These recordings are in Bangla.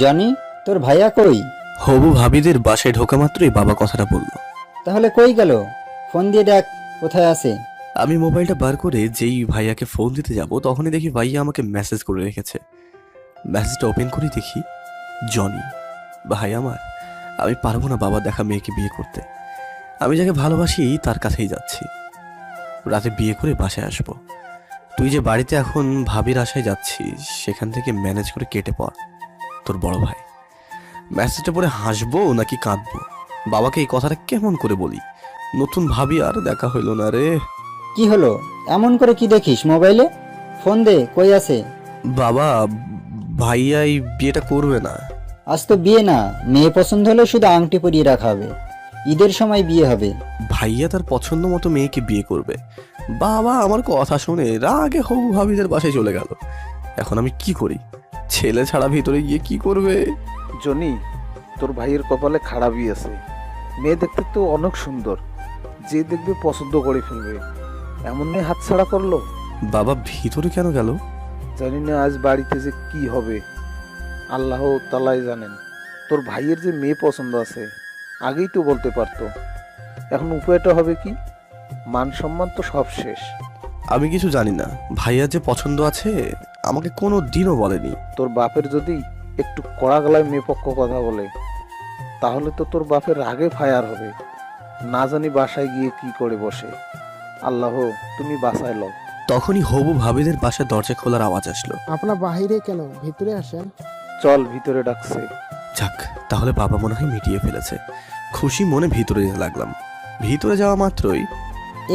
জনি, তোর ভাইয়া কই? হবু ভাবিদের বাসায় ঢোকা মাত্রই বাবা কথাটা বলল। তাহলে কই গেল? ফোন দিয়ে দেখ কোথায় আছে। আমি মোবাইলটা বার করে যেই ভাইয়াকে ফোন দিতে যাব তখনই দেখি ভাইয়া আমাকে মেসেজ করে রেখেছে। মেসেজটা ওপেন করে দেখি জনি। ভাই আমার, আমি পারবো না বাবা দেখা মেয়েকে বিয়ে করতে। আমি যাকে ভালোবাসি তার কাছেই যাচ্ছি। রাতে বিয়ে করে বাসায় আসবো। তুই যে বাড়িতে এখন ভাবির আশায় যাচ্ছিস সেখান থেকে ম্যানেজ করে কেটে পড়। তোর বড় ভাই। মেসেজটা পড়ে হাসবো নাকি কাঁদবো? বাবাকে এই কথাটা কেমন করে বলি? নতুন ভাবি আর দেখা হইল না রে। কি হলো? এমন করে কি দেখিস মোবাইলে? ফোন দে, কই আছে? বাবা, ভাইয়া এই বিয়েটা করবে না। আজ তো বিয়ে না, মেয়ে পছন্দ হলে শুধু আংটি পরিয়ে রাখা হবে। ঈদের সময় বিয়ে হবে। ভাইয়া তার পছন্দ মতো মেয়েকে বিয়ে করবে। বাবা আমার কথা শুনে রাগে হবু ভাবিদের বাসায় চলে গেল। এখন আমি কি করি? ছেলে ছাড়া ভিতরে গিয়ে কি করবে? জনি, তোর ভাইয়ের কপালে খারাপই আছে। মেয়ে দেখতে তো অনেক সুন্দর, যে দেখবে পছন্দ করে ফেলবে। এমন মেয়ে হাতছাড়া করলো। বাবা ভিতরে কেন গেল? জানি না আজ বাড়িতে যে কি হবে, আল্লাহ তালাই জানেন। তোর ভাইয়ের যে মেয়ে পছন্দ আছে আগেই তো বলতে পারতো। এখন উপায়টা হবে কি? মান সম্মান তো সব শেষ। আমি কিছু জানি না। ভাইয়া যে পছন্দ আছে আমাকে কোনো দিনও বলেনি। তোর বাপের যদি একটু কড়া গলায় মেয়ে পক্ষ কথা বলে তাহলে তো তোর বাপের রাগে ফায়ার হবে। না জানি বাসায় গিয়ে কি করে বসে। আল্লাহ তুমি বাঁচায় লও। তখনই হবু ভাবিদের বাসায় দরজা খোলার আওয়াজ আসলো। আপনার বাহিরে কেন, ভিতরে আসেন। চল, ভিতরে ডাকছে। যাক, তাহলে বাবা মনে হয় মিটিয়ে ফেলেছে। খুশি মনে ভিতরে যেতে লাগলাম। ভিতরে যাওয়া মাত্রই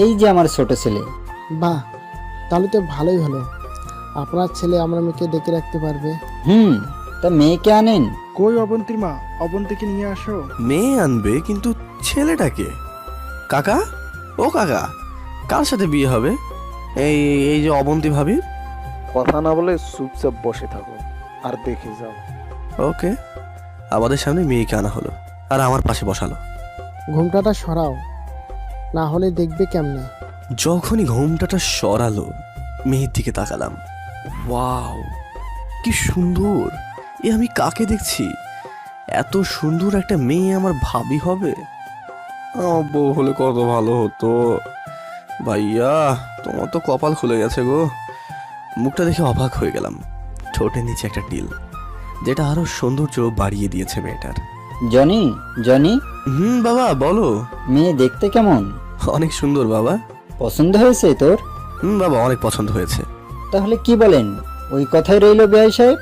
এই যে আমার ছোট ছেলে। বাহ, তাহলে তো ভালোই হলো। আপনার ছেলে আমার মেয়েকে ডেকে রাখতে পারবে। তা মেয়েকে আনেন। কই অবন্তীর মা, অবন্তীকে নিয়ে আসো। মেয়ে আনবে, কিন্তু ছেলেটাকে? কাকা, ও কাকা, কার সাথে বিয়ে হবে? এই এই যে অবন্তী ভাবি। কথা না বলে চুপচাপ বসে থাকো আর দেখে যাও। ওকে। আমাদের সামনে মেয়েকে আনা হলো আর আমার পাশে বসালো। ঘুমটাটা সরাও, না হলে দেখবে কেমনে। যখনই ঘোমটাটা সরালো মেয়ের দিকে তাকালাম। ওয়াও, কি সুন্দর! এ আমি কাকে দেখছি? এত সুন্দর একটা মেয়ে আমার ভাবি হবে? আমার বউ হলে কত ভালো হতো। ভাইয়া, তোমার তো কপাল খুলে গেছে গো। মুখটা দেখে অবাক হয়ে গেলাম। ঠোঁটের নিচে একটা টিল, যেটা আরো সৌন্দর্য বাড়িয়ে দিয়েছে মেয়েটার। জনি, জনি, বাবা বলো। মেয়ে দেখতে কেমন? অনেক সুন্দর বাবা। পছন্দ হয়েছে তোর? বাবা, অনেক পছন্দ হয়েছে। তাহলে কি বলেন, ওই কথাই রইলো বেআই সাহেব।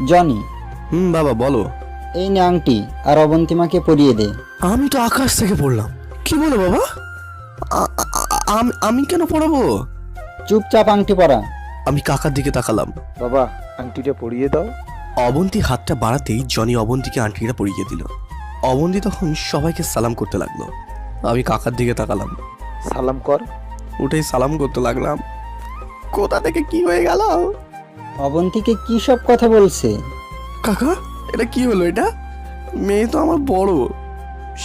জনি, বাবা বলো। এই নে আংটি, আর অবন্তিমাকে পরিয়ে দে। আমি তো আকাশ থেকে পড়লাম। কি বলো বাবা? আমি কেন পড়াবো? চুপচাপ আংটি পরা। আমি কাকার দিকে তাকালাম। বাবা, আংটিটা পরিয়ে দাও। অবন্তী হাতটা বাড়াতেই জনি অবন্তীকে আংটিটা পরিয়ে দিল। অবন্তী তখন সবাইকে সালাম করতে লাগলো। আমি কাকার দিকে তাকালাম। সালাম কর। উঠেই সালাম করতে লাগলাম। কোথা থেকে কি হয়ে গেল? অবন্তীকে কি সব কথা বলছে? কাকা, এটা কি হলো? এটা মেয়ে তো আমার বড়,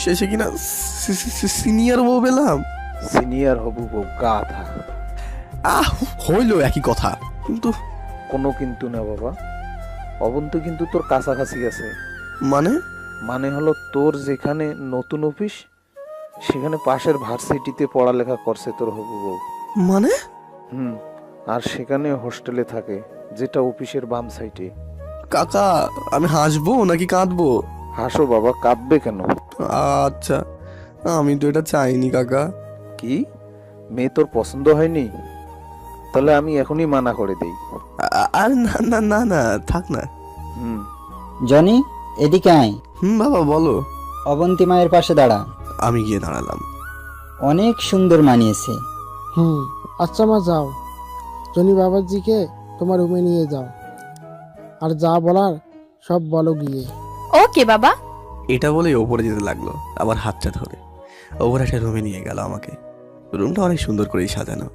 শেষে কিনা সিনিয়র বউ পেলাম। সিনিয়র হবু বউ গাধা। হইলো একই কথা, কিন্তু কোনো কিন্তু না বাবা। অবন্ত কিন্তু তোর কাছাকাছি আছে। মানে হলো তোর যেখানে নতুন অফিস সেখানে পাশের ভার্সিটিতে পড়ালেখা করছে তোর হবু বউ। মানে আর সেখানে হোস্টেলে থাকে, যেটা অফিসের বাম সাইডে। কাকা, আমি হাসবো নাকি কাঁদবো? হাসো বাবা, কাঁদবে কেন? আচ্ছা, আমি তো এটা চাইনি কাকা। কি, মেয়ে তোর পছন্দ হয়নি? তাহলে আমি এখনই মানা করে দেই। আরে না না না না, থাক না। জনি, এদিকে আয়। বাবা বলো। অবন্তী মায়ের পাশে দাঁড়া। আমি গিয়ে দাঁড়ালাম। অনেক সুন্দর মানিয়েছে। আচ্ছা মা, যাও, জনি বাবাজিকে তোমার রুমে নিয়ে যাও, আর যা বলার সব বলো গিয়ে। ওকে বাবা। এটা বলে ওপরে যেতে লাগলো, আবার হাতটা ধরে ওপরে একটা রুমে নিয়ে গেল আমাকে। রুমটা অনেক সুন্দর করেই সাজানো।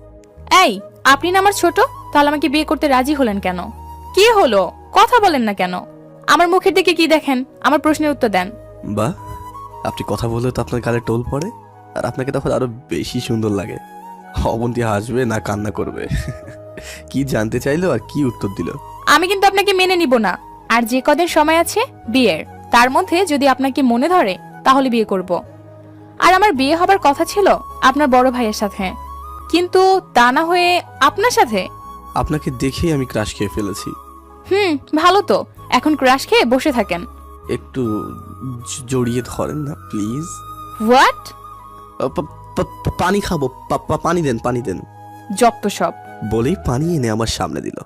এই, আপনি না আমার ছোট, তাহলে আমাকে বিয়ে করতে রাজি হলেন কেন? কি হলো, কথা বলেন না কেন? আমার মুখের দিকে কি দেখেন? আমার প্রশ্নের উত্তর দেন। বাহ, আপনি কথা বললে তো আপনার গালে টোল পড়ে, আর আপনাকে তখন আরো বেশি সুন্দর লাগে। অবন্তী হাসবে না কান্না করবে? কি জানতে চাইলো আর কি উত্তর দিল? আমি কিন্তু আপনাকে মেনে নিব না। আর যে কদিন সময় আছে বিয়ের, তার মধ্যে যদি আপনাকে মনে ধরে তাহলে বিয়ে করব। আর আমার বিয়ে হবার কথা ছিল আপনার বড় ভাইয়ের সাথে, কিন্তু তা না হয়ে আপনার সাথে। আপনাকে দেখেই আমি ক্রাশ খেয়ে ফেলেছি। ভালো তো, এখন ক্রাশ খেয়ে বসে থাকেন। একটু জড়িয়ে ধরেন না প্লিজ। হোয়াট? পানি খাবো, পানি দেন, পানি দেন। যত সব। বলেই পানি এনে আমার সামনে দিল।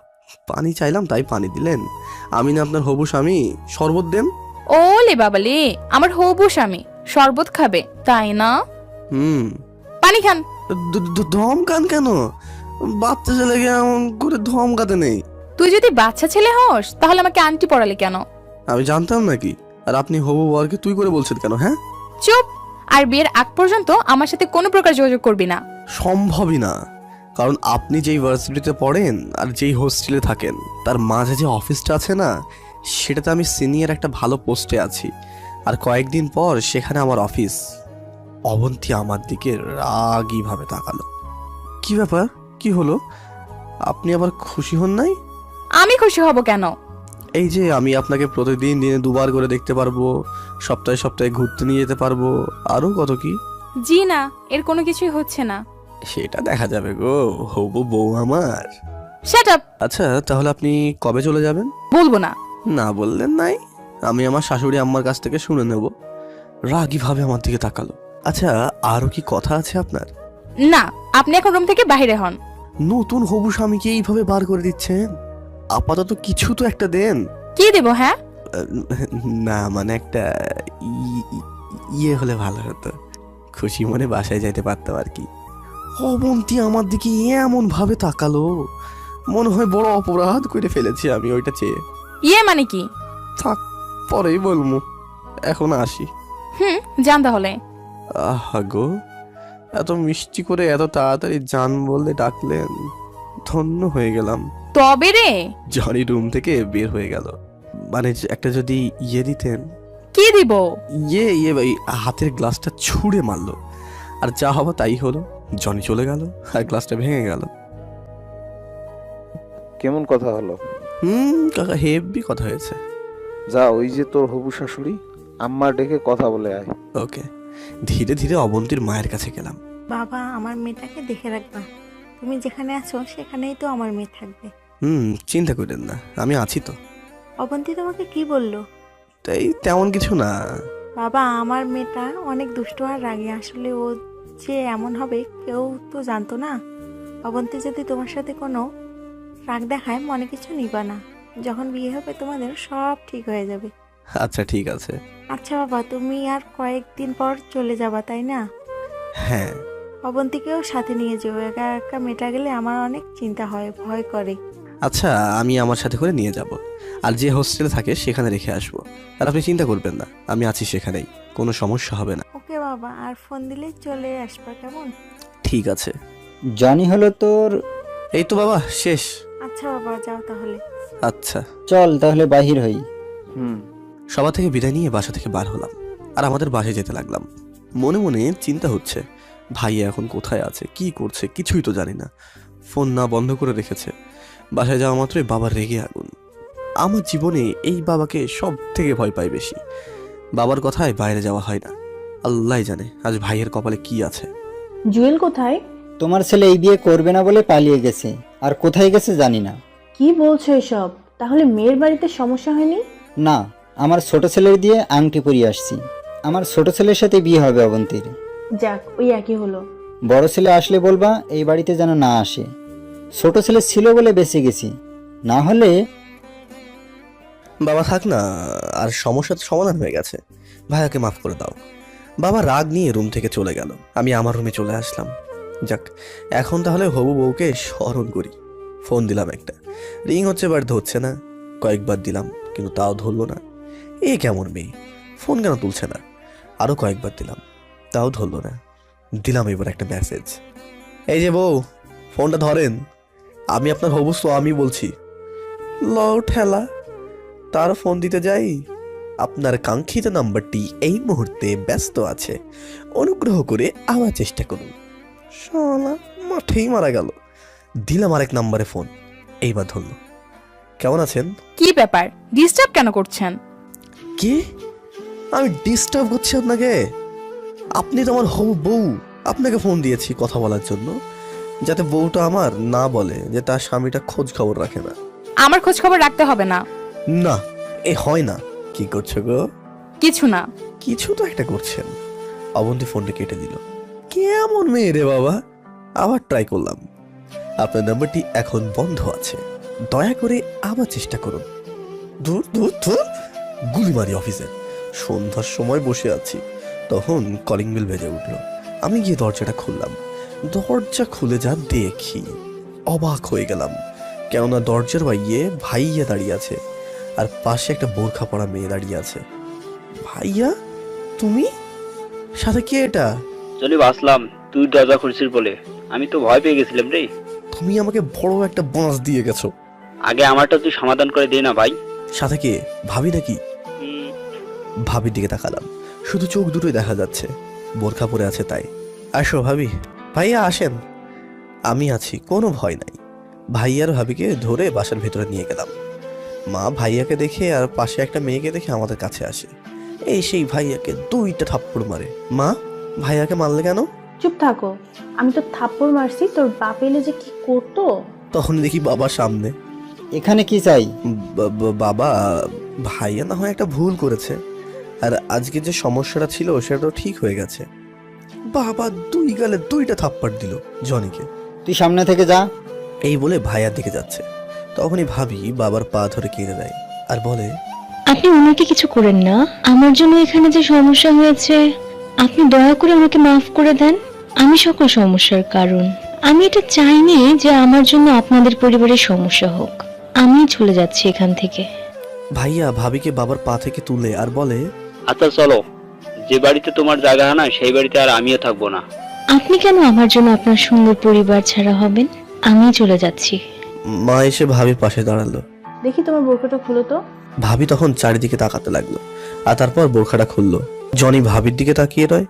পানি চাইলাম তাই পানি দিলেন। আমি না আপনার হবু স্বামী, শরবত দেন। ওলে বাবালে, আমার হবু স্বামী শরবত খাবে তাই না? পানি খান। ধমকান কেন? বাচ্চা ছেলেকে এমন করে ধমকাতে নেই। তুই যদি বাচ্চা ছেলে হস তাহলে আমাকে আন্টি পড়ালে কেন? আমি জানতাম নাকি? আর আপনি হবু বরকে তুই করে বলছেন কেন? হ্যাঁ, চুপ। আর বিয়ের আগ পর্যন্ত আমার সাথে কোনো প্রকার যোগাযোগ করবি না। সম্ভবই না, কারণ আপনি যেই ভার্সিটিতে পড়েন আর যেই হোস্টেলে থাকেন তার মাঝে যে অফিসটা আছে না, সেটাতে আমি সিনিয়র একটা ভালো পোস্টে আছি। আর কয়েকদিন পর সেখানে আমার অফিস। অবন্তী আমার দিকে রাগী ভাবে তাকালো। কি ব্যাপার, কি হলো? আপনি আবার খুশি হন নাই? আমি খুশি হব কেন? এই যে আমি আপনাকে প্রতিদিন দিনে দুবার করে দেখতে পারবো, সপ্তাহে সপ্তাহে ঘুরতে নিয়ে যেতে পারবো, আরো কত কি। জি না, এর কোনো কিছুই হচ্ছে না। সেটা দেখা যাবে গো, হবু বউ আমার। Shut up. আচ্ছা তাহলে আপনি কবে চলে যাবেন? বলবো না। না বললেন নাই, আমি আমার শাশুড়ি আম্মার কাছ থেকে শুনে নেব। রাগী ভাবে আমার দিকে তাকালো। আচ্ছা আরো কি কথা আছে আপনার? না, আপনি এখন রুম থেকে বাইরে হন। নতুন হবু স্বামীকে এইভাবে বার করে দিচ্ছেন? আপাতত কিছু তো একটা দেন। কি দেব? হ্যাঁ, না মানে একটা ইয়ে হলে ভালো হতো, খুশি মনে বাসায় যাইতে পারতাম আর কি। অবন্তী আমার দিকে এমন ভাবে তাকালো, মনে হয় বড় অপরাধ করে ফেলেছি আমি ওইটা চেয়ে। ইয়ে মানে কি? থাক, পরেই বলবো, এখন আসি। যান তাহলে। আহা গো, এত মিষ্টি করে এত তাড়াতাড়ি জান বললে ডাকলেন, ধন্য হয়ে গেলাম। তবে রে। জনি রুম থেকে বের হয়ে গেল। মানে একটা যদি ইয়ে দিতেন। কি দিব? ইয়ে ভাই, হাতের গ্লাসটা ছুঁড়ে মারলো, আর যা হওয়া তাই হলো। জনি চলে গেল আর গ্লাসটা ভেঙে গেল। কেমন কথা হলো? কাকা হেভি কথা হয়েছে। যা, ওই যে তোর হবু শাশুড়ি, আম্মা ডেকে কথা বলে আয়। ওকে। ধীরে ধীরে অবন্তীর মায়ের কাছে গেলাম। বাবা, আমার মেয়েটাকে দেখে রাখবা। তুমি যেখানে আছো সেখানেই তো আমার মেয়ে থাকবে। চিন্তা করেন না, আমি আছি তো। অবন্তী তোমাকে কি বললো? তাই তেমন কিছু না। বাবা, আমার মেয়েটা অনেক দুষ্ট আর রাগী। আসলে ও যে এমন হবে কেউ তো জানতো না। অবন্তী যদি তোমার সাথে কোনো রাগ দেখায় মনে কিছু নিবা না। যখন বিয়ে হবে তোমাদের সব ঠিক হয়ে যাবে। আচ্ছা ঠিক আছে। আচ্ছা বাবা, তুমি আর কয়েকদিন পর চলে যাবা তাই না? হ্যাঁ। অবন্তীকেও সাথে নিয়ে যাও। একা একা মেটা গেলে আমার অনেক চিন্তা হয়, ভয় করে। আচ্ছা আমি আমার সাথে করে নিয়ে যাব, আর যে হোস্টেলে থাকে সেখানে রেখে আসবো। আর আপনি চিন্তা করবেন না, আমি আছি সেখানেই, কোনো সমস্যা হবে না। ওকে বাবা, আর ফোন দিলে চলে আসবা কেমন? ঠিক আছে। জনি হলো তোর। এই তো বাবা শেষ। আচ্ছা বাবা, যাও তাহলে। আচ্ছা চল তাহলে বাহির হই। সবার থেকে বিদায় নিয়ে বাসা থেকে বার হলাম, আর আমাদের বাসায় যেতে লাগলাম। মনে মনে চিন্তা হচ্ছে, ভাইয়া এখন কোথায় আছে, কি করছে, কিছুই তো জানি না। ফোন না বন্ধ করে রেখেছে। বাসায় যাওয়া মাত্রই বাবার রেগে আগুন। আমার জীবনে এই বাবাকে সব থেকে ভয় পাই বেশি। বাবার কথায় বাইরে যাওয়া হয় না। আল্লাহ জানে আজ ভাইয়ের কপালে কি আছে। জুয়েল কোথায়? তোমার ছেলে এই বিয়ে করবে না বলে পালিয়ে গেছে, আর কোথায় গেছে জানি না। কি বলছো এসব? তাহলে মেয়ের বাড়িতে সমস্যা হয়নি? না, আমার ছোট ছেলের দিয়ে আংটি পরিয়ে আসছি। আমার ছোট ছেলের সাথে বিয়ে হবে অবন্তীর। যাক, ওই একই হলো। বড় ছেলে আসলে বলবা এই বাড়িতে যেন না আসে। ছোট ছেলে ছিল বলে বেঁচে গেছি, না হলে। বাবা থাক না, আর সমস্যা তো সমাধান হয়ে গেছে। ভাইয়াকে মাফ করে দাও। বাবা রাগ নিয়ে রুম থেকে চলে গেল, আমি আমার রুমে চলে আসলাম। যাক, এখন তাহলে হবু বউকে স্মরণ করি। ফোন দিলাম একটা, রিং হচ্ছে বাট ধরছে না। কয়েকবার দিলাম কিন্তু তাও ধরলো না। এ কেমন মেয়ে, ফোন কেন তুলছে না? আরো কয়েকবার দিলাম, তাও ধরলো না। দিলাম এবার একটা মেসেজ, এই যে বউ ফোনটা ধরেন, আমি আপনার হবু স্বামী বলছি। লও ঠেলা, তার ফোন দিতে যাই, আপনার কাঙ্ক্ষিত নাম্বারটি এই মুহূর্তে ব্যস্ত আছে, অনুগ্রহ করে আবার চেষ্টা করুন। শালা মাঠে উঠেই মারা গেল। দিলাম আরেক নাম্বারে ফোন, এইবার ধরলো। কেমন আছেন? কি ব্যাপার, ডিস্টার্ব কেন করছেন? কি? আমি ডিস্টার্ব করছি আপনাকে? আপনি তো আমার হবু বউ। আপনাকে ফোন দিয়েছি কথা বলার জন্য, যাতে বউটা আমার না বলে যে তার স্বামীটা খোঁজ খবর রাখে না। আমার খোঁজ খবর রাখতে হবে না। না, এ হয় না। কি করছো গো? কিছু না। কিছু তো একটা করছেন। অবন্তী ফোনটা কেটে দিল। কেমন মেয়ে রে বাবা। আবার ট্রাই করলাম। আপনার নাম্বারটি এখন বন্ধ আছে, দয়া করে আবার চেষ্টা করুন। দূর দূর দূর, গুলি মারি অফিসে। সন্ধ্যার সময় বসে আছি, তখন কলিং বেল বেজে উঠল। আমি গিয়ে দরজাটা খুললাম। দরজা খুলে যা দেখি, অবাক হয়ে গেলাম। কেননা দরজার বাইরে ভাইয়া দাঁড়িয়ে আছে, আর পাশে একটা বোরখা পরা মেয়ে দাঁড়িয়ে আছে। ভাইয়া তুমি? সাথে কে এটা? চলে বাসলাম, তুই দরজা খুলছিস বলে। আমি তো ভয় পেয়ে গেছিলাম রে। তুমি আমাকে বড় একটা বাঁশ দিয়ে গেছো। আগে আমারটা তুই সমাধান করে দে না ভাই। সাথে কে? ভাবি নাকি? ভাবির দিকে তাকালাম, শুধু চোখ দুটোই দেখা যাচ্ছে, বোরখা পরে আছে তাই। আসো ভাবি। ভাইয়া আসেন। আমি আছি, কোনো ভয় নাই। ভাইয়ার ভাবিকে ধরে বাসার ভেতরে নিয়ে গেলাম। মা ভাইয়াকে দেখে আর পাশে একটা মেয়েকে দেখে আমাদের কাছে আসে। এই সেই ভাইয়াকে 2টা থাপ্পড় মারে। মা, ভাইয়াকে মারলে কেন? চুপ থাকো, আমি তো থাপ্পড় মারছি, তোর বাপ এলে যে কি করতো। তখন দেখি বাবা সামনে। এখানে কি চাই? বাবা, ভাইয়া না হয় একটা ভুল করেছে, আর আজকে যে সমস্যাটা ছিল সেটা তো ঠিক হয়ে গেছে। বাবা 2 গালে 2টা থাপ্পড় দিল জনিকে। তুই সামনে থেকে যা। এই বলে ভাইয়ার দিকে যাচ্ছে, তখনই ভাবি বাবার পা ধরে কেঁদে দেয় আর বলে, আপনি ওনাকে কিছু করেন না। আমার জন্য এখানে যে সমস্যা হয়েছে, আপনি দয়া করে আমাকে মাফ করে দেন। আমি সকল সমস্যার কারণ। আমি এটা চাইনি যে আমার জন্য আপনাদের পরিবারের সমস্যা হোক। আমি চলে যাচ্ছি এখান থেকে। ভাইয়া ভাবিকে বাবার পা থেকে তুলে আর বলে, আচ্ছা চলো, যে বাড়িতে তোমার জায়গা না সেই বাড়িতে আর আমিও থাকবো না। আপনি কেন আমার জন্য আপনার সুন্দর পরিবার ছাড়া হবেন? আমি চলে যাচ্ছি। মা এসে ভাবির পাশে দাঁড়ালো। দেখি তোমার বোরখাটা খুলো তো। ভাবি তখন চারিদিকে তাকাতে লাগলো, আর তারপর বোরখাটা খুললো। জনি ভাবির দিকে তাকিয়ে রয়,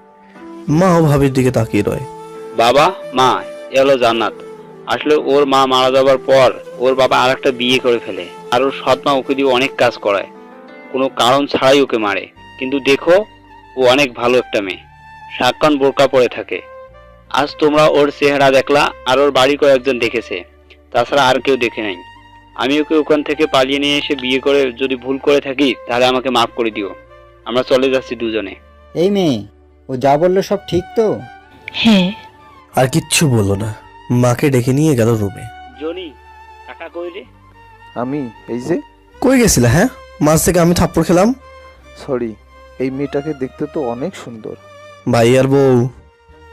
মাও ভাবির দিকে তাকিয়ে রয়। বাবা মা, এ হলো জান্নাত। আসলে ওর মা মারা যাবার পর ওর বাবা আর একটা বিয়ে করে ফেলে, আর ওর সৎ মা ওকে দিয়ে অনেক কাজ করায়, কোনো কারণ ছাড়াই ওকে মারে। কিন্তু দেখো, ও অনেক ভালো একটা মেয়ে, সাক্ষণ বোরকা পরে থাকে। আজ তোমরা ওর চেহারা দেখলা, আর ওর বাড়ি কয়েকজন দেখেছে, তাছাড়া আর কেউ দেখে নাই। আমি ওকে ওখান থেকে পালিয়ে নিয়ে এসে বিয়ে করে যদি ভুল করে থাকি তাহলে আমাকে মাফ করে দিও। আমরা চলে যাচ্ছি দুজনে। এই মেয়ে, ও যা বললো সব ঠিক তো? হ্যাঁ। আর কিচ্ছু বললো না, মাকে ডেকে নিয়ে গেল রুমে। জনি, টাকা কই রে? আমি এই যে। কই গেছিলে? হ্যাঁ, মাঝ থেকে আমি থাপ্পড় খেলাম। সরি, এই মেয়েটাকে দেখতে তো অনেক সুন্দর। ভাই আর বউ?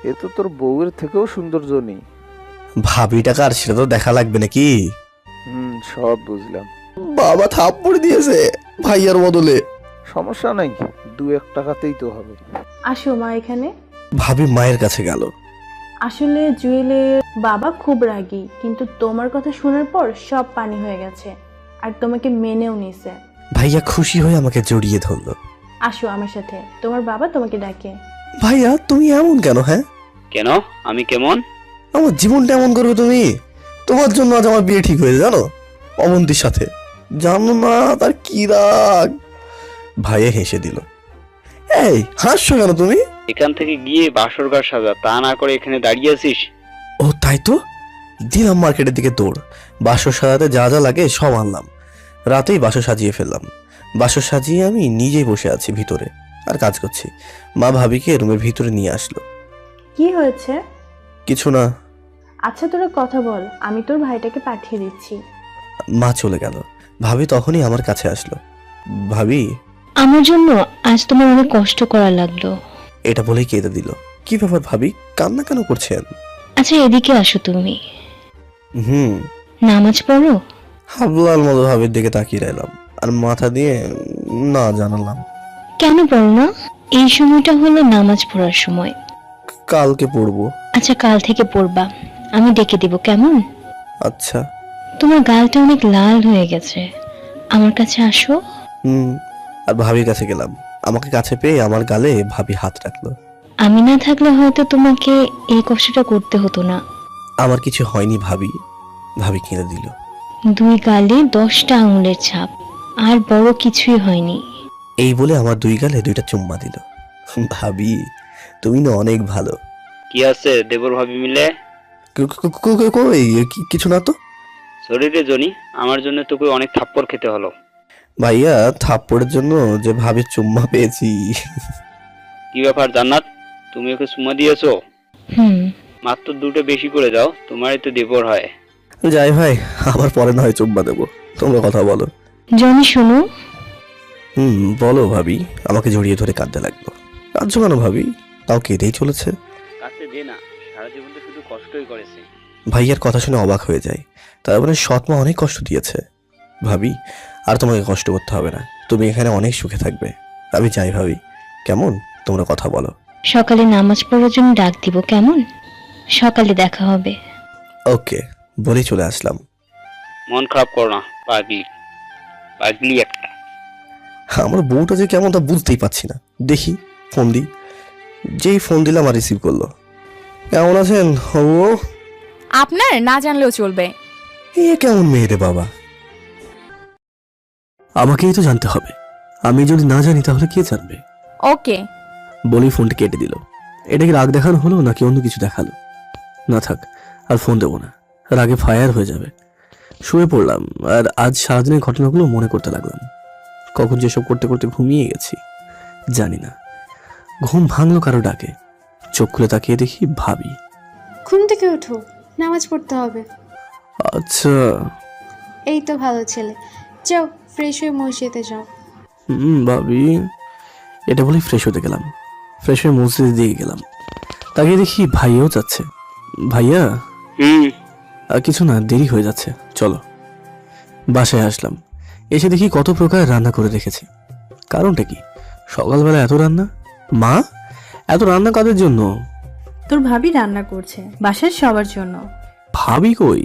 এ তো তোর বউয়ের থেকেও সুন্দর জনি। ভাবিটা কার সেটা তো দেখা লাগবে নাকি? সব বুঝলাম। বাবা থাপ্পড় দিয়েছে ভাইয়ার বদলে। সমস্যা নাই, 2-1 টাকাতেই তো হবে। আসো মা এখানে। ভাবি মায়ের কাছে গেল। আসলে জুয়েলের বাবা খুব রাগী, কিন্তু তোমার কথা শোনার পর সব পানি হয়ে গেছে, আর তোমাকে মেনেও নিছে। ভাইয়া খুশি হয়ে আমাকে জড়িয়ে ধরলো। আসো আমার সাথে, তোমার বাবা তোমাকে ডাকে। ভাইয়া তুমি এমন কেন? হ্যাঁ, কেন? আমি কেমন? আমার জীবনটা এমন করবে তুমি? তোমার জন্য আজ আমার বিয়ে ঠিক হয়েছে জানো, অবন্তীর সাথে। জানো না তার কি রাগ। ভাইয়া হেসে দিল। এই হাসছো কেন তুমি? এখান থেকে গিয়ে বাসর ঘর সাজা, তা না করে এখানে দাঁড়িয়ে আছিস। ও তাই তো। দিলাম মার্কেটের দিকে দৌড়। বাসর সাজাতে যা যা লাগে সব আনলাম। রাতেই বাসর সাজিয়ে ফেললাম। বাসর সাজিয়ে আমি নিজেই বসে আছি ভিতরে আর কাজ করছি। মা ভাবিকে রুমের ভিতরে নিয়ে আসলো। কি হয়েছে? কিছু না। আচ্ছা তোরা কথা বল, আমি তোর ভাইটাকে পাঠিয়ে দিচ্ছি। মা চলে গেল। ভাবি তখনই আমার কাছে আসলো। ভাবি, আমার জন্য আজ তোমার অনেক কষ্ট করা লাগলো। এটা বলেই কেঁদে দিল। কি ব্যাপার ভাবি, কান্না কেন করছেন? আচ্ছা এদিকে আসো তুমি। হুম। নামাজ পড়ো? হাবলার মতো ভাবির দিকে তাকিয়ে রইলাম আর মাথা দিয়ে না জানালাম। কেন পড়ো না? এই সময়টা হলো নামাজ পড়ার সময়। কালকে পড়বো। আচ্ছা কাল থেকে পড়বা, আমি ডেকে দিব কেমন? আচ্ছা। তোমার গালটা অনেক লাল হয়ে গেছে, আমার কাছে আসো। আর ভাবির কাছে গেলাম। আমাকে কাছে পেয়ে আমার গালে ভাবি হাত রাখলো। আমি না থাকলে হয়তো তোমাকে এই কষ্টটা করতে হতো না। আমার কিছু হয়নি ভাবি। ভাবি কেঁদে দিল। 2 গালে 10টা আঙুলের ছাপ, আর বড় কিছুই হয়নি। এই বলে আমার 2 গালে 2টা চুম্মা দিল। ভাবি তুমি না অনেক ভালো। কি আছে দেবর ভাবি মিলে? কই কিছু না তো। শরীরে জনি, আমার জন্য তোকে অনেক থাপ্পড় খেতে হলো। ভাইয়া থাপ্পড়ের জন্য যে ভাবি চুম্মা পেয়েছি। কি ব্যাপার জান্নাত, তুমি ওকে চুমা দিয়েছো? হুম। মাত্র 2টা বেশি করে দাও, তোমারই তো দেবর হয়। যাই ভাই, আবার পরে না হয় চুম্মা দেবো, তোমরা কথা বলো। জনি শোনো। বলো ভাবি। আমাকে জড়িয়ে ধরে কাঁদতে লাগলো। কাঁদছো কেন ভাবি? তাও কেঁদেই চলেছে। কাছে দে না, সারা জীবন তো শুধু কষ্টই করেছে। ভাইয়ার কথা শুনে অবাক হয়ে যায়। তার মানে সৎমা অনেক কষ্ট দিয়েছে। ভাবি আর তোমাকে কষ্ট করতে হবে না, তুমি এখানে অনেক সুখে থাকবে। আমি যাই ভাবি, কেমন? তোমরা কথা বলো। সকালে নামাজ পড়ার জন্য ডাক দিব, কেমন? সকালে দেখা হবে। ওকে বলেই চলে আসলাম। মন খারাপ করো না, পাগলি পাগলি একটা। আমার বউটা যে কেমন তা বুঝতেই পারছি না। দেখি ফোন দিই। যেই ফোন দিলাম আর রিসিভ করলো। কেমন আছেন ও? আপনার না জানলেও চলবে। এ কেমন মেয়ে রে বাবা? আমাকেই তো জানতে হবে। আমি যদি না জানি তাহলে কে জানবে? ওকে। বলেই ফোনটা কেটে দিল। এটা কি রাগ দেখানো হলো নাকি অন্য কিছু দেখালো? না থাক, আর ফোন দেবো না, রাগে ফায়ার হয়ে যাবে। শুয়ে পড়লাম আর আজ সারাদিনের ঘটনাগুলো মনে করতে লাগলাম। কখন যেসব করতে করতে ঘুমিয়ে গেছি জানি না। ঘুম ভাঙলো কারো ডাকে। চোখ খুলে তাকিয়ে দেখি ভাবি। ঘুম থেকে ওঠো, নামাজ পড়তে হবে। আচ্ছা। এই তো ভালো ছেলে, যাও ফ্রেশ হয়ে মসজিদে যাও। ভাবি। এটা বলেই ফ্রেশ হতে গেলাম। ফ্রেশ হয়ে মসজিদে দিয়ে গেলাম। তাকিয়ে দেখি ভাইয়াও যাচ্ছে। ভাইয়া। কিছু না, দেরি হয়ে যাচ্ছে, চলো। বাসায় আসলাম। এসে দেখি কত প্রকার রান্না করে রেখেছে। কারণটা কি? সকালবেলা এত রান্না? মা, এত রান্না কাদের জন্য? তোর ভাবি রান্না করছে বাসার সবার জন্য। ভাবি কই?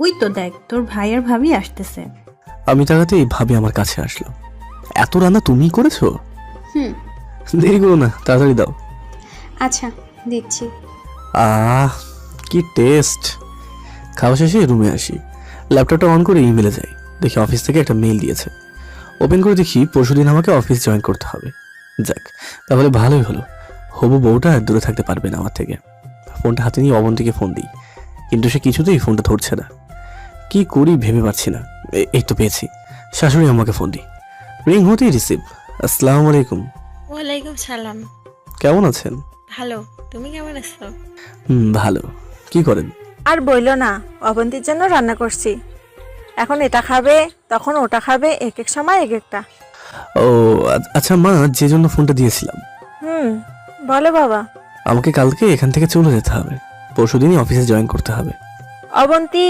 ওই তো দেখ, তোর ভাই আর ভাবি আসতেছে। আমি তাকাতেই ভাবি আমার কাছে আসলো। এত রান্না তুমি করেছো? হুম। দেরি করো না, তাড়াতাড়ি দাও। আচ্ছা দিচ্ছি। কি টেস্ট। খাওয়া শেষে রুমে আসি। ল্যাপটপটা অন করে ইমেলে যাই। দেখি অফিস থেকে একটা মেইল দিয়েছে। ওপেন করে দেখি পরশুদিন আমাকে অফিস জয়েন করতে হবে। যাক, তাহলে ভালোই হলো। হবু বউটা দূরে থাকতে পারবে না আমার থেকে। ফোনটা হাতে নিয়ে অবন্তীকে ফোন দিই, কিন্তু সে কিছুতেই ফোনটা ধরছে না। কি করি ভেবে পাচ্ছি না। এই তো পেয়েছি। শাশুড়ি আমাকে ফোন দিই। রিং হতেই রিসিভ। আসসালামু আলাইকুম। ওয়ালাইকুম সালাম। কেমন আছেন? ভালো, তুমি কেমন আছো? ভালো। কি করেন? আর বইলো না, অবন্তীর জন্য রান্না করছি। এখন এটা খাবে, তখন ওটা খাবে, এক এক সময় এক একটা। ও আচ্ছা মা, যে জন্য ফোনটা দিয়েছিলাম। বলো বাবা। আমাকে কালকে এখান থেকে চলে যেতে হবে। পরশুদিনই অফিসে জয়েন করতে হবে। অবন্তী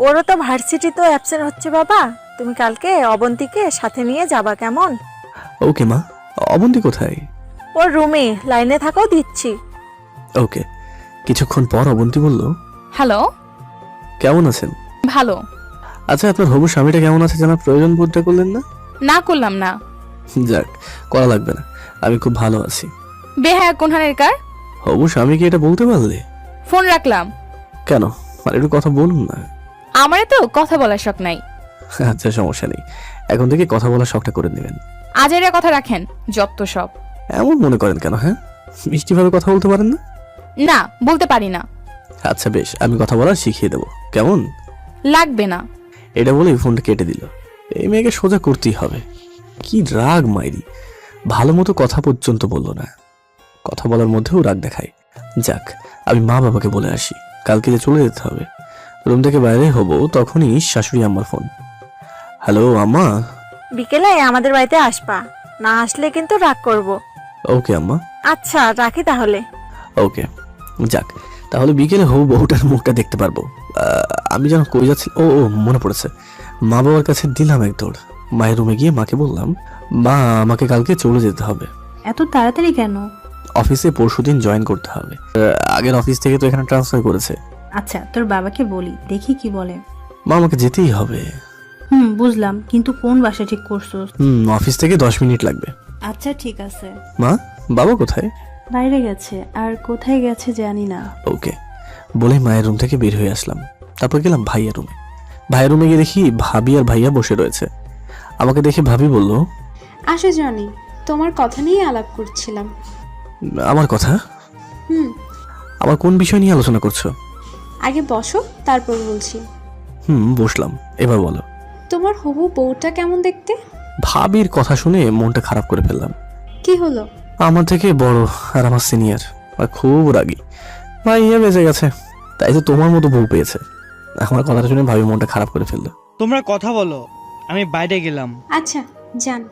ওরও তো ভার্সিটি তো অ্যাবসেন্ট হচ্ছে বাবা। তুমি কালকে অবন্তীকে সাথে নিয়ে যাবা, কেমন? ওকে মা। অবন্তী কোথায়? ওর রুমে, লাইনে থাকো, দিচ্ছি। ওকে। কিছুক্ষণ পর অবন্তী বলল, হ্যালো। কেমন আছেন? ভালো। আচ্ছা, আপনার হবু স্বামীটা কেমন আছে জানার প্রয়োজন বোধটা করলেন না? না করলাম না। যাক, করা লাগবে না, আমি খুব ভালো আছি। বেহায়া কোনহানের কার? হবু স্বামীকে এটা বলতে পারলে? ফোন রাখলাম। কেন? আর একটু কথা বলুন না। আমারে তো কথা বলার শখ নাই। আচ্ছা, সমস্যা নেই, এখন থেকে কথা বলার শখটা করে নেবেন। আজেরা কথা রাখেন, যত সব। এমন মনে করেন কেন? হ্যাঁ, মিষ্টিভাবে কথা বলতে পারেন না? না, বলতে পারি না। আচ্ছা বেশ, আমি কথা বলা শিখিয়ে দেবো, কেমন? লাগবে না। এটা বলেই ফোনটা কেটে দিল। এই মেয়েকে সোজা করতেই হবে। কি রাগ মাইরি, ভালো মতো কথা পর্যন্ত বললো না। কথা বলার মধ্যেও রাগ দেখায়। যাক, আমি মা বাবাকে বলে আসি, কালকে যে চলে যেতে হবে। রুম থেকে বাইরে হব তখনই শাশুড়ি আম্মার ফোন। হ্যালো আম্মা। বিকেলে আমাদের বাড়িতে আসবা, না আসলে কিন্তু রাগ করব। ওকে আম্মা। আচ্ছা রাখি তাহলে। ওকে। যাক, তাহলে বিকেলে হবু বহুটার মুখটা দেখতে পারবো। আমি যেন কই যাচ্ছি, ও মনে পড়েছে, মা বাবার কাছে দিলাম এক দৌড়। মায়ের রুমে গিয়ে মাকে বললাম, মা আমাকে কালকে চলে যেতে হবে। এত তাড়াতাড়ি কেন? অফিসে পরশুদিন জয়েন করতে হবে। আগের অফিস থেকে তো এখানে ট্রান্সফার করেছে। আচ্ছা, তোর বাবাকে বলি, দেখি কি বলে। মা আমাকে যেতেই হবে। বুঝলাম, কিন্তু কোন বাসা ঠিক করছোস? অফিস থেকে 10 মিনিট লাগবে। আচ্ছা ঠিক আছে। মা, বাবা কোথায়? বাইরে গেছে, আর কোথায় গেছে জানি না। ওকে, বলে মায়ের রুম থেকে বের হয়ে আসলাম। তারপর গেলাম ভাইয়ার রুমে। ভাইয়ের রুমে গিয়ে দেখি ভাবি আর ভাইয়া বসে রয়েছে। আমাকে দেখে ভাবি বলল, আসো জনি, তোমার কথা নিয়ে আলাপ করছিলাম। আমার কথা? হুম। আমার কোন বিষয় নিয়ে আলোচনা করছো? আগে বসো, তারপর বলছি। বসলাম। এবার বলো। তোমার হবু বউটা কেমন দেখতে? ভাবির কথা শুনে মনটা খারাপ করে ফেললাম। কি হলো? আমার থেকে বড় আর আমার সিনিয়র, আর খুব রাগী। ভাইয়া বেঁচে গেছে, তাই তো তোমার মতো বউ পেয়েছে। আমার কথাটা শুনে ভাবি মনটা খারাপ করে ফেললো। তোমরা কথা বলো, আমি বাইরে গেলাম। আচ্ছা যান,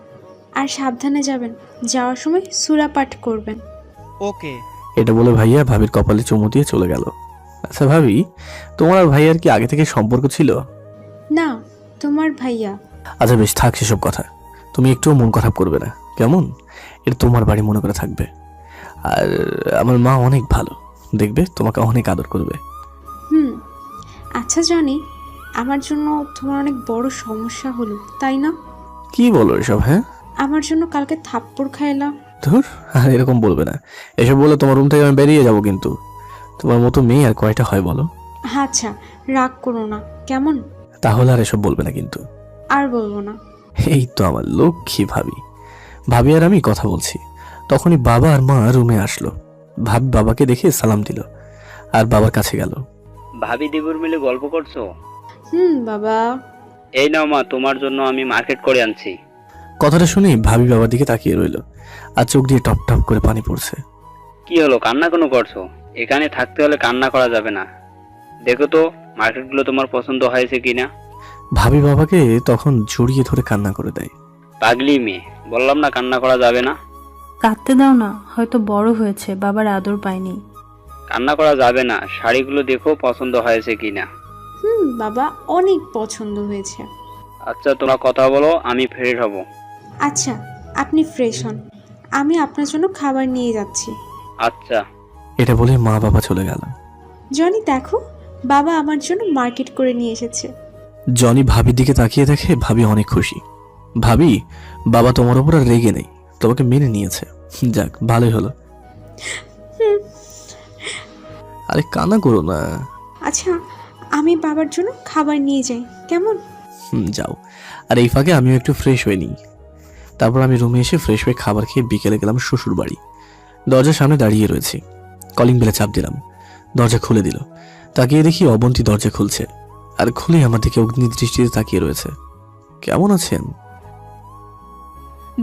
আর সাবধানে যাবেন। যাওয়ার সময় সূরা পাঠ করবেন। ওকে। এটা বলে ভাইয়া ভাবির কপালে চুমু দিয়ে চলে গেল। আচ্ছা ভাবি, তোমার আর ভাইয়ার কি আগে থেকে সম্পর্ক ছিল? না, তোমার ভাইয়া। আচ্ছা বেশ, থাক সেসব কথা। তুমি একটুও মন খারাপ করবে না, কেমন? এটা তোমার বাড়ি মনে করে থাকবে। আর আমার মা অনেক ভালো, দেখবে তোমাকে অনেক আদর করবে। আচ্ছা জনি, আমার জন্য তোমার অনেক বড় সমস্যা হলো, তাই না? কি বলো এসব? হ্যাঁ, আমার জন্য কালকে থাপ্পড় খাইলা। ধুর, আর এরকম বলবে না। এসব বলে তোমার রুম থেকে আমি বেরিয়ে যাব কিন্তু। তোমার মতো মেয়ে আর কয়টা হয় বলো? আচ্ছা, রাগ করো না, কেমন? তাহলে আর এসব বলবে না কিন্তু। আর বলবো না। এই তো আমার লক্ষ্মী ভাবি। ভাবি আর আমি কথা বলছি, তখনই বাবা আর মা রুমে আসলো। ভাবি বাবাকে দেখে সালাম দিল আর বাবার কাছে গেল। ভাবি দেবর মিলে গল্প করছো? বাবা। এই নাও মা, তোমার জন্য আমি মার্কেট করে আনছি। কথাটা শুনে ভাবি বাবার দিকে তাকিয়ে রইল, আর চোখ দিয়ে টপ টপ করে পানি পড়ছে। কি হলো, কান্না কেন করছো? এখানে থাকতে হলে কান্না করা যাবে না। দেখো তো মার্কেটগুলো তোমার পছন্দ হয়েছে কিনা। ভাবি বাবাকে তখন জড়িয়ে ধরে কান্না করে দেয়। পাগলি মেয়ে, বললাম না কান্না করা যাবে না। কাঁদতে দাও না, হয়তো বড় হয়েছে, বাবার আদর পায়নি। কান্না করা যাবে না, শাড়িগুলো দেখো পছন্দ হয়েছে কিনা। বাবা, অনেক পছন্দ হয়েছে। আচ্ছা তোমরা কথা বলো, আমি ফ্রেশ হব। আচ্ছা, আপনি ফ্রেশ হন, আমি আপনার জন্য খাবার নিয়ে যাচ্ছি। আচ্ছা। এটা বলে মা বাবা চলে গেল। জনি দেখো, বাবা আমার জন্য মার্কেট করে নিয়ে এসেছে। জনি ভাবির দিকে তাকিয়ে দেখে ভাবি অনেক খুশি। ভাবি, বাবা তোমার উপর আর রেগে নেই, তোমাকে মেনে নিয়েছে। যাক, ভালোই হলো। আরে কান্না করো না। আচ্ছা, আমি বাবার জন্য খাবার নিয়ে যাই, কেমন? যাও। আর এই ফাঁকে আমিও একটু ফ্রেশ হয়ে নিই। তারপর আমি রুমে এসে ফ্রেশ হয়ে খাবার খেয়ে বিকেলে গেলাম শ্বশুর বাড়ি। দরজার সামনে দাঁড়িয়ে রয়েছি, কলিং বেলে চাপ দিলাম। দরজা খুলে দিল। তাকিয়ে দেখি অবন্তী দরজা খুলছে, আর খুলে আমার দিকে অগ্নি দৃষ্টিতে তাকিয়ে রয়েছে। কেমন আছেন?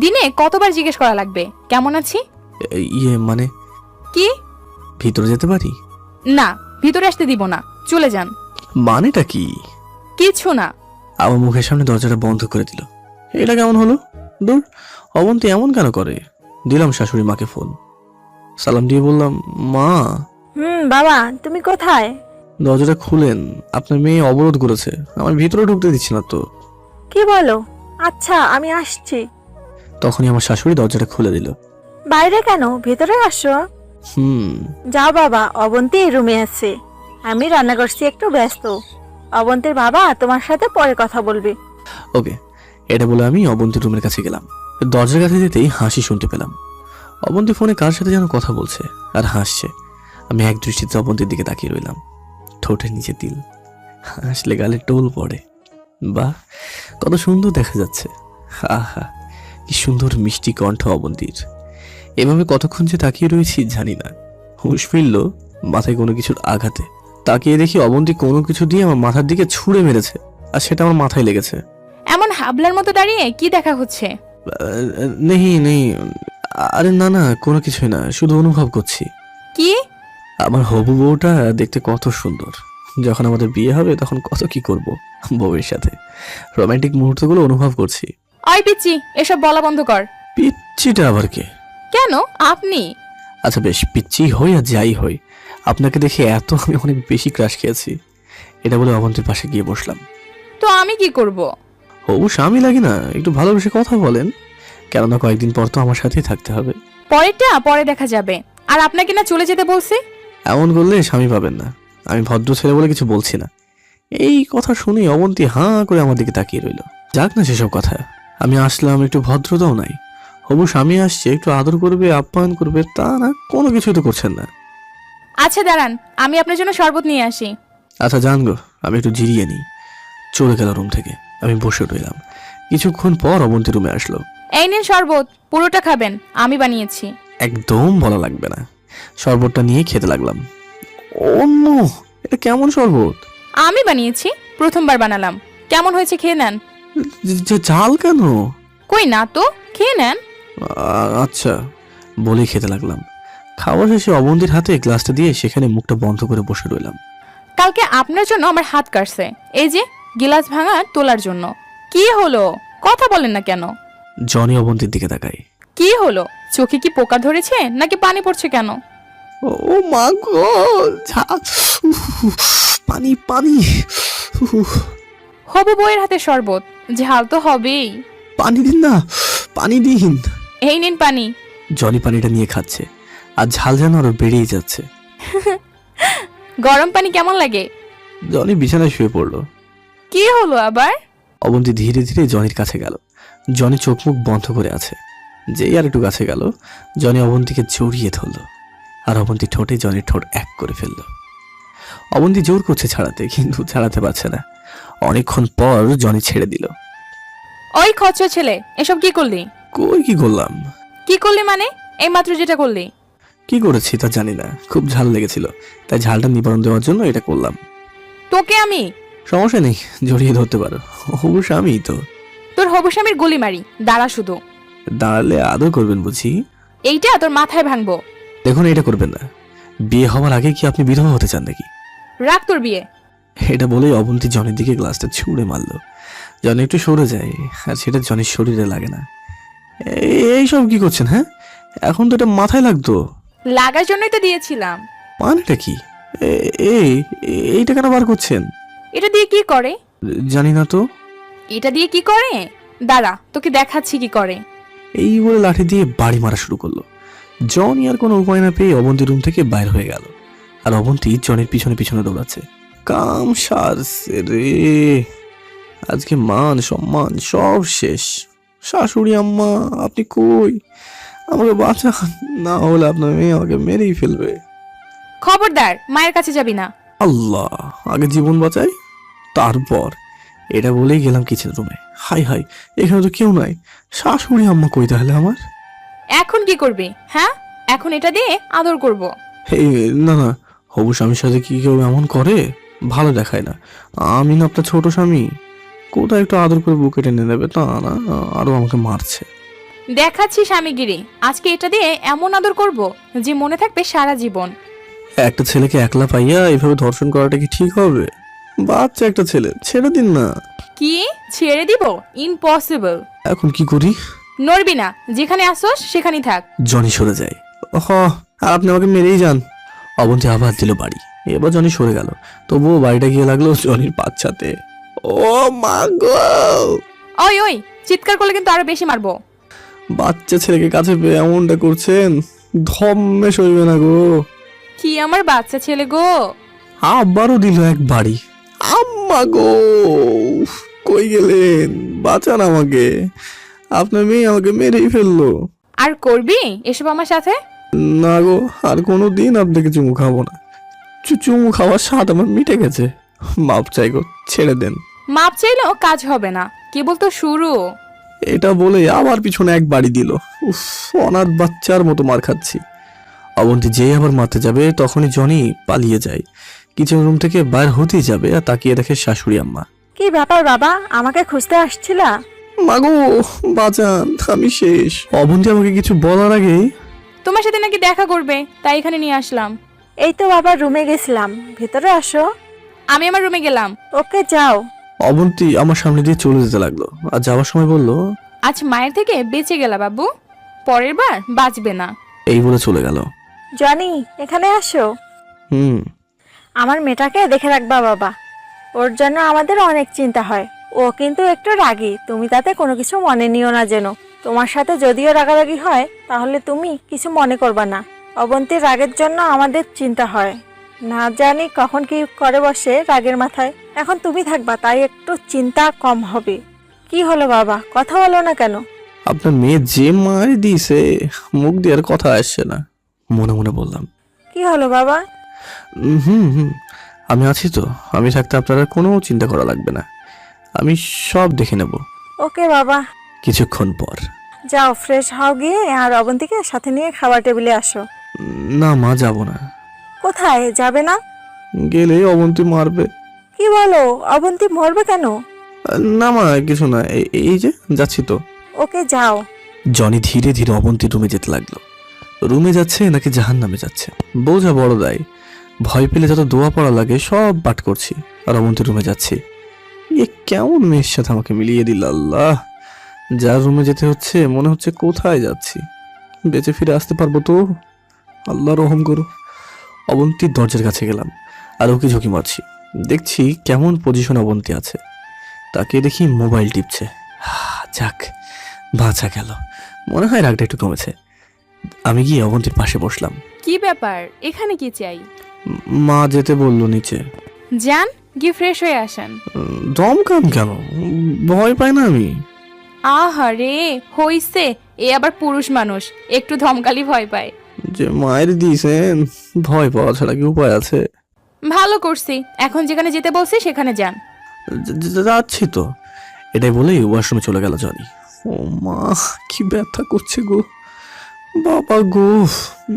দিনে কতবার জিজ্ঞেস করা লাগবে কেমন আছি? ইয়ে মানে কি? ভিতরে যেতে পারি? না, ভিতরে আসতে দিব না, চলে যান। মানেটা কি? কিছু না। আমার মুখের সামনে দরজাটা বন্ধ করে দিল। এটা কেমন হলো? দূর, অবন্তী এমন কেন করে? দিলাম শাশুড়ি মাকে ফোন। সালাম দিয়ে বললাম, মা। বাবা, তুমি কোথায়? দরজাটা খুলেন, আপনার মেয়ে অবরোধ করেছে, আমার ভিতরে ঢুকতে দিচ্ছে না তো। কি বলো? আচ্ছা, আমি আসছি। তখনই আমার শাশুড়ি দরজাটা খুলে দিল। বাইরে কেন, ভেতরে আসো। যাও বাবা, অবন্তী রুমে আছে, আমি রান্না করছি, একটু ব্যস্ত। অবন্তীর বাবা তোমার সাথে পরে কথা বলবে। ওকে। এটা বলে আমি অবন্তীর রুমের কাছে গেলাম। দরজার কাছে যেতেই হাসি শুনতে পেলাম। অবন্তী ফোনে কার সাথে যেন কথা বলছে আর হাসছে। আমি এক দৃষ্টিতে অবন্তীর দিকে তাকিয়ে রইলাম। ঠোঁটের নিচে তিল, হাসলে গালে টোল পড়ে। বাহ, কত সুন্দর দেখা যাচ্ছে। আহা, কি সুন্দর মিষ্টি কণ্ঠ অবন্তীর। এভাবে কতক্ষণ যে তাকিয়ে রয়েছি জানি না। হুঁশ ফিরল মাথায় কোনো কিছুর আঘাতে। তাকিয়ে দেখি অবন্তী কোনো কিছু দিয়ে আমার মাথার দিকে ছুঁড়ে মেরেছে, আর সেটা আমার মাথায় লেগেছে। এমন হাবলার মতো দাঁড়িয়ে কি দেখা হচ্ছে? নেই নেই, আরে না না, কোনো কিছুই না, শুধু অনুভব করছি। কি? আমার হবু বউটা দেখতে কত সুন্দর। যখন আমাদের বিয়ে হবে তখন কত কি করব বউয়ের সাথে, রোমান্টিক মুহূর্তগুলো অনুভব করছি। ওই পিচ্চি, এসব বলা বন্ধ কর। পিচ্চিটা আবার কে? কেন আপনি? আচ্ছা বেশ, পিচ্চি হই আর যাই হই, আপনাকে দেখে এত আমি অনেক বেশি ক্রাশ খেয়েছি। এটা বলে অবন্তীর পাশে গিয়ে বসলাম। তো আমি কি করব? হবু স্বামী লাগে না, একটু ভালোবেসে কথা বলেন, কেননা কয়েকদিন পর তো আমার সাথেই থাকতে হবে। পরেরটা পরে দেখা যাবে। আর আপনাকে না চলে যেতে বলছি? এমন করলে স্বামী পাবেন না। আমি ভদ্র ছেলে বলে কিছু বলছি না। এই কথা শুনে অবন্তী হাঁ করে আমার দিকে তাকিয়ে রইল। যাক না সেসব কথা, আমি আসলাম, একটু ভদ্রতাও নাই। হবু স্বামী আসছে, একটু আদর করবে, আপ্যায়ন করবে, তা না, কোনো কিছুই তো করছেন না। আচ্ছা দাঁড়ান, আমি আপনার জন্য শরবত নিয়ে আসি। আচ্ছা জান গো, আমি একটু জিরিয়ে নিই। চলে গেল রুম থেকে। আমি বসে রইলাম। কিছুক্ষণ পর অবন্তী রুমে আসলো। এই নিন শরবত, পুরোটা খাবেন, আমি বানিয়েছি। একদম বলা লাগবে না। শরবতটা নিয়ে খেতে লাগলাম। অন্য এটা কেমন শরবত? আমি বানিয়েছি, প্রথমবার বানালাম। কেমন হয়েছে খেয়ে নেন। ঝাল কেন? কই না তো, খেয়ে নেন। আচ্ছা বলেই খেতে লাগলাম। খাওয়া শেষে অবন্তীর হাতে গ্লাসটা দিয়ে সেখানে মুখটা বন্ধ করে বসে রইলাম। কালকে আপনার জন্য আমার হাত কাটছে, এই যে গিলাস ভাঙা তোলার জন্য। কি হলো, কথা বলেন না কেন? জনি অবন্তীর দিকে তাকায়। কি হলো, চোখে কি পোকা ধরেছে নাকি পানি পড়ছে কেন? ও মা গো, পানি পানি। হবু বউয়ের হাতে শরবত, ঝাল তো হবেই। পানি দিন না, পানি দিন। এই নিন পানি। জনি পানিটা নিয়ে খাচ্ছে, আর ঝাল যেন আরো বেড়েই যাচ্ছে। গরম পানি কেমন লাগে? জনি বিছানায় শুয়ে পড়লো। কি হলো আবার? অবন্তী ধীরে ধীরে জনির কাছে গেল। জনি চোখ মুখ বন্ধ করে আছে। যেই আর একটু কাছে গেল, জনি অবন্তীকে জড়িয়ে ধরলো, আর অবন্তী ঠোঁটে জনির ঠোঁট এক করে ফেললো। অবন্তী জোর করছে ছাড়াতে, কিন্তু ছাড়াতে পারছে না। অনেকক্ষণ পর জনি ছেড়ে দিল। ওই খচ্চ ছেলে, এসব কি করলি? কই কি করলাম? কি করলি মানে? এই মাত্র যেটা করলি। কি করেছি তা জানি না, খুব ঝাল লেগেছিল, তাই ঝালটা নিবারণ দেওয়ার জন্য এটা করলাম। তোকে আমি? সমস্যা নেই, জড়িয়ে ধরতে পারো, অবশ্য আমি তো। তোর হবু স্বামীর গুলি মারি, দাঁড়া শুধু। দাঁড়ালে আদর করবেন বুঝি? এইটা তোর মাথায় ভাঙবো। দেখুন এটা করবেন না। বিয়ে হওয়ার আগে কি আপনি বিধবা হতে চান নাকি? রাখ তোর বিয়ে। এটা বলেই অবন্তী জনের দিকে গ্লাসটা ছুঁড়ে মারলো। জন একটু সরে যায়, আর সেটা জনের শরীরে লাগে না। এইসব কি করছেন? হ্যাঁ, এখন তো এটা মাথায় লাগতো। লাগার জন্যই তো দিয়েছিলাম। মানেটা কি? এইটা কেন বার করছেন? এটা দিয়ে কি করে? জানি না তো। এটা দিয়ে কি করে? দাঁড়া, তোকে দেখাচ্ছি কি করে। এই বলে লাঠি দিয়ে বাড়ি মারা শুরু করলো। জনি আর কোনো উপায় না পেয়ে অবন্তী রুম থেকে বাইর হয়ে গেল, আর অবন্তী জনের পিছনে পিছনে দৌড়াচ্ছে। কাম সারছে রে, আজকে মান সম্মান সব শেষ। শাশুড়ি আম্মা, আপনি কই? আমাকে বাঁচান, না হলে আপনার মেয়ে আমাকে মেরেই ফেলবে। খবরদার, মায়ের কাছে যাবি না। আল্লাহ, আগে জীবন বাঁচাই, তারপর। এটা বলেই গেলাম কিচেন রুমে। হাই হাই, এখানে তো কেউ নাই। শাশুড়ি আম্মা কই তাহলে আমার? এখন কি করবি? হ্যাঁ, এখন এটা দিয়ে আদর করব। না না, হবু স্বামীর সাথে কি কেউ এমন করে? ভালো দেখায় না। আমি না আপনার ছোট স্বামী, কোথায় একটু আদর করে বুকে টেনে নেবে, তা না, আরো আমাকে মারছে। দেখাচ্ছি স্বামীগিরি, আজকে এটা দিয়ে এমন আদর করব যে মনে থাকবে সারা জীবন। একটা ছেলেকে একলা পাইয়া এইভাবে ধর্ষণ করাটা কি ঠিক হবে? বাচ্চা একটা ছেলে, ছেড়ে দিন না। কি ছেড়ে দিব? ইম্পসিবল। এখন কি করি? নড়বি না, যেখানে আসোস সেখানেই থাক। জনি সরে যায়। আর আপনি আমাকে মেরেই যান। অবন্তী আবার দিল বাড়ি। এবার জনি সরে গেল, তবুও বাড়িটা গিয়ে লাগলো জনির বাচ্চাতে। ও মা গো! ওই ওই, চিৎকার করলে কিন্তু আরো বেশি মারবো। বাচ্চা ছেলেকে কাছে পেয়ে এমনটা করছেন, ধম্মে সইবে না গো। কি আমার বাচ্চা ছেলে গো! আবারও দিল এক বাড়ি। আম্মা গো, কই গেলেন? বাঁচান আমাকে, আপনার মেয়ে আমাকে মেরেই ফেললো। আর করবি এসব আমার সাথে? না গো, আর কোনো দিন আপনাকে চুমু খাবো না। চুমু খাওয়ার স্বাদ আমার মিটে গেছে। মাপ চাই গো, ছেড়ে দেন। মাপ চাইলেও কাজ হবে না, কেবল তো শুরু। এটা বলে আবার পিছনে এক বাড়ি দিল। উফ, অনাথ বাচ্চার মতো মার খাচ্ছি। অবন্তী যেই আবার মারতে যাবে তখনই জনি পালিয়ে যায়। কিচেন রুম থেকে বাইর হতেই যাবে, আর তাকিয়ে দেখে শাশুড়ি আম্মা। কি ব্যাপার বাবা, আমাকে খুঁজতে আসছিলা? মাগো বাঁচান, আমি শেষ। অবন্তী আমাকে কিছু বলার আগেই তোমার সাথে নাকি দেখা করবে, তাই এখানে নিয়ে আসলাম। এই তো বাবা রুমে গেছিলাম, ভেতরে আসো। আমি আমার রুমে গেলাম। ওকে যাও। অবন্তী আমার সামনে দিয়ে চলে যেতে লাগলো, আর যাওয়ার সময় বলল, আজ মায়ের থেকে বেঁচে গেলা বাবু, পরের বার বাঁচবে না। এই বলে চলে গেল। জনি এখানে আসো। আমার মেয়েটাকে দেখে রাখবা বাবা, ওর জন্য আমাদের অনেক চিন্তা হয়। ও কিন্তু একটু রাগী, তুমি তাতে কোনো কিছু মনে নিও না যেন। তোমার সাথে যদিও রাগারাগি হয় তাহলে তুমি কিছু মনে করবা না। অবন্তীর রাগের জন্য আমাদের চিন্তা হয়, না জানি কখন কি করে বসে রাগের মাথায়। এখন তুমি থাকবা, তাই একটু চিন্তা কম হবে। কি হলো বাবা, কথা বলো না কেন? আপনার মেয়ে যে মারি দিয়েছে, মুখ দিয়ে আর কথা আসছে না। মনে মনে বললাম। কি হলো বাবা? হুম হুম, আমি আছি তো। আমি থাকতে আপনারা কোনো চিন্তা করা লাগবে না, আমি সব দেখে নেব। ওকে বাবা, কিছুক্ষণ পর, যাও ফ্রেশ হও গিয়ে, আর অবন্তীকে সাথে নিয়ে খাবার টেবিলে আসো। না মা, যাব না। কোথায় যাবে না? গেলে অবন্তী মারবে। কি বলো, অবন্তী মরবে কেন? না মা, কিছু না, এই যে যাচ্ছি তো। ওকে যাও। জনি ধীরে ধীরে অবন্তীর রুমে যেতে লাগলো। রুমে যাচ্ছে নাকি জাহান্নামে যাচ্ছে বোঝা বড় দায়। ভয় পেলে যত দোয়া পড়া লাগে সব পাঠ করছি, আর অবন্তীর রুমে যাচ্ছি। এ কেমন মেয়ের সাথে আমাকে মিলিয়ে দিল আল্লাহ। যার রুমে যেতে হচ্ছে মনে হচ্ছে কোথায় যাচ্ছি, বেঁচে ফিরে আসতে পারবো তো? আল্লাহ রহম করো। অবন্তীর দরজার কাছে গেলাম আর ওকে ঝুঁকি মারছি। দেখছি কেমন পজিশন অবন্তী আছে। তাকে দেখি মোবাইল টিপছে। যাক, বাঁচা গেল, মনে হয় রাগটা একটু কমেছে। আমি গিয়ে অবন্তীর পাশে বসলাম। কি ব্যাপার, এখানে কি চাই? মা যেতে বললো নিচে। যান, গিয়ে ফ্রেশ হয়ে আসেন। দমকান কেন? ভয় পাই না আমি। আহারে হইছে, এ আবার পুরুষ মানুষ, একটু ধমকালি ভয় পায়। যে মায়ের দিয়েছেন, ভয় পাওয়া ছাড়া কি উপায় আছে? ভালো করছি, এখন যেখানে যেতে বলছি সেখানে যান। যাচ্ছি তো। এটাই বলে ওয়াশরুমে চলে গেল জনি। ও মা, কি ব্যথা করছে গো, বাবা গো।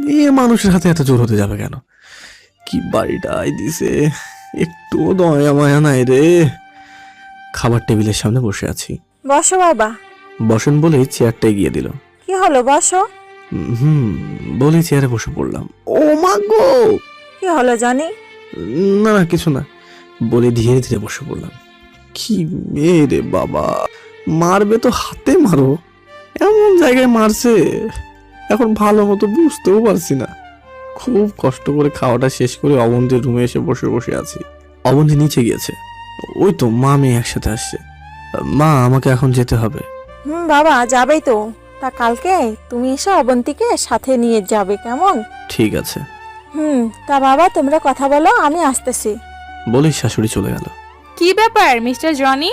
মেয়ে মানুষের হাতে এত জোর হতে যাবে কেন? কি বাড়িটাই দিছে, একটুও দয়া মায়া নাই রে। খাবার টেবিলের সামনে বসে আছি। বসো বাবা। বসেন বলে চেয়ারটা এগিয়ে দিল। কি হলো, বসো। হুম বলে চেয়ারে বসে পড়লাম। ও মা গো। কি হলো জানি? না না, কিছু না বলে ধীরে ধীরে বসে পড়লাম। কি মেয়ে রে বাবা, মারবে তো হাতে মারো, এমন জায়গায় মারছে এখন ভালো মতো বুঝতেও পারছি না। খুব কষ্ট করে খাওয়াটা শেষ করে অবন্তীর রুমে এসে বসে বসে আছি। অবন্তী নিচে গিয়েছে, ওই তো মা মেয়ে একসাথে আসছে। মা, আমাকে এখন যেতে হবে। বাবা যাবেই তো, তা কালকে তুমি এসে অবন্তীকে সাথে নিয়ে যাবে, কেমন? ঠিক আছে। তা বাবা তোমরা কথা বলো, আমি আসতেছি। বলেই শাশুড়ি চলে গেল। কি ব্যাপার মিস্টার জনি?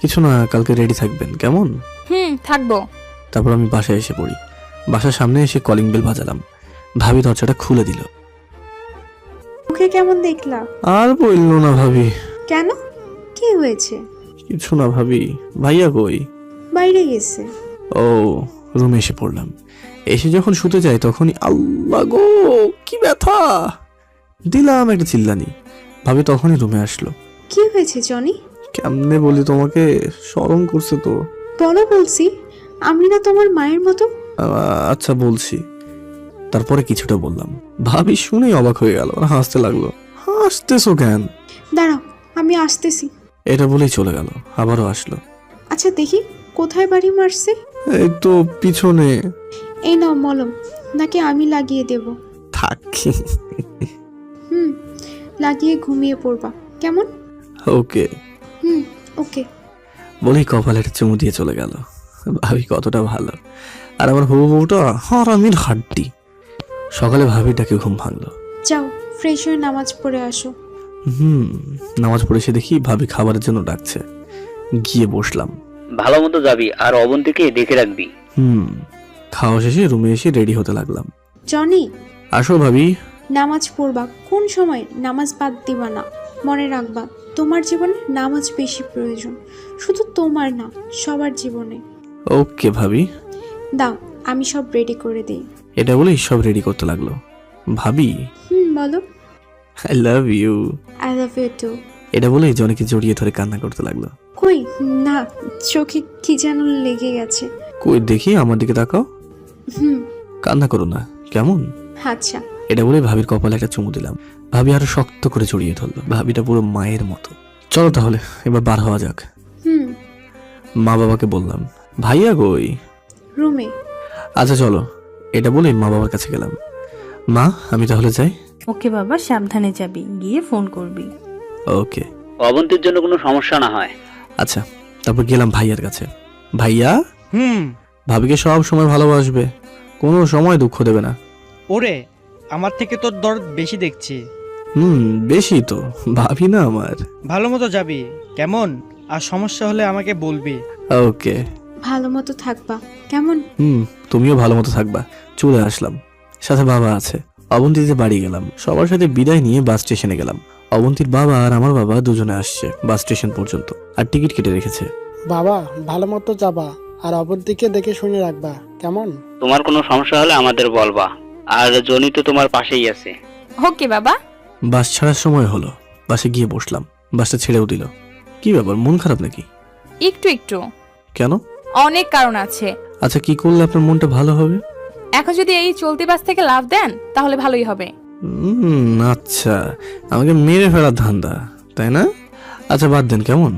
কিছু না, কালকে রেডি থাকবেন কেমন? থাকবো। তারপর আমি বাসায় এসে পড়ি। বাসার সামনে এসে কলিং বেল বাজালাম। ভাবি দরজাটা খুলে দিল। ওকে কেমন দেখলা? আর বললো না ভাবি। কেন, কি হয়েছে? কিছু না ভাবি, ভাইয়া কই? বাইরে গেছে। ও, রুমে এসে পড়লাম। এসে যখন শুতে যাই তখনই আল্লাহ গো, কি ব্যথা দিলাম একটা চিল্লানি। ভাবি তখনই রুমে আসলো। কি হয়েছে জনি? কেমনে বলি তোমাকে, শরম করছে তো। বলো বলছি, আমি না তোমার মায়ের মতো? আচ্ছা বলছি। তারপরে কিছুটা বললাম। ভাবি শুনেই অবাক হয়ে গেল, হাসতে লাগলো। হাসতেছো কেন? দাঁড়াও, আমি আসতেছি। এটা বলেই চলে গেল। আবারও আসলো। আচ্ছা দেখি কোথায় বাড়ি মারছে। এই তো পিছনে। এই নাও মলম, নাকি আমি লাগিয়ে দেব? থাক। লাগিয়ে ঘুমিয়ে পড়বা, কেমন? ওকে। ওকে বলেই কপালে একটা চুমু দিয়ে চলে গেল। ভাবি কতটা ভালো, আর আমার হবু বউটা হারামির হাড্ডি। সকালে ভাবিটাকে ঘুম ভাঙলো। যাও ফ্রেশ হয়ে নামাজ পড়ে আসো। নামাজ পড়ে এসে দেখি ভাবি খাবারের জন্য ডাকছে। গিয়ে বসলাম। ভালো মতো যাবি আর অবন্তীকে দেখে রাখবি। খাওয়া শেষে রুমে এসে রেডি হতে লাগলাম। জনি, আসো ভাবি। নামাজ পড়বা, কোন সময় নামাজ বাদ দিবা না। মনে রাখবা, তোমার জীবনে নামাজ বেশি প্রয়োজন, শুধু তোমার না, সবার জীবনে। ওকে ভাবি। দাও, আমি সব রেডি করে দেই। এটা বলেই সব রেডি করতে লাগলো। ভাবি। বলো। I love you. I love you too. এটা বলেই জনিকে জড়িয়ে ধরে কান্না করতে লাগলো। কই না, চোখে কি যেন লেগে গেছে। কই দেখি, আমার দিকে তাকাও। কান্না করো না কেমন? আচ্ছা। এটা বলে ভাবির কপালে একটা চুমু দিলাম। ভাবি আরো শক্ত করে জড়িয়ে ধরলো। ভাবিটা পুরো মায়ের মতো। চলো তাহলে এবার বার হওয়া যাক। মা বাবাকে বললাম। ভাইয়া কই? রুমে। আচ্ছা চলো। এটা বলে মা বাবার কাছে গেলাম। মা, আমি তাহলে যাই? ওকে বাবা, সাবধানে যাবি, গিয়ে ফোন করবি। ওকে। অবন্তীর জন্য কোনো সমস্যা না হয়। আচ্ছা। তারপর গেলাম ভাইয়ার কাছে। ভাইয়া। ভাবিকে সব সময় ভালোবাসবে, কোনো সময় দুঃখ দেবে না। ওরে, আমার থেকে তোর দরদ বেশি দেখছি। বেশি তো ভাবি না আমার। ভালো মতো যাবি কেমন, আর সমস্যা হলে আমাকে বলবি। ওকে। ভালো মতো থাকবা, কেমন? তুমিও ভালো মতো থাকবা। চলে আসলাম, সাথে বাবা আছে। অবন্তীতে বাড়ি গেলাম, সবার সাথে বিদায় নিয়ে বাস স্টেশনে গেলাম। অবন্তীর বাবা আর আমার বাবা দুজনে আসছে বাস স্টেশন পর্যন্ত, আর টিকিট কেটে রেখেছে। বাবা ভালো মতো যাবা, আর অবন্তীকে দেখে শুনে রাখবা, কেমন? তোমার কোনো সমস্যা হলে আমাদের বলবা, আর জনি তো তোমার পাশেই আছে। ওকে বাবা। বাস ছাড়ার সময় হলো, বাসে গিয়ে বসলাম, বাসটা ছেড়েও দিল। কি ব্যাপার, মন খারাপ নাকি? একটু একটু। কেন? অনেক কারণ আছে। আচ্ছা, কি করলে আপনার মনটা ভালো হবে? এখন যদি এই চলতি বাস থেকে লাভ দেন তাহলে ভালোই হবে। আচ্ছা, আমাকে মেরে ফেলার ধান্দা, তাই না? আচ্ছা বাদ দেন, কেমন?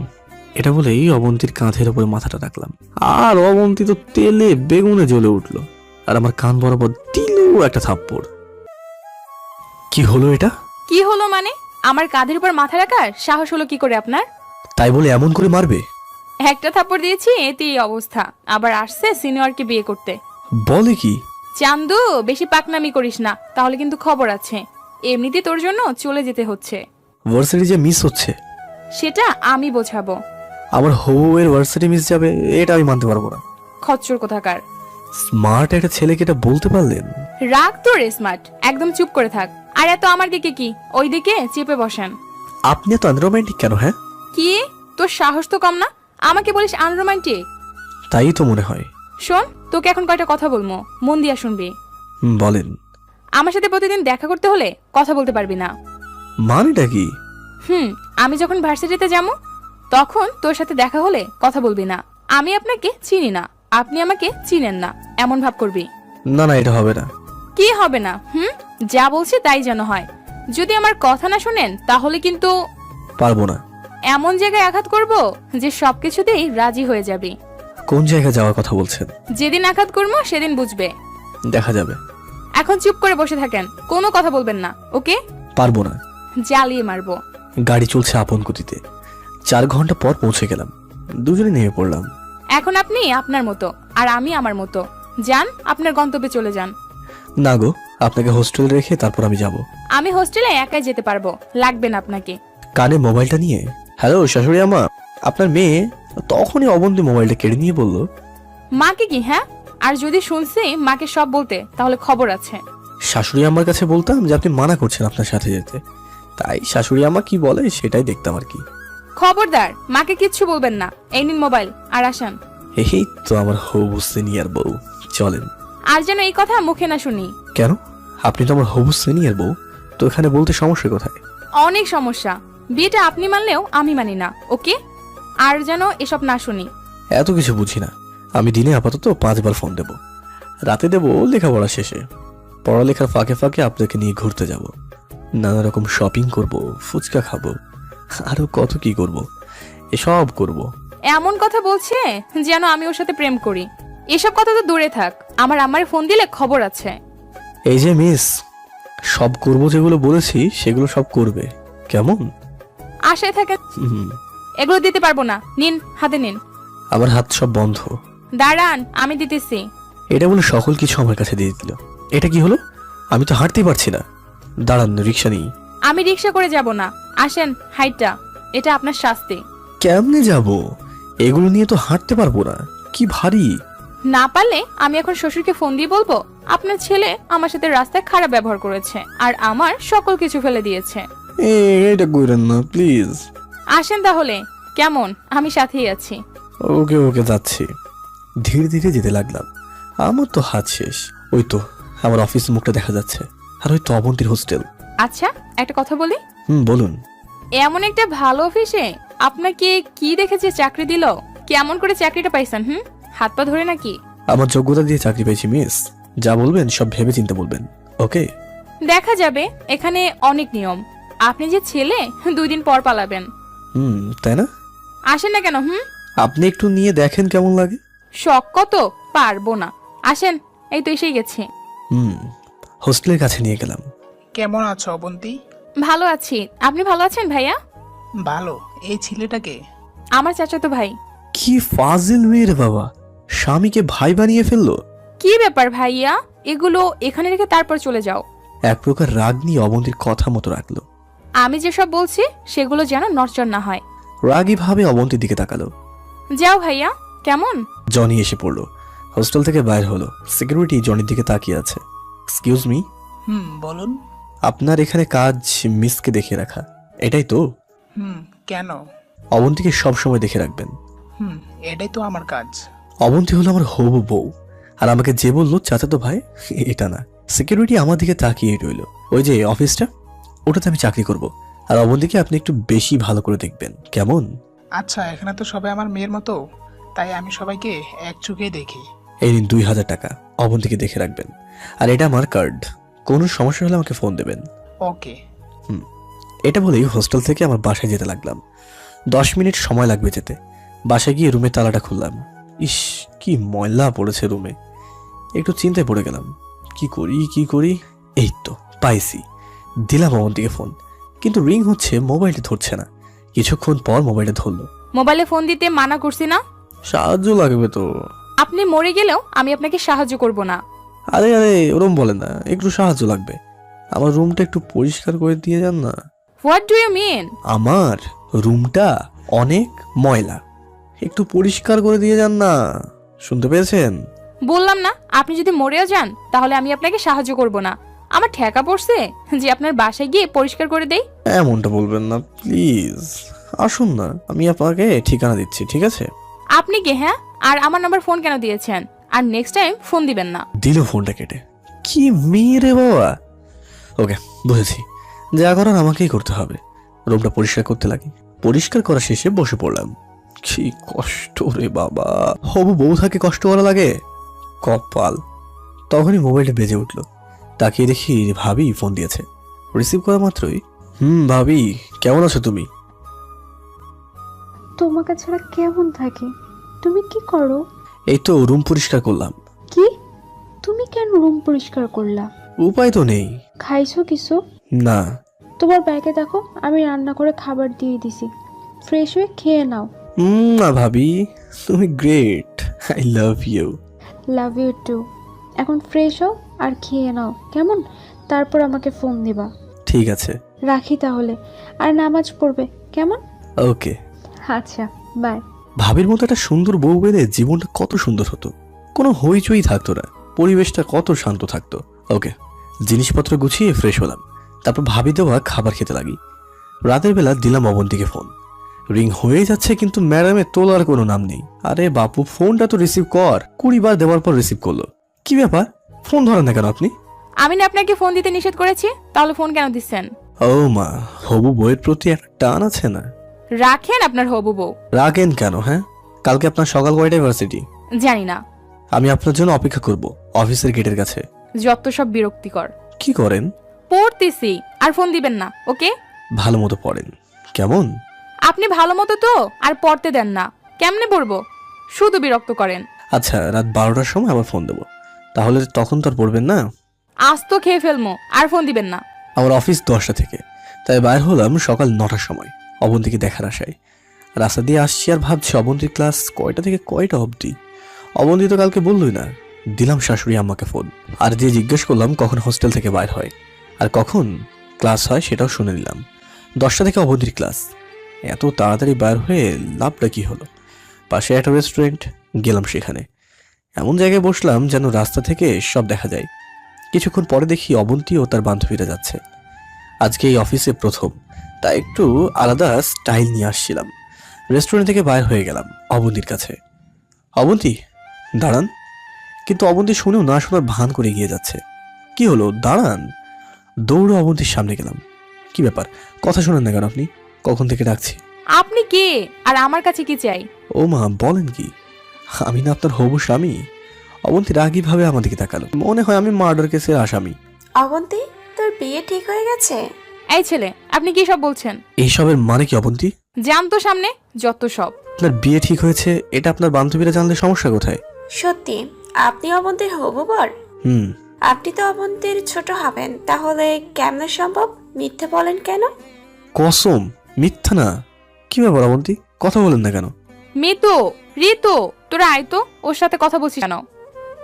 এটা বলেই অবন্তীর কাঁধের উপরে মাথাটা রাখলাম, আর অবন্তী তো তেলে বেগুনে জ্বলে উঠলো, আর আমার কান বরাবর দিল একটা থাপ্পড়। কি হলো এটা? কি হলো মানে? আমার কাঁধের উপর মাথা রাখার সাহস হলো কি করে আপনার? তাই বলে এমন করে মারবে? একটা থাপ্পড় দিয়েছি, এতেই অবস্থা। আবার আসছে সিনিয়রকে বিয়ে করতে। বলে কি? চান্দু, বেশি পাকনামি করিস না, তাহলে কিন্তু খবর আছে। এমনিতে তোর জন্য চলে যেতে হচ্ছে। ভার্সিটি যে মিস হচ্ছে সেটা আমি বোঝাবো। আমার হউয়ের ভার্সিটি মিস যাবে, এটা আমি মানতে পারবো না। খচ্চর কোথাকার। স্মার্ট একটা ছেলেকে এটা বলতে পারলেন? রাগ তো রে স্মার্ট, একদম চুপ করে থাক। আর এত আমার দিকে কি, ওই দিকে চেপে বসেন। আপনি তো আনরোমান্টিক কেন? হ্যাঁ, কি তোর সাহস তো কম না, আমাকে বলিস আনরোমান্টিক? তাই তো মনে হয়। শোন, তোকে এখন কয়টা কথা বলবো, মন দিয়া শুনবি। বলেন। আমার সাথে প্রতিদিন দেখা করতে হলে কথা বলতে পারবি না। মানেটা কি? আমি যখন ভার্সিটিতে যাবো তখন তোর সাথে দেখা হলে কথা বলবি না। আমি আপনাকে চিনি না, আপনি আমাকে চিনেন না, এমন ভাব করবি। না না, এটা হবে না। কি হবে না? যা বলছি তাই যেন হয়। যদি আমার কথা না শুনেন তাহলে কিন্তু পারবো না। এমন জায়গায় আঘাত করব যে সবকিছুতেই রাজি হয়ে যাবি। কোন জায়গায় যাওয়ার কথা বলছেন? যেদিন আঘাত করবো সেদিন বুঝবে। দেখা যাবে। এখন চুপ করে বসে থাকেন, কোনো কথা বলবেন না, ওকে? পারবো না। জ্বালিয়ে মারবো। গাড়ি চলছে আপন গতিতে। 4 ঘন্টা পর পৌঁছে গেলাম, দুজনে নেমে পড়লাম। এখন আপনি আপনার মতো আর আমি আমার মতো। যান, আপনার গন্তব্যে চলে যান। না গো, আপনাকে হোস্টেলে রেখে তারপর আমি যাব। আমি হোস্টেলে একাই যেতে পারবো, লাগবে না আপনাকে। কানে মোবাইলটা নিয়ে, হ্যালো শাশুড়ি আমা, আপনার মেয়ে। তখনই অবন্তী মোবাইলটা কেড়ে নিয়ে বলল, মাকে কি? হ্যাঁ, আর যদি শুনছি মাকে সব বলতে তাহলে খবর আছে। শাশুড়ি আমার কাছে বলতাম যে আপনি মানা করছেন আপনার সাথে যেতে, তাই শাশুড়ি আমা কি বলে সেটাই দেখতাম আর কি। খবরদার, মাকে কিচ্ছু বলবেন না। এই নিন মোবাইল আর আসেন। এই তো আমার হবু সিনিয়র বউ, চলেন। আর যেন এই কথা মুখে না শুনি। কেন? আপনি তো আমার হবু সিনিয়র বউ, তো এখানে বলতে সমস্যা কোথায়? অনেক সমস্যা। বিয়েটা আপনি মানলেও আমি মানি না, ওকে? আর যেন এসব না শুনি। এত কিছু বুঝি না। আমি দিনে আপাতত 5 বার ফোন দেব, রাতে দেব লেখাপড়া শেষে। পড়ালেখার ফাঁকে ফাঁকে আপনাকে নিয়ে ঘুরতে যাব, নানা রকম শপিং করব, ফুচকা খাবো, আরো কত কি করব, এসব করব। এমন কথা বলছে যেন আমি ওর সাথে প্রেম করি। এসব কথা তো দূরে থাক, আমার আম্মার ফোন দিলে খবর আছে। এই যে মিস, সব করব যেগুলো বলেছি সেগুলো সব করবে, কেমন? আশায় থাকেন। এগুলো দিতে পারবো না, নিন, হাতে নিন। আমার হাত সব বন্ধ। দাঁড়ান, আমি দিতেছি। এটা বলে সকল কিছু আমার কাছে দিয়ে দিল। এটা কি হলো? আমি তো হাঁটতেই পারছি না। দাঁড়ান, রিক্সা নেই। আমি রিক্সা করে যাব না, আসেন হাইটটা, এটা আপনার শাস্তি। কেমনে যাব? এগুলো নিয়ে তো হাঁটতে পারবো না, কি ভারী। না পারলে আমি এখন শ্বশুরকে ফোন দিয়ে বলবো আপনার ছেলে আমার সাথে রাস্তায় খারাপ ব্যবহার করেছে আর আমার সকল কিছু ফেলে দিয়েছে। এটা কইরেন না প্লিজ। আসেন তাহলে, কেমন? আমি সাথেই আছি। ওকে ওকে, যাচ্ছি। ধীরে ধীরে যেতে লাগলাম। আমার তো হাত শেষ। ওই তো আমার অফিস মুখটা দেখা যাচ্ছে, আর ওই তো অবন্তীর হোস্টেল। আচ্ছা, একটা কথা বলি। বলুন। এমন একটা ভালো অফিসে আপনাকে কি দেখেছে চাকরি দিল? কেমন করে চাকরিটা পাইছেন? হাত পা ধরে নাকি? আমার যোগ্যতা দিয়ে চাকরি পেয়েছি মিস। যা বলবেন সব ভেবে চিন্তে বলবেন, ওকে? দেখা যাবে, এখানে অনেক নিয়ম। আপনি যে ছেলে, 2 দিন পর পালাবেন। তাই না? আসেন না কেন? আপনি একটু নিয়ে দেখেন কেমন লাগে। শখ কত, পারবো না। আসেন, এই তো এসেই গেছি। হোস্টেলের কাছে নিয়ে গেলাম। কেমন আছো অবন্তী? ভালো আছি, আপনি ভালো আছেন ভাইয়া? ভালো। এই ছেলেটাকে? আমার চাচাতো ভাই। কি ফাজিল মেয়ের বাবা, স্বামীকে ভাই বানিয়ে ফেললো। কি ব্যাপার ভাইয়া? এগুলো এখানে রেখে তারপর চলে যাও। এক প্রকার রাগ নিয়ে অবন্তীর কথা মতো রাখলো। আমি যেসব বলছি সেগুলো যেন নড়চড় না হয়। রাগী ভাবে অবন্তীর দিকে তাকালো। যাও ভাইয়া, কেমন? জনি এসে পড়লো। হোস্টেল থেকে বাইর হলো। সিকিউরিটি জনির দিকে তাকিয়ে আছে। Excuse me. বলুন। আপনার এখানে কাজ মিসকে দেখে রাখা, এটাই তো? কেন? অবন্তীকে সবসময় দেখে রাখবেন। এটাই তো আমার কাজ। অবন্তী হলো আমার হবু বউ, আর আমাকে যে বললো চাচাতো ভাই, এটা না। সিকিউরিটি আমার দিকে তাকিয়ে রইল। ওই যে অফিসটা, ওটাতে আমি চাকরি করব, আর অবন্তীকে আপনি একটু বেশি ভালো করে দেখবেন, কেমন? আচ্ছা, এখানে তো সবাই আমার মেয়ের মতো, তাই আমি সবাইকে এক চোখেই দেখি। এই নিন 2000 টাকা, অবন্তীকে দেখে রাখবেন। আর এটা আমার কার্ড, কোনো সমস্যা হলে আমাকে ফোন দেবেন। ওকে। এটা বলেই হোস্টেল থেকে আমার বাসায় যেতে লাগলাম। 10 মিনিট সময় লাগবে যেতে। বাসায় গিয়ে রুমের তালাটা খুললাম। ইস, কি ময়লা পড়েছে রুমে। একটু চিন্তায় পড়ে গেলাম, কি করি। এই তো পাইছি, দিলাম অবন্তীকে ফোন, কিন্তু রিং হচ্ছে, মোবাইলটা ধরছে না। কিছুক্ষণ পর মোবাইলটা ধরলো। মোবাইলে ফোন দিতে মানা করছি না? সাহায্য লাগবে তো। আপনি মরে গেলেও আমি আপনাকে সাহায্য করব না। আরে ওরম বলে না, একটু সাহায্য লাগবে। আমার রুমটা একটু পরিষ্কার করে দিয়ে যান না। What do you mean? আমার রুমটা অনেক ময়লা, একটু পরিষ্কার করে দিয়ে যান না। শুনতে পেয়েছেন? বললাম না, আপনি যদি মরেও যান তাহলে আমি আপনাকে সাহায্য করব না। আমার ঠেকা পড়ছে যে আপনার বাসায় গিয়ে পরিষ্কার করে দেই। এমনটা বলবেন না প্লিজ, আসুন না, আমি আপনাকে ঠিকানা দিচ্ছি, ঠিক আছে? আপনি কে? হ্যাঁ, আর আমার নাম্বার ফোন কেন দিয়েছেন? আর নেক্সট টাইম ফোন দিবেন না। দিল ফোনটা কেটে। কি মেয়ে রে বাবা। ওকে, বুঝেছি, যা করার আমাকেই করতে হবে। রুমটা পরিষ্কার করতে লাগি। পরিষ্কার করা শেষে বসে পড়লাম। কি কষ্ট রে বাবা, হবু বউ থাকে কষ্ট করা লাগে, কপাল। তখনই মোবাইলটা বেজে উঠলো। তাকিয়ে দেখি ভাবি ফোন দিয়েছে। রিসিভ করা মাত্রই, ভাবি কেমন আছো তুমি? তোমাকে ছাড়া কেমন থাকি? তুমি কি করো? এই তো রুম পরিষ্কার করলাম। কি? তুমি কেন রুম পরিষ্কার করলা? উপায় তো নেই। খাইছো কিছু? না। তোমার ব্যাগে দেখো, আমি রান্না করে খাবার দিয়ে দিছি, ফ্রেশ হয়ে খেয়ে নাও। না ভাবি, তুমি great, I love you. Love you too. এখন ফ্রেশ হও আর খেয়ে নাও, কেমন? তারপর আমাকে ফোন দিবা। ঠিক আছে, রাখি তাহলে, আর নামাজ পড়বে, কেমন? ওকে। আচ্ছা, বাই। ভাবির মতো একটা সুন্দর বউ পেলে জীবনটা কত সুন্দর হতো, কোনো হইচই থাকতো না, পরিবেশটা কত শান্ত থাকতো। ওকে, জিনিসপত্র গুছিয়ে ফ্রেশ হলাম, তারপর ভাবি দেওয়া খাবার খেতে লাগি। রাতের বেলা দিলাম অবন্তীকে ফোন। রিং হয়ে যাচ্ছে কিন্তু ম্যাডামের তোলার কোনো নাম নেই। আরে বাপু, ফোনটা তো রিসিভ কর। 20 বার দেওয়ার পর রিসিভ করলো। কি ব্যাপার, ফোন ধরেন না কেন আপনি? আমি না আপনাকে ফোন দিতে নিষেধ করেছি, তাহলে ফোন কেন দিচ্ছেন? ও মা, হবু বউয়ের প্রতি একটা টান আছে না? রাখেন আপনার হবু বউ। রাখেন কেন? হ্যাঁ, কালকে আপনার সকাল কয়টায় ভার্সিটি? জানি না। আমি আপনার জন্য অপেক্ষা করব অফিসের গেটের কাছে। যত সব বিরক্তিকর। কি করেন? পড়তেছি, আর ফোন দিবেন না, ওকে? ভালো মতো পড়েন, কেমন? আপনি ভালো মতো তো আর পড়তে দেন না, কেমনে পড়বো? শুধু বিরক্ত করেন। আচ্ছা, রাত 12টার সময় আবার ফোন দেবো, তাহলে তখন তো আর পড়বেন না। আজ তো খেয়ে ফেলমো, আর ফোন দিবেন না। আমার অফিস 10টা থেকে, তাই বাইর হলাম সকাল 9টার সময় অবন্তীকে দেখার আশায়। রাস্তা দিয়ে আসছি আর ভাবছি অবন্তীর ক্লাস কয়টা থেকে কয়টা অবধি। অবন্তী তো কালকে বললই না। দিলাম শাশুড়ি আম্মাকে ফোন, আর যে জিজ্ঞেস করলাম কখন হোস্টেল থেকে বাইর হয় আর কখন ক্লাস হয় সেটাও শুনে নিলাম। 10টা থেকে অবন্তীর ক্লাস। এত তাড়াতাড়ি বাইর হয়ে লাভটা কি হলো? পাশে একটা রেস্টুরেন্ট, গেলাম সেখানে। এমন জায়গায় বসলাম যেন রাস্তা থেকে সব দেখা যায়। কিছুক্ষণ পরে দেখি অবন্তী ও তার বান্ধবীরা যাচ্ছে। আজকে এই অফিসে প্রথম, তাই একটু আলাদা স্টাইল নিয়ে আসছিলাম। রেস্টুরেন্ট থেকে বাইর হয়ে গেলাম অবন্তীর কাছে। অবন্তী, দাঁড়ান। কিন্তু অবন্তী শুনেও না শোনার ভান করে এগিয়ে যাচ্ছে। কি হলো, দাঁড়ান। দৌড়ে অবন্তীর সামনে গেলাম। কি ব্যাপার, কথা শোনেন না কেন আপনি? কখন থেকে ডাকছি। আপনি কে আর আমার কাছে কি চাই? ও মা, বলেন কি? আমি না আপনার হবু স্বামী। অবন্তী রাগী ভাবে আমার দিকে তাকালো, মনে হয় আমি মার্ডার কেসের আসামি। অবন্তী, তোর বিয়ে ঠিক হয়ে গেছে? এই ছেলে, আপনি কি সব বলছেন? এইসবের মানে কি অবন্তী? জানতো সামনে যত সব। আপনার বিয়ে ঠিক হয়েছে এটা আপনার বান্ধবীরা জানলে সমস্যা কোথায়? সত্যি আপনি অবন্তীর হবু বর? আপনি তো অবন্তীর ছোট হবেন, তাহলে কেমন সম্ভব? মিথ্যে বলেন কেন? কসম, মিথ্যা না। কি ব্যাপার অবন্তী, কথা বলেন না কেন? মিতু, ঋতু, তোরা আয় তো, ওর সাথে কথা বলছিস কেন?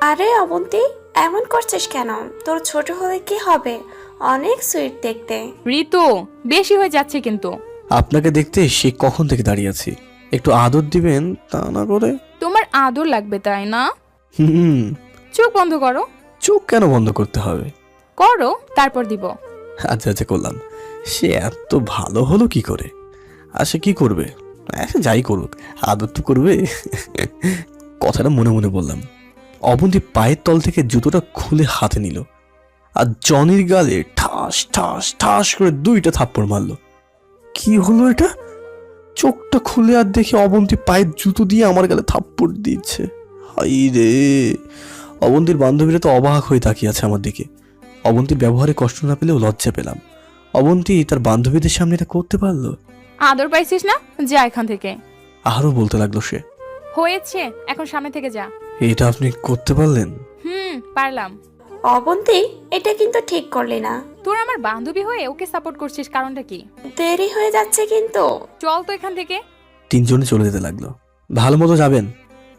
আরে অবন্তী, এমন করছিস কেন? তোর ছোট হলে কি হবে? অনেক সুইট দেখতে। ঋতু, বেশি হয়ে যাচ্ছে কিন্তু। আপনাকে দেখতে সে কখন থেকে দাঁড়িয়ে আছি, একটু আদর দিবেন তা না করে। তোমার আদর লাগবে তাই না? হুম। চোখ বন্ধ করো। চোখ কেন বন্ধ করতে হবে? করো, তারপর দিব। আচ্ছা আচ্ছা করলাম। সে এত ভালো হলো কি করে? আচ্ছা কি করবে? আচ্ছা যাই করুক, আদর তো করবে। কথাটা মনে মনে বললাম। অবন্তী পায়ের তল থেকে জুতোটা খুলে হাতে নিল আর জনির গালে ঠাস ঠাস ঠাস করে 2টা থাপ্পড় মারলো। কি হলো এটা? চোখটা খুলে আর দেখি অবন্তী পায়ের জুতো দিয়ে আমার গালে থাপ্পড় দিচ্ছে। হাই রে! অবন্তীর বান্ধবীরা তো অবাক হয়ে তাকিয়ে আছে আমার দিকে। অবন্তীর ব্যবহারে কষ্ট না পেলেও লজ্জা পেলাম। অবন্তী তার বান্ধবীদের সামনে এটা করতে পারলো? আদর পাইছিস না, যা এখান থেকে। আরো বলতে লাগলো সে। হয়েছে, এখন সামনে থেকে যা। এটা আপনি করতে পারলেন? পারলাম। অবন্তী, এটা কিন্তু ঠিক করলি না। তোর আমার বান্ধবী হয়ে ওকে সাপোর্ট করছিস, কারণটা কি? দেরি হয়ে যাচ্ছে কিন্তু। চল তো এখান থেকে। 3 জনে চলে যেতে লাগলো। ভালো মতো যাবেন,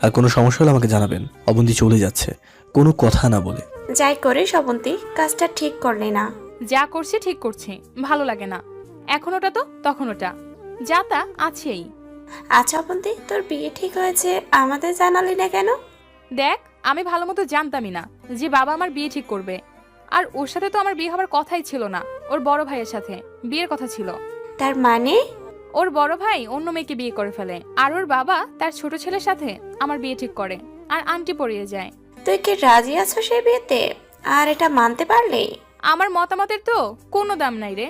আর কোনো সমস্যা হলে আমাকে জানাবেন। অবন্তী চলে যাচ্ছে কোনো কথা না বলে। যাই করিস অবন্তী, কাজটা ঠিক করলি না। যা করছি ঠিক করছি, ভালো লাগে না। এখন ওটা তো তখন ওটা, যা তা আছেই। আচ্ছা অবন্তী, তোর বিয়ে ঠিক হয়েছে, আমাদের জানালি না কেন? দেখ, আমি ভালো মতো জানতামই না যে বাবা আমার বিয়ে ঠিক করবে। আর ওর সাথে তো আমার বিয়ে হবার কথাই ছিল না। ওর বড় ভাইয়ের সাথে বিয়ের কথা ছিল। তার মানে? ওর বড় ভাই অন্য মেয়েকে বিয়ে করে ফেলে, আর ওর বাবা তার ছোট ছেলের সাথে আমার বিয়ে ঠিক করে, আর আন্টি পড়িয়ে যায়। তুই কি রাজি আছো সেই বিয়েতে? আর এটা মানতে পারলি? আমার মতামতের তো কোনো দাম নাই রে।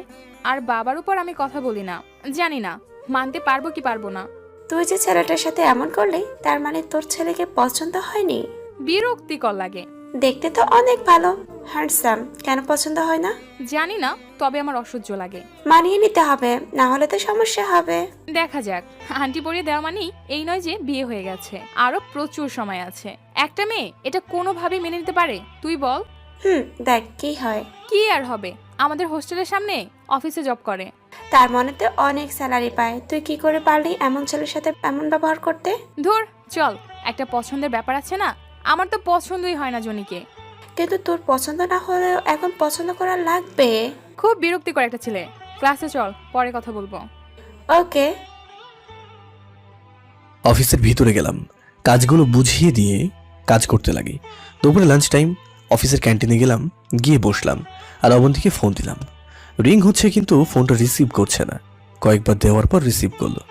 আর বাবার উপর আমি কথা বলি না, জানি না মানতে পারবো কি পারবো না। তুই যে ছেলেটার সাথে এমন করলি, তার মানে তোর ছেলেকে পছন্দ হয়নি? বিরক্তিকর লাগে। দেখতে তো অনেক ভালো, হ্যান্ডসাম, কেন পছন্দ হয় না? জানি না, তবে আমার অসহ্য লাগে। মানিয়ে নিতে হবে, না হলে তো সমস্যা হবে। দেখা যাক। আন্টি পরিয়ে দেওয়া মানে এই নয় যে বিয়ে হয়ে গেছে, আরো প্রচুর সময় আছে। একটা মেয়ে এটা কোনোভাবেই মেনে নিতে পারে? তুই বল। দেখ কি হয়। কি আর হবে, আমাদের হোস্টেলের সামনে অফিসে জব করে। তার মনে তো অনেক স্যালারি পায়, তুই কি করে পারলি এমন ছেলের সাথে এমন ব্যবহার করতে? ধুর, চল। একটা পছন্দের ব্যাপার আছে না, আমার তো পছন্দই হয় না জনিকে। কিন্তু তোর পছন্দ না হলেও এখন পছন্দ করা লাগবে। খুব বিরক্তিকর একটা ছেলে। ক্লাসে চল, পরে কথা বলবো। ওকে। অফিসের ভিতরে গেলাম, কাজগুলো বুঝিয়ে দিয়ে কাজ করতে লাগি। দুপুরে লাঞ্চ টাইম, অফিসের ক্যান্টিনে গেলাম, গিয়ে বসলাম আর অবন্তীকে ফোন দিলাম। রিং হচ্ছে কিন্তু ফোনটা রিসিভ করছে না। কয়েকবার দেওয়ার পর রিসিভ করলো।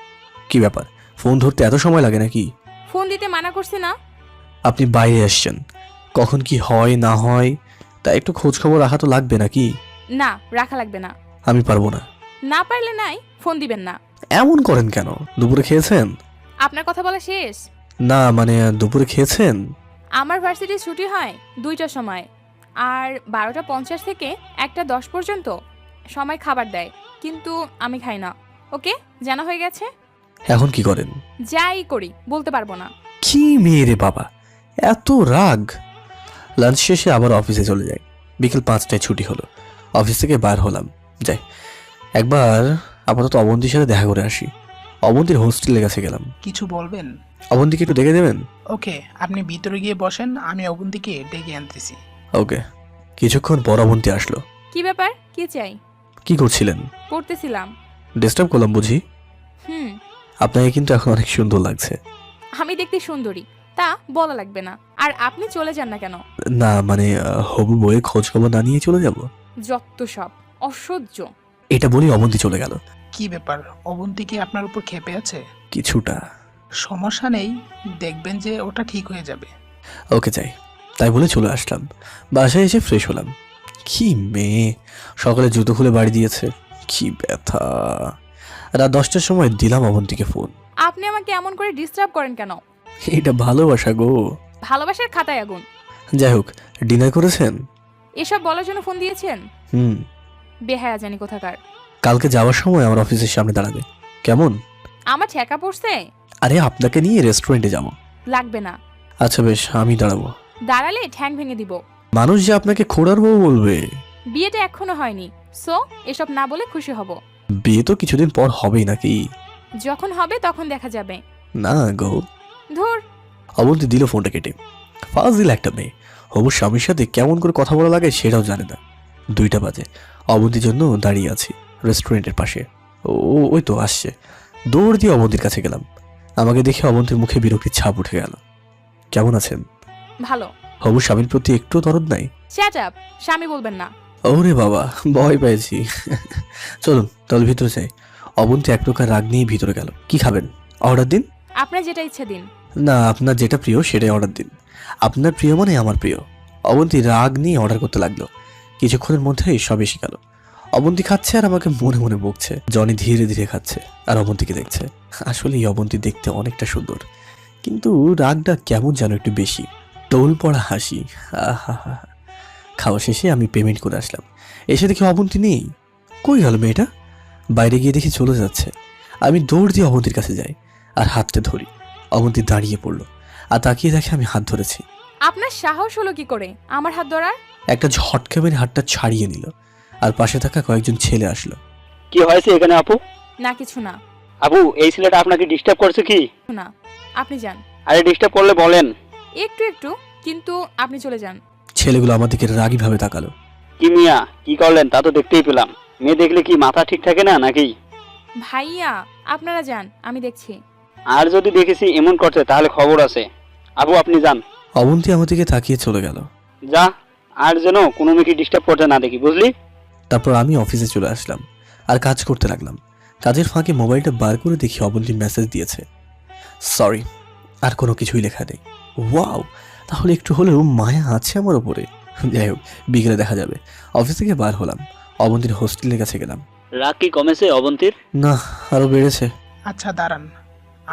কি ব্যাপার, ফোন ধরতে এত সময় লাগে নাকি? ফোন দিতে মানা করছি না? আপনি বাইরে আসছেন, কখন কি হয় না হয় তা একটু খোঁজ খবর রাখা তো লাগবে নাকি? না, রাখা লাগবে না। আমি পারবো না। না পারলে নাই, ফোন দিবেন না। এমন করেন কেন? দুপুরে খেয়েছেন? আপনার কথা বলা শেষ? না মানে দুপুরে খেয়েছেন? আমার ভার্সিটির ছুটি হয় 2টার সময়, আর 12:50 থেকে 1:10 পর্যন্ত সময় খাবার দেয়, কিন্তু আমি খাই না। ওকে, জানা হয়ে গেছে? এখন কি করেন? যাই করি বলতে পারবো না। কি মেয়ে রে বাবা, এত রাগ! লাঞ্চ শেষে আবার অফিসে চলে যাই। বিকেল 5টায় ছুটি হলো, অফিস থেকে বার হলাম। যাই একবার আপাতত অবন্তীর সাথে দেখা করে আসি। অবন্তীর হোস্টেলে কাছে গেলাম। কিছু বলবেন? অবন্তীকে একটু ডেকে দেবেন? ওকে, আপনি ভিতরে গিয়ে বসেন, আমি অবন্তীকে ডেকে আনতেছি। ওকে। কিছুক্ষণ পর অবন্তী আসলো। কি ব্যাপার, কি চাই? কি করছিলেন? পড়তেছিলাম। ডিস্টার্ব করলাম বুঝি? হুম। আপনাকে কিন্তু এখন অনেক সুন্দর লাগছে। আমি দেখতে সুন্দরী, তা বলা লাগবে না। আর আপনি চলে যান না কেন? না মানে হবু বইয়ের খোঁজ খবর না নিয়ে চলে যাব? যত সব অসহ্য। এটা বলি অবন্তী চলে গেল। কি ব্যাপার, অবন্তী কি আপনার উপর ক্ষেপে আছে? কিছুটা। সমস্যা নেই, দেখবেন যে ওটা ঠিক হয়ে যাবে। ওকে যাই। তাই বলে চলে আসলাম। বাসায় এসে ফ্রেশ হলাম। কি মেয়ে, সকালে জুতো খুলে বাড়ি দিয়েছে। কি ব্যথা! রাত 10টার সময় দিলাম অবন্তীকে ফোন। আপনি আমাকে এমন করে ডিস্টার্ব করেন কেন? এটা ভালোবাসা গো। ভালোবাসার খাতায় আগুন। যাই হোক, ডিনার করেছেন? এসব বলার জন্য ফোন দিয়েছেন? বেহায়া জানি কোথাকার। কালকে যাওয়ার সময় আমার অফিসের সামনে দাঁড়াবে, কেমন? আমার ঠেকা পড়ছে? আরে আপনাকে নিয়ে রেস্টুরেন্টে যাব। লাগবে না। আচ্ছা বেশ, আমি দাঁড়াবো। দাঁড়ালে ঠ্যাং ভেঙে দিব। মানুষ যে আপনাকে খোড়ার বউ বলবে। বিয়েটা এখনো হয়নি, সো এসব না বলে খুশি হব। বিয়ে তো কিছুদিন পর হবেই নাকি? যখন হবে তখন দেখা যাবে। না গো। ধুর। অবন্তী দিল ফোনটা কেটে। ফাজিল একটা মেয়ে, হবু স্বামীর সাথে কেমন করে কথা বলা লাগে সেটাও জানে না। 2টা বাজে, অবন্তীর জন্য দাঁড়িয়ে আছি রেস্টুরেন্টের পাশে। ওই তো আসছে। দৌড় দিয়ে অবন্তীর কাছে গেলাম। আমাকে দেখে অবন্তীর মুখে বিরক্তির ছাপ উঠে গেল। কেমন আছেন? ভালো। হবু স্বামীর প্রতি একটু দরদ নাই? শ্যাট আপ, স্বামী বলবেন না। ওরে বাবা, ভয় পেয়েছি। চলুন তাহলে ভিতরে যাই। অবন্তী এক প্রকার রাগ নিয়ে ভিতরে গেল। কি খাবেন? অর্ডার দিন। আপনার যেটা ইচ্ছা দিন। না, আপনার যেটা প্রিয় সেটাই অর্ডার দিন। আপনার প্রিয় মানে আমার প্রিয়। অবন্তী রাগ নিয়ে অর্ডার করতে লাগলো। কিছুক্ষণের মধ্যেই সব এসে গেল। অবন্তী খাচ্ছে আর আমাকে মনে মনে বকছে। জনি ধীরে ধীরে খাচ্ছে আর অবন্তীকে দেখছে। আসলে এই অবন্তী দেখতে অনেকটা সুন্দর, কিন্তু রাগটা কেমন যেন একটু বেশি। টোল পড়া হাসি। আহা, খাওয়া শেষে আমি পেমেন্ট করে আসলাম। এসে দেখি অবন্তী নেই। কই গেল মেয়েটা? বাইরে গিয়ে দেখি চলে যাচ্ছে। আমি দৌড় দিয়ে অবন্তীর কাছে যাই আর হাতটা ধরি। অবন্তী দাঁড়িয়ে পড়লো আর তাকিয়ে দেখে আমি হাত ধরেছি। আপনার সাহস হলো কি করে আমার হাত ধরার? একটা ঝটকা মেরে হাতটা ছাড়িয়ে নিল আর পাশে থাকা কয়েকজন ছেলে আসলো। কি হয়েছে এখানে আপু? না কিছু না। আপু, এই ছেলেটা আপনাকে ডিস্টার্ব করছে কি? না, আপনি যান। আরে ডিস্টার্ব করলে বলেন। একটু, কিন্তু আপনি চলে যান। ছেলেগুলো আমার দিকে রাগী ভাবে তাকালো। কি মিয়া, কি করলেন তা তো দেখতেই পেলাম। মেয়ে দেখলে কি মাথা ঠিক থাকে না নাকি? ভাইয়া আপনারা যান, আমি দেখছি। আর যদি দেখেছি এমন করছে তাহলে খবর আছে। আপু আপনি যান। অবন্তী আমার দিকে তাকিয়ে চলে গেল। যা, আর যেন কোনো মেয়েকে ডিস্টার্ব করতে না দেখি, বুঝলি? তারপর আমি অফিসে চলে আসলাম আর কাজ করতে লাগলাম। কাজের ফাঁকে মোবাইলটা বার করে দেখি অবন্তী মেসেজ দিয়েছে। সরি, আর কোনো কিছুই লেখা নেই। ওয়াও, তাহলে একটু হলেও মায়া আছে আমার ওপরে। যাই হোক, বিকেলে দেখা যাবে। অফিস থেকে বার হলাম, অবন্তীর হোস্টেলের কাছে গেলাম। রাগ কি কমেছে অবন্তীর? না, আরো বেড়েছে। আচ্ছা দাঁড়ান,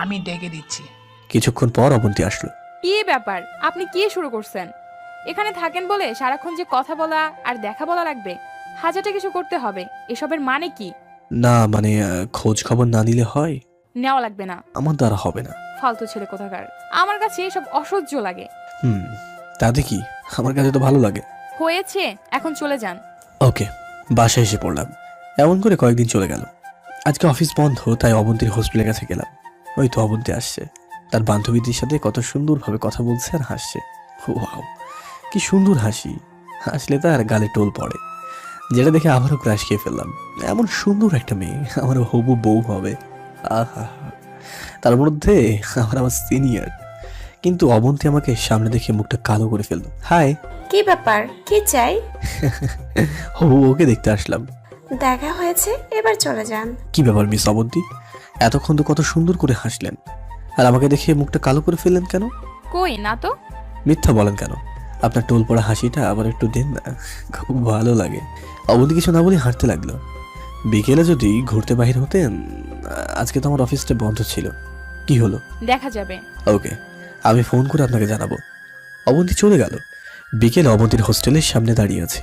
আমি ডেকে দিচ্ছি। কিছুক্ষণ পর অবন্তী আসলো। কি ব্যাপার, আপনি কি শুরু করছেন? এখানে থাকেন বলে সারাক্ষণ যে কথা বলা আর দেখা বলা লাগবে, হাজারটা কিছু করতে হবে, এসবের মানে কি? না মানে খোঁজ খবর না নিলে হয়? নেওয়া লাগবে না। আমার দ্বারা হবে না। ফালতু ছেলে কোথাকার, আমার কাছে এসব অসহ্য লাগে। তাতে কি, আমার কাছে তো ভালো লাগে। হয়েছে, এখন চলে যান। ওকে, বাসায় এসে পড়লাম। এমন করে কয়েকদিন চলে গেল। আজকে অফিস বন্ধ, তাই অবন্তীর হোস্টেলের কাছে গেলাম। ওই তো অবন্তী আসছে, তার বান্ধবীদের সাথে কত সুন্দরভাবে কথা বলছে আর হাসছে। ওয়াও, কি সুন্দর হাসি। হাসলে তার গালে টোল পড়ে, যেটা দেখে আবারও ক্রাশ খেয়ে ফেললাম। এমন সুন্দর একটা মেয়ে আমার হবু বউ হবে। আহা, তার মধ্যে আমার সিনিয়র। কিন্তু অবন্তী আমাকে সামনে দেখে মুখটা কালো করে ফেললো। হাই। কি ব্যাপার, কি চাই? হবু বউকে দেখতে আসলাম। দেখা হয়েছে, এবার চলে যান। কি ব্যাপার মিস অবন্তী, এতক্ষণ তো কত সুন্দর করে হাসলেন, আর আমাকে দেখে মুখটা কালো করে ফেললেন কেন? কই না তো। মিথ্যা বলেন কেন? আপনার টোল পড়া হাসিটা আবার একটু দেন না, খুব ভালো লাগে। অবন্তী কিছু না বলে হাঁটতে লাগলো। বিকেলে যদি ঘুরতে বাহির হতেন। আজকে তো আমার অফিসটা বন্ধ ছিল। কি হলো? দেখা যাবে। ওকে, আমি ফোন করে আপনাকে জানাবো। অবন্তী চলে গেল। বিকেলে অবন্তীর হোস্টেলের সামনে দাঁড়িয়ে আছি।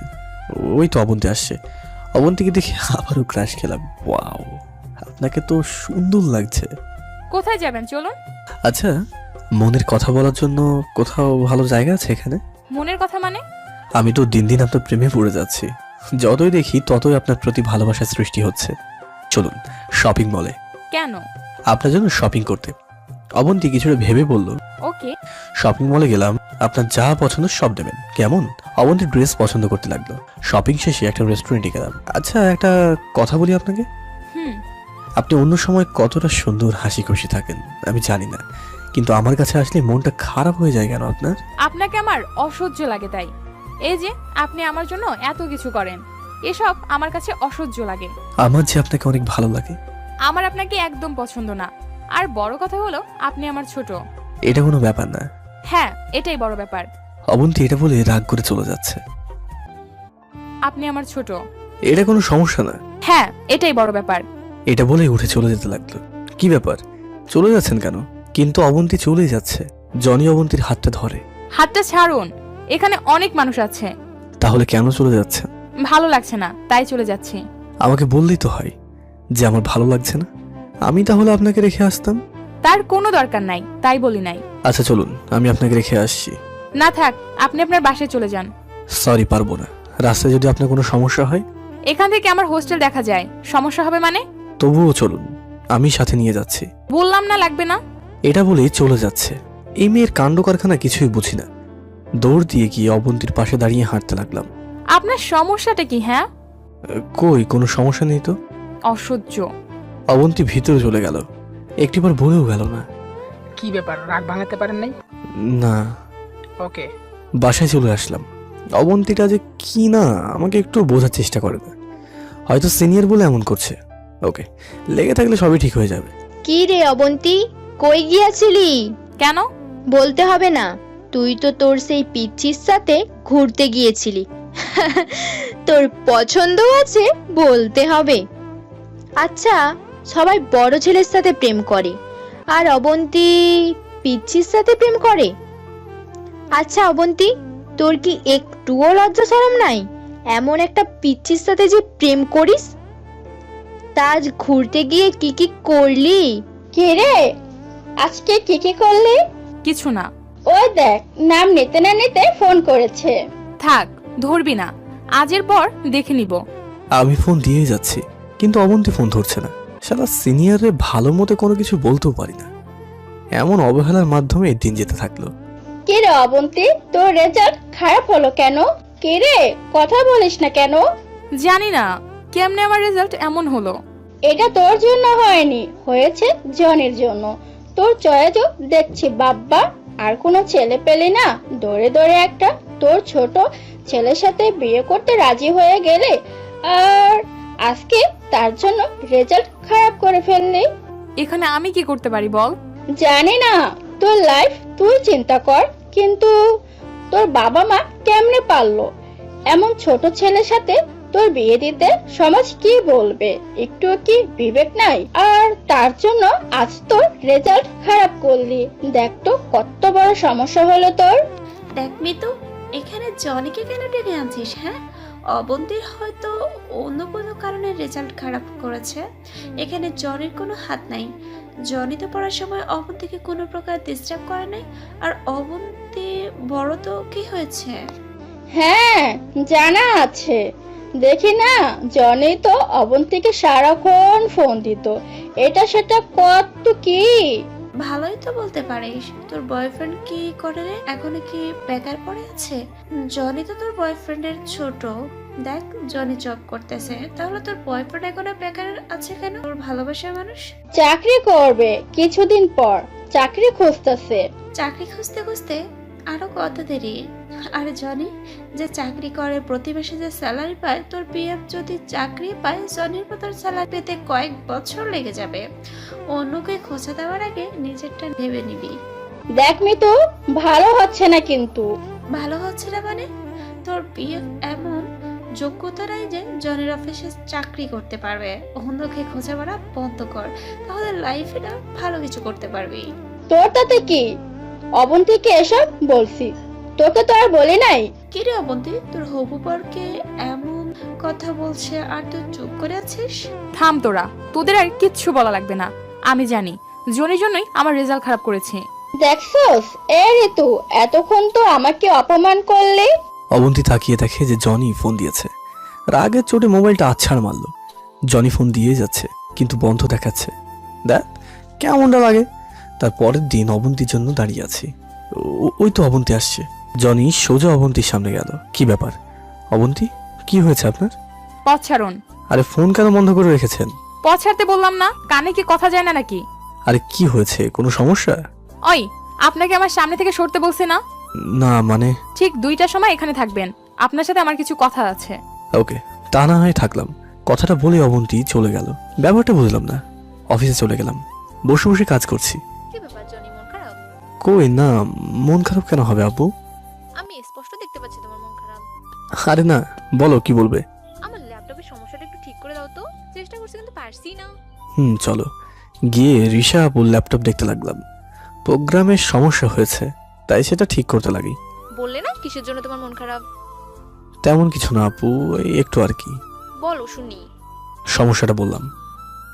ওই তো অবন্তী আসছে। অবন্তীকে দেখে আবারও ক্রাশ খেলাম। ওয়াও, আপনাকে তো সুন্দর লাগছে। কোথায় যাবেন চলুন। আচ্ছা, মনের কথা বলার জন্য কোথাও ভালো জায়গা আছে এখানে? মনের কথা মানে? আমি তো দিন দিন আপনার প্রেমে পড়ে যাচ্ছি। যতই দেখি ততই আপনার প্রতি ভালোবাসার সৃষ্টি হচ্ছে। চলুন শপিং মলে। কেন? আপনার জন্য শপিং করতে। অবন্তী কিছুটা ভেবে বলল। ওকে। শপিং মলে গেলাম, আপনার যা পছন্দ সব দেবেন। কেমন? অবন্তী ড্রেস পছন্দ করতে লাগলো। শপিং শেষে একটা রেস্টুরেন্টে গেলাম। আচ্ছা, একটা কথা বলি আপনাকে। আপনি অন্য সময় কতটা সুন্দর হাসি খুশি থাকেন আমি জানি না, কিন্তু আমার কাছে আসলে মনটা খারাপ হয়ে যায় কেন আপনার? আপনাকে আমার অসহ্য লাগে তাই। এই যে আপনি আমার জন্য এত কিছু করেন, এসব আমার কাছে অসহ্য লাগে। আমার যে আপনাকে অনেক ভালো লাগে। আমার আপনাকে একদম পছন্দ না, আর বড় কথা হলো আপনি আমার ছোট। এটা কোনো ব্যাপার না। হ্যাঁ, এটাই বড় ব্যাপার। অবন্তী এটা বলে রাগ করে চলে যাচ্ছে। আপনি আমার ছোট। এটা কোনো সমস্যা না। হ্যাঁ, এটাই বড় ব্যাপার। এটা বলে উঠে চলে যেতে লাগলো। কি ব্যাপার, চলে যাচ্ছেন কেন? কিন্তু অবন্তী চলে যাচ্ছে। জনি অবন্তীর হাতটা ধরে। হাতটা ছাড়ুন, এখানে অনেক মানুষ আছে। তাহলে কেন চলে যাচ্ছেন? ভালো লাগছে না তাই চলে যাচ্ছি। আমাকে বললেই তো হয় যে আমার ভালো লাগছে না, আমি তাহলে আপনাকে রেখে আসতাম। তার কোনো দরকার নাই, তাই বলি নাই। আচ্ছা চলুন, আমি আপনাকে রেখে আসছি। না থাক, আপনি আপনার বাসায় চলে যান। সরি, পারবো না। রাস্তায় যদি আপনার কোনো সমস্যা হয়? এখান থেকে আমার হোস্টেল দেখা যায়, সমস্যা হবে মানে? তবুও চলুন, আমি সাথে নিয়ে যাচ্ছি। বললাম না লাগবে না। এটা বলে চলে যাচ্ছে। এই মেয়ের কাণ্ড কারখানা কিছুই বুঝি না। দৌড় দিয়ে গিয়ে অবন্তীর পাশে দাঁড়িয়ে হাঁটতে লাগলাম। আপনার সমস্যাটা কি? হ্যাঁ, কই কোনো সমস্যা নেই তো। অসহ্য। অবন্তী ভিতরে চলে গেল, একটিবার বলেও গেল না। কি ব্যাপার, রাগ ভাঙাতে পারেন নাই? না। ওকে। বাসায় চলে আসলাম। অবন্তীটা যে কি না আমাকে একটু বোঝার চেষ্টা করে না, হয়তো সিনিয়র বলে এমন করছে। ওকে, লেগে থাকলে সবই ঠিক হয়ে যাবে। কি রে অবন্তী, কই গিয়াছিলি? কেন? বলতে হবে না, তুই তো তোর সেই পিচ্চির সাথে ঘুরতে গিয়েছিলি। তোর পছন্দ আছে বলতে হবে। আচ্ছা, সবাই বড় ছেলের সাথে প্রেম করে, আর অবন্তী পিচ্চির সাথে প্রেম করে। আচ্ছা অবন্তী, তোর কি একটুও লজ্জা শরম নাই এমন একটা পিচ্চির সাথে যে প্রেম করিস? তা আজ ঘুরতে গিয়ে কি কি করলি? কে রে, আজকে কি কি করলি? কিছু না। ওই দেখ, নাম নিতে না নিতে ফোন করেছে। থাক, ধরবি না, আজের পর দেখে নিব। আমি ফোন দিয়ে যাচ্ছি, কিন্তু অবন্তী ফোন ধরছে না। শালা সিনিয়রে ভালো মতো কোনো কিছু বলতেও পারি না, এমন অবহেলার মাধ্যমে দিন যেতে থাকলো। কে রে অবন্তী, তোর রেজাল্ট খারাপ হলো কেন? কে রে, কথা বলিস না কেন? জানি না কেমনে আমার রেজাল্ট এমন হলো। এটা তোর জন্য হয়নি, হয়েছে জনির জন্য। তোর চয়েসও দেখছি বাব্বা, আর কোনো ছেলে পেলে না দৌড়ে দৌড়ে একটা তোর ছোট ছেলের সাথে বিয়ে করতে রাজি হয়ে গেলে, আর আজকে তার জন্য রেজাল্ট খারাপ করে ফেললি। এখানে আমি কি করতে পারি বল? জানি না, তোর লাইফ তুই চিন্তা কর, কিন্তু তোর বাবা মা কেমনে পারলো এমন ছোট ছেলের সাথে তোর বিয়ে দিতে? সমাজ কি বলবে? একটু কি বিবেক নাই? আর তার জন্য আজ তোর রেজাল্ট খারাপ করলি। দেখ তো কত বড় সমস্যা হলো তোর। দেখ মিতু, এখানে জনিকে কেন টেনে আনছিস? হ্যাঁ, অবন্তীর হয়তো অন্য কোনো কারণে রেজাল্ট খারাপ করেছে, এখানে জনির কোনো হাত নাই। জনি তো পড়ার সময় অবন্তীকে কোনো প্রকার ডিস্টার্ব করে নাই, আর অবন্তী বড় তো কি হয়েছে? হ্যাঁ, জানা আছে। দেখি না, জনি তো অবন্তীকে সারাক্ষণ ফোন দিত, এটা সেটা কত কি। ভালোই তো বলতে পারিস। তোর বয়ফ্রেন্ড কি করে রে? এখনো কি বেকার পড়ে আছে? জনি তো তোর বয়ফ্রেন্ডের ছোট। দেখ, জনি জব করতেছে, তাহলে তোর বয়ফ্রেন্ড এখনো বেকার আছে কেন? তোর ভালোবাসার মানুষ চাকরি করবে কিছুদিন পর, চাকরি খুঁজতেছে। চাকরি খুঁজতে খুঁজতে আরো কত দেরি। আর জনি যে চাকরি করে প্রতি মাসে যে স্যালারি পায়, তোর পিএফ যদি চাকরি পায়, জনির মতো স্যালারি পেতে কয়েক বছর লেগে যাবে। অন্যকে খোঁজা দেওয়ার আগে নিজেরটা ভেবে নিবি। দেখ মিতু, ভালো হচ্ছে না কিন্তু। ভালো হচ্ছে না মানে? তোর পিএফ এমন যোগ্যতা নাই যে জনের অফিসে চাকরি করতে পারবে। অন্যকে খোঁজা বেড়া বন্ধ কর, তাহলে লাইফে না ভালো কিছু করতে পারবি। তোর তাতে কি? অবন্তীকে এসব বলছি, তোকে তো আর বলি নাই। কি রে অবন্তী, তোর হবু বরকে এমন কথা বলছে আর তুই চুপ করে আছিস? থাম তোরা, তোদের আর কিচ্ছু বলা লাগবে না। আমি জানি জনির জন্যই আমার রেজাল্ট খারাপ করেছে। দেখছস, এ ঋতু, এতক্ষণ তো আমাকে অপমান করলি। অবন্তী তাকিয়ে দেখে যে জনি ফোন দিয়েছে, রাগের চোটে মোবাইলটা আছাড় মারলো। জনি ফোন দিয়ে যাচ্ছে, কিন্তু বন্ধ দেখাচ্ছে। দেখ কেমনটা লাগে। তার পরের দিন অবন্তীর জন্য দাঁড়িয়ে আছি, ওই তো অবন্তী আসছে। জনি সোজা অবন্তীর সামনে গেল। কি ব্যাপার অবন্তী, কি হয়েছে আপনার? পথ ছাড়ুন। আরে ফোন কেন বন্ধ করে রেখেছেন? পথ ছাড়তে বললাম না, কানে কি কথা যায় না নাকি? আরে কি হয়েছে, কোনো সমস্যা? ওই, আপনাকে আমার সামনে থেকে সরতে বলছি না? না মানে? ঠিক 2টার সময় এখানে থাকবেন, আপনার সাথে আমার কিছু কথা আছে। ওকে, তা না হয় থাকলাম। কথাটা বলে অবন্তী চলে গেল। ব্যাপারটা বুঝলাম না। অফিসে চলে গেলাম, বসে বসে কাজ করছি। কি ব্যাপার জনি, মন খারাপ? কই না, মন খারাপ কেন হবে আব্বু? আমি স্পষ্ট দেখতে পাচ্ছি তোমার মন খারাপ। আরে না, বলো কি বলবে? আমার ল্যাপটপের সমস্যাটা একটু ঠিক করে দাও তো। চেষ্টা করছি কিন্তু পারছি না। চলো। গিয়ে ঋষা আপুর ল্যাপটপ দেখতে লাগলাম। প্রোগ্রামের সমস্যা হয়েছে, তাই সেটা ঠিক করতে লাগি। বললে না কিসের জন্য তোমার মন খারাপ? তেমন কিছু না আপু, এই একটু আর কি। বলো শুনি। সমস্যাটা বললাম।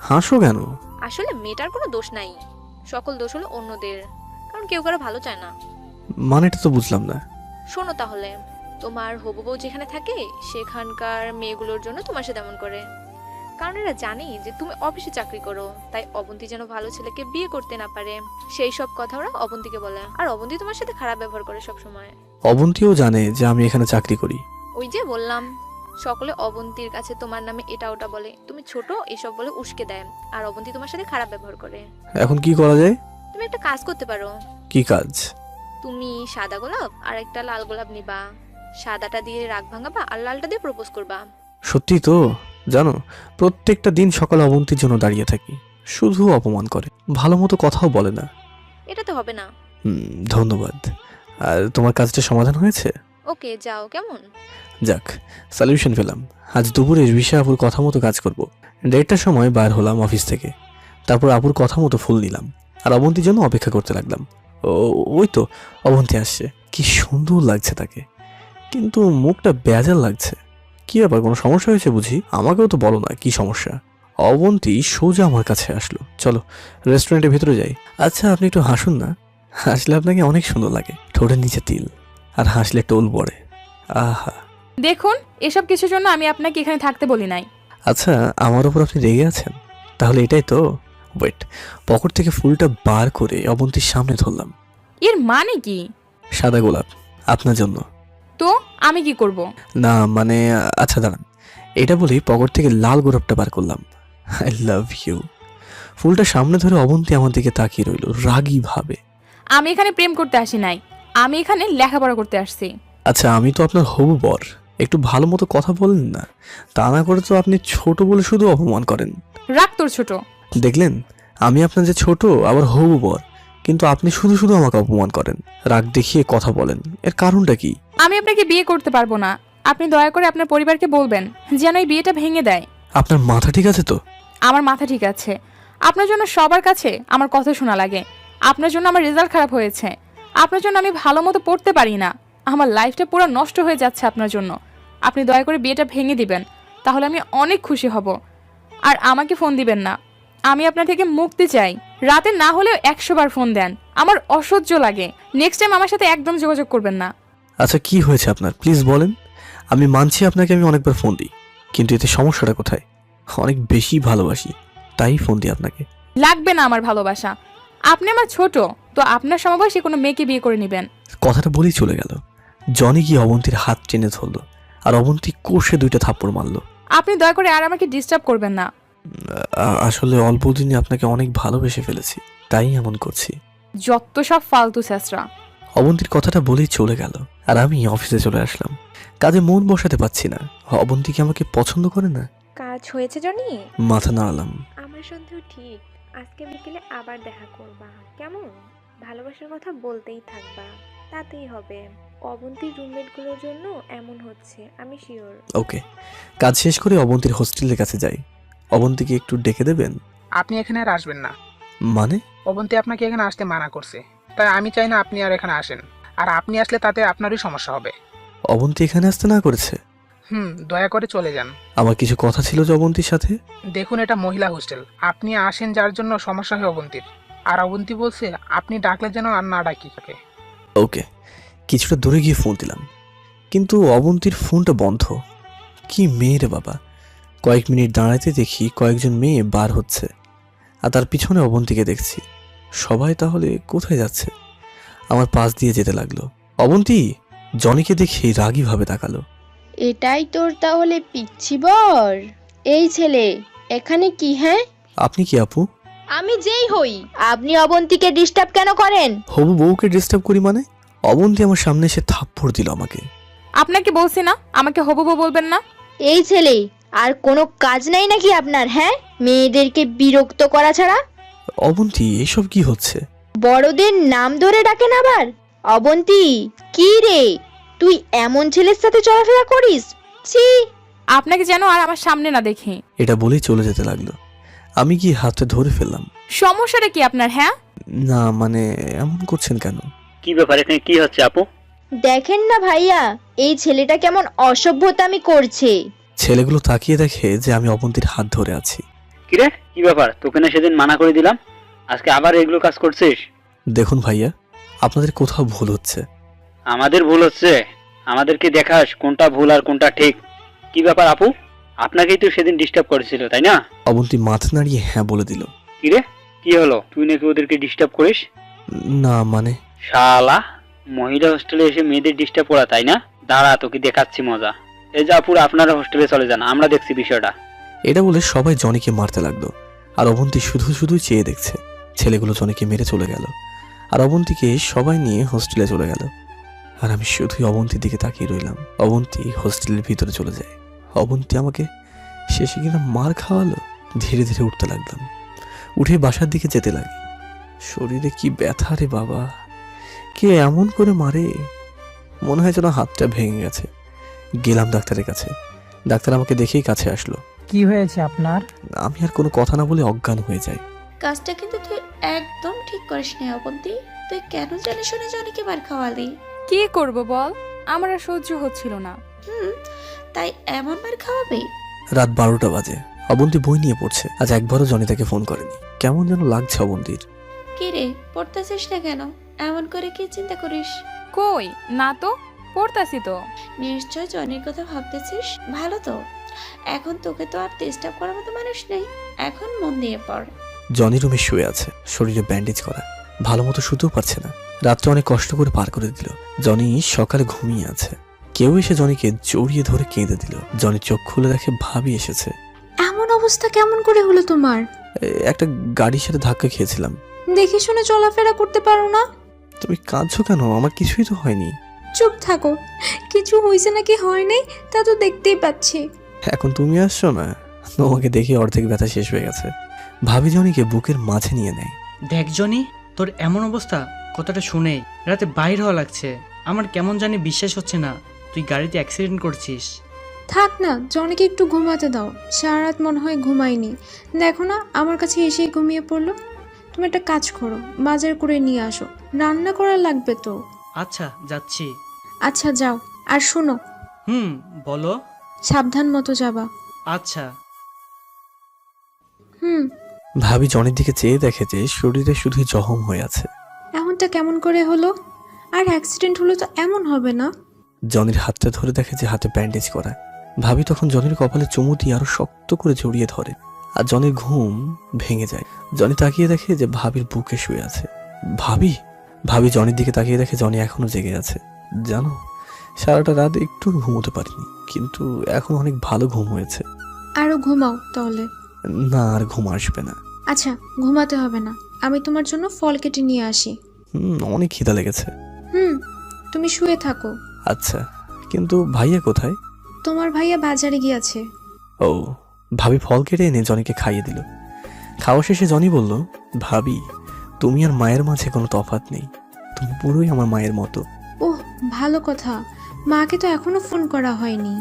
হাসো কেন? আসলে মেয়েটার কোনো দোষ নাই, সকল দোষ হলো অন্যদের, কারণ কেউ কারো ভালো চায় না। মানেটা তো বুঝলাম না। শোনো তাহলে, তোমার হবু বউ যেখানে থাকে সেখানকার মেয়েগুলোর জন্য তোমার সাথে এমন করে, কারণ এরা জানি যে তুমি অফিসে চাকরি করো, তাই অবন্তী যেন ভালো ছেলেকে বিয়ে করতে না পারে, সেই সব কথা ওরা অবন্তীকে বলে। আর অবন্তী তোমার সাথে খারাপ ব্যবহার করে সব সময়। অবন্তীও জানে যে আমি এখানে চাকরি করি। ওই যে বললাম, সকলে অবন্তীর কাছে তোমার নামে এটা ওটা বলে, তুমি ছোট এসব বলে উস্কে দেয়, আর অবন্তী তোমার সাথে খারাপ ব্যবহার করে। এখন কি করা যায়? তুমি একটা কাজ করতে পারো। কি কাজ? তুমি সাদা গোলাপ আর একটা লাল গোলাপ নিবা, সাদাটা দিয়ে রাগ ভাঙাবা আর লালটা দিয়ে প্রপোজ করবা। সত্যি তো, জানো প্রত্যেকটা দিন সকালে অবন্তীর জন্য দাঁড়িয়ে থাকি, শুধু অপমান করে, ভালো মতো কথাও বলে না। এটা তো হবে না। ধন্যবাদ। আর তোমার কাজটা সমাধান হয়েছে? ওকে যাও, কেমন? যাক, সলিউশন পেলাম। আজ দুপুরে ঋষা আপুর কথা মতো কাজ করব। 1:30টার সময় বাইর হলাম অফিস থেকে। তারপর আপুর কথা মতো ফুল নিলাম আর অবন্তীর জন্য অপেক্ষা করতে লাগলাম। ওই তো অবন্তী আসছে, কি সুন্দর লাগছে তাকে, কিন্তু মুখটা বেজার লাগছে। কি ব্যাপার, কোনো সমস্যা হয়েছে বুঝি? আমাকেও তো বলো না কি সমস্যা। অবন্তী সোজা আমার কাছে আসলো, চলো রেস্টুরেন্টের ভিতরে যাই। আচ্ছা আপনি একটু হাসুন না, হাসলে আপনাকে অনেক সুন্দর লাগে, ঠোঁটের নিচে তিল, আর হাসলে টোল পড়ে। আহা। দেখুন, এসব কিছুর জন্য আমি আপনাকে এখানে থাকতে বলি নাই। আচ্ছা আমার উপর আপনি রেগে আছেন? তাহলে এটাই তো। ওয়েট, পকেট থেকে ফুলটা বার করে অবন্তীর সামনে ধরলাম। এর মানে কি? সাদা গোলাপ, আপনার জন্য। তো আমি কি করব? না মানে, আচ্ছা দাঁড়ান, এটা বলেই পকেট থেকে লাল গোলাপটা বার করলাম। I love you. ফুলটা সামনে ধরে অবন্তী আমার দিকে তাকিয়ে রইল রাগী ভাবে। আমি এখানে প্রেম করতে আসি নাই, আমি এখানে লেখাপড়া করতে আসছি। আচ্ছা আমি তো আপনার হবু বর, একটু ভালো মতো কথা বলেন না, তা না করে তো আপনি ছোট বলে শুধু অপমান করেন। রাগ তোর ছোট। দেখলেন, আমি আপনার যে ছোট আবার হবু বর, কিন্তু আপনি শুধু শুধু আমাকে অপমান করেন, রাগ দেখিয়ে কথা বলেন, এর কারণটা কি? আমি আপনাকে বিয়ে করতে পারবো না। আপনি দয়া করে আপনার পরিবারকে বলবেন যেন এই বিয়েটা ভেঙে দেয়। আপনার মাথা ঠিক আছে তো? আমার মাথা ঠিক আছে। আপনার জন্য সবার কাছে আমার কথা শোনা লাগে। আপনার জন্য আমার রেজাল্ট খারাপ হয়েছে, আপনার জন্য আমি ভালো মতো পড়তে পারি না, আমার লাইফটা পুরো নষ্ট হয়ে যাচ্ছে আপনার জন্য। আপনি দয়া করে বিয়েটা ভেঙে দিবেন, তাহলে আমি অনেক খুশি হব। আর আমাকে ফোন দিবেন না, আমি আপনার থেকে মুক্তি চাই। রাতে না হলেও 100 বার ফোন দেন, আমার অসহ্য লাগে। নেক্সট টাইম আমার সাথে একদম যোগাযোগ করবেন না। আচ্ছা কি হয়েছে আপনার, প্লিজ বলেন। আমি মানছি আপনাকে আমি অনেকবার ফোন দিই, কিন্তু এতে সমস্যাটা কোথায়? অনেক বেশি ভালোবাসি, তাই ফোন দিই আপনাকে। লাগবে না আমার ভালোবাসা, আপনি আমার ছোট, তো আপনার সমবয়সী কোনো মেয়েকে বিয়ে করে নেবেন। কথাটা বলেই চলে গেল। জনি গিয়ে অবন্তীর হাত টেনে ধরলো আর অবন্তী কষে 2টা থাপ্পড় মারলো। আপনি দয়া করে আর আমাকে ডিস্টার্ব করবেন না। আসলে অল্প দিনে আপনাকে অনেক ভালোবেসে ফেলেছি, তাই এমন করছি। যত সব ফালতু ছেঁচড়া। অবন্তীর কথাটা বলেই চলে গেল আর আমি অফিসে চলে আসলাম। কাজে মন বসাতে পারছি না। অবন্তী কি আমাকে পছন্দ করে না? কাজ হয়েছে জনি? মাথা নাড়ালাম। আমার সন্দেহ ঠিক। আজকে বিকেলে আবার দেখা করবা, কেমন? ভালোবাসার কথা বলতেই থাকবা, তাতেই হবে। অবন্তীর রুমমেটগুলোর জন্য এমন হচ্ছে, আমি শিওর। ওকে, কাজ শেষ করে অবন্তীর হোস্টেলের কাছে যাই। অবন্তীকে একটু ডেকে দেবেন? আপনি এখানে আর আসবেন না। মানে? অবন্তী আপনাকে এখানে আসতে মানা করছে, তাই আমি চাই না আপনি আর এখানে আসেন। আর আপনি আসলে তাতে আপনারই সমস্যা হবে। অবন্তী এখানে আসতে না করেছে? দয়া করে চলে যান। আমার কিছু কথা ছিল যে অবন্তীর সাথে। দেখুন, এটা মহিলা হোস্টেল, আপনি আসেন যার জন্য সমস্যা হয় অবন্তীর। আর অবন্তী বলছে আপনি ডাকলে যেন আর না ডাকি থাকে। ওকে, কিছুটা দূরে গিয়ে ফোন দিলাম, কিন্তু অবন্তীর ফোনটা বন্ধ। কি মেয়ে রে বাবা! কয়েক মিনিট দাঁড়াতে দেখি কয়েকজন মেয়ে বার হচ্ছে, আর তার পিছনে অবন্তীকে দেখছি। সবাই তাহলে কোথায় যাচ্ছে? আমার পাশ দিয়ে যেতে লাগলো। অবন্তী জনিকে দেখে রাগী ভাবে তাকালো। এটাই তোর তাহলে পিচ্ছি বর? এই ছেলে এখানে কি? হ্যাঁ, আপনি কি আপু? আমি যেই হই, আপনি অবন্তীকে ডিস্টার্ব কেন করেন? হবু বউকে ডিস্টার্ব করি মানে? অবন্তী আমার সামনে এসে থাপ্পড় দিল আমাকে। আপনাকে বলছি না আমাকে হবু বউ বলবেন না? এই ছেলে, আর কোনো কাজ নাই নাকি আপনার? হ্যাঁ, মেয়েদেরকে বিরক্ত করা ছাড়া। অবন্তী এসব কি হচ্ছে? বড়দের নাম ধরে ডাকেন আবার। অবন্তী, কি রে, তুই এমন ছেলের সাথে চলাফেরা করিস? ছি! আপনাকে যেন আর আমার সামনে না দেখি। এটা বলেই চলে যেতে লাগলো। আমি কি হাতে ধরে ফেললাম। সমস্যাটা কি আপনার? হ্যাঁ না মানে, এমন করছেন কেন? কি ব্যাপার, এখানে কি হচ্ছে আপু? দেখেন না ভাইয়া, এই ছেলেটা কেমন অসভ্যতামি করছে। ছেলেগুলো তাকিয়ে দেখে যে আমি অবন্তীর হাত ধরে আছি। কিরে, কি ব্যাপার? তোকে না সেদিন মানা করে দিলাম, আজকে আবার এগুলো কাজ করছিস? দেখুন ভাইয়া, আপনাদের কোথাও ভুল হচ্ছে। আমাদের ভুল হচ্ছে? আমাদেরকে দেখাস কোনটা ভুল আর কোনটা ঠিক। কি ব্যাপার আপু, আপনাকেই তো সেদিন ডিস্টার্ব করেছিল তাই না? অবন্তী মাথা নাড়িয়ে হ্যাঁ বলে দিল। কিরে, কি হলো? তুই নাকি ওদেরকে ডিস্টার্ব করিস? না মানে, শালা, মহিলা হোস্টেলে এসে মেয়েদের ডিস্টার্ব করা তাই না? দাঁড়া, তোকে দেখাচ্ছি মজা। এই যা পুরো আপনারা হোস্টেলে চলে যান, আমরা দেখছি বিষয়টা। এটা বলে সবাই জনিকে মারতে লাগলো, আর অবন্তী শুধু শুধু চেয়ে দেখছে। ছেলেগুলো জনিকে মেরে চলে গেল, আর অবন্তীকে সবাই নিয়ে হোস্টেলে চলে গেল। আর আমি শুধুই অবন্তীর দিকে তাকিয়ে রইলাম। অবন্তী হোস্টেলের ভিতরে চলে যায়। অবন্তী আমাকে শেষে কিনা মার খাওয়ালো। ধীরে ধীরে উঠতে লাগলাম, উঠে বাসার দিকে যেতে লাগি। শরীরে কি ব্যথা রে বাবা, কে এমন করে মারে, মনে হয় যেন হাতটা ভেঙে গেছে। গেলাম ডাক্তারের কাছে। ডাক্তার আমাকে দেখেই কাছে আসলো। কি হয়েছে আপনার? আমি আর কোনো কথা না বলে অজ্ঞান হয়ে যাই। কাজটা কিন্তু তুই একদম ঠিক করিস না অবন্তী। তুই কেন জানি শুনে জনিকে মার খাওয়ালি? কি করব বল, আমার আর সহ্য হচ্ছিল না। তাই এমন মার খাওয়াবি? রাত 12টা বাজে। অবন্তী বই নিয়ে পড়ছে। আজ একবারও জনিতাকে ফোন করেনি। কেমন যেন লাগছে অবন্তীর। কি রে, পড়তেছিস না কেন? এমন করে কি চিন্তা করিস? কই না তো, পড়তাছি তো। নিশ্চয় জনির কথা ভাবতেছিস। ভালো তো, এখন তোকে তো আর ডিস্টার্ব করার মতো মানুষ নেই। এখন মন দিয়ে পড়। জনি রুমে শুয়ে আছে, শরীরে ব্যান্ডেজ করা, ভালো মতো শুতেও পারছে না। রাতটা অনেক কষ্ট করে পার করে দিল। জনি সকালে ঘুমিয়ে আছে। কেউ এসে জনিকে জড়িয়ে ধরে কেঁদে দিল। জনি চোখ খুলে দেখে ভাবি এসেছে। এমন অবস্থা কেমন করে হলো তোমার? একটা গাড়ির সাথে ধাক্কা খেয়েছিলাম। দেখে শুনে চলাফেরা করতে পারো না? তুমি কাঁদছো কেন? আমার কিছুই তো হয়নি। চুপ থাকো, কিছু হয়েছে নাকি হয় নাই তা তো দেখতেই পাচ্ছি। এখন তুমি আসছো না, তোমাকে দেখে অর্ধেক ব্যথা শেষ হয়ে গেছে। ভাবি জনিকে বুকের মাঝে নিয়ে নেয়। দেখ জনি, তোর এমন অবস্থা কথাটা শুনে রাতে বাইর হওয়া লাগছে। আমার কেমন জানি বিশ্বাস হচ্ছে না তুই গাড়িতে অ্যাক্সিডেন্ট করছিস। থাক না, জনিকে একটু ঘুমাতে দাও। সারা রাত মনে হয় ঘুমাইনি। দেখো না আমার কাছে এসেই ঘুমিয়ে পড়লো। তুমি একটা কাজ করো, বাজার করে নিয়ে আসো, রান্না করা লাগবে তো। আচ্ছা যাচ্ছি। আচ্ছা যাও, আর শোনো। বলো। সাবধান মতো যাবা। আচ্ছা। ভাবি জনির দিকে চেয়ে দেখে যে শরীরে শুধুই জখম হয়ে আছে। এমনটা কেমন করে হলো? আর অ্যাক্সিডেন্ট হলো তো এমন হবে না? জনির হাতটা ধরে দেখে যে হাতে ব্যান্ডেজ করা। ভাবি তখন জনির কপালে চুমু দিয়ে আরো শক্ত করে জড়িয়ে ধরে। আর জনির ঘুম ভেঙে যায়। জনি তাকিয়ে দেখে যে ভাবির বুকে শুয়ে আছে। ভাবি জনির দিকে তাকিয়ে দেখে জনি এখনো জেগে আছে। জানো, সারাটা রাত একটু ঘুমোতে পারিনি, কিন্তু এখন অনেক ভালো ঘুম হয়েছে। আরো ঘুমাও তাহলে। না, আর ঘুম আসবে না। আচ্ছা ঘুমাতে হবে না, আমি তোমার জন্য ফল কেটে নিয়ে আসি। অনেক খিদা লেগেছে। তুমি শুয়ে থাকো। আচ্ছা, কিন্তু ভাইয়া কোথায়? তোমার ভাইয়া বাজারে গিয়েছে। ও, ভাবি ফল কেটে এনে জনিকে খাইয়ে দিল। খাওয়া শেষে জনি বলল, ভাবি তুমি আর মায়ের মাঝে কোনো তফাৎ নেই, তুমি পুরোই আমার মায়ের মতো। ওহ ভালো কথা, মাকে তো এখনো ফোন করা হয়নি।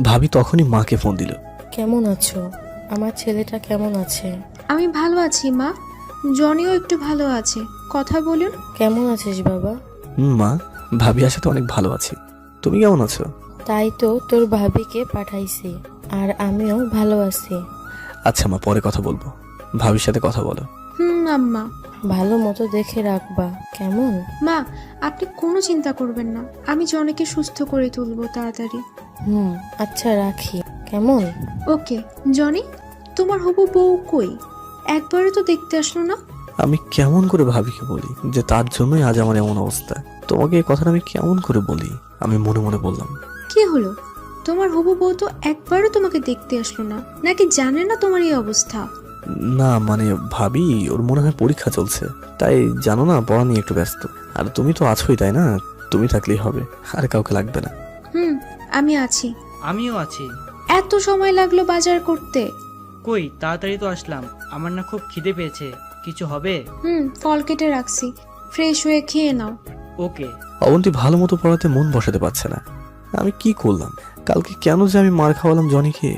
ভাবি তখনই মাকে ফোন দিল। কেমন আছো? আমার ছেলেটা কেমন আছে? আমি ভালো আছি মা, জনিও একটু ভালো আছে। কথা বলুন। কেমন আছিস বাবা? মা, ভাবি আসলে অনেক ভালো আছি। তুমি কেমন আছো? তাই তো তোর ভাবিকে পাঠাইছি, আর আমিও ভালো আছি। আচ্ছা মা, পরে কথা বলবো। ভাবির সাথে কথা বলো। আম্মা। ভালো মতো দেখে রাখবা কেমন? মা আপনি কোনো চিন্তা করবেন না, আমি জনিকে সুস্থ করে তুলবো তাড়াতাড়ি। আচ্ছা রাখি কেমন? ওকে। জনি, তোমার হবু বউ কই? একবারও তো দেখতে আসলো না। আমি কেমন করে ভাবিকে বলি যে তার জন্যই আজ আমার এমন অবস্থা? তোমাকে এই কথাটা আমি কেমন করে বলি? আমি মনে মনে বললাম। কি হলো, তোমার হবু বউ তো একবারও তোমাকে দেখতে আসলো না, নাকি জানে না তোমার এই অবস্থা? না মানে ভাবি, ওর মনে হয় পরীক্ষা চলছে, তাই জানো না, পড়া নিয়ে একটু ব্যস্ত। আর তুমি তো আছোই, তাই না? তুমি থাকলেই হবে, আর কাউকে লাগবে না। আমি আছি। আমিও আছি। এত সময় লাগলো বাজার করতে? কই, তাড়াতাড়ি তো আসলাম। আমার না খুব খিদে পেয়েছে, কিছু হবে? ফল কেটে রাখছি, ফ্রেশ হয়ে খেয়ে নাও। ওকে। অবন্তী ভালো মতো পড়াতে মন বসাতে পারছে না। আমি কি করলাম? কালকে কেন যে আমি মার খাওয়ালাম জনিকে?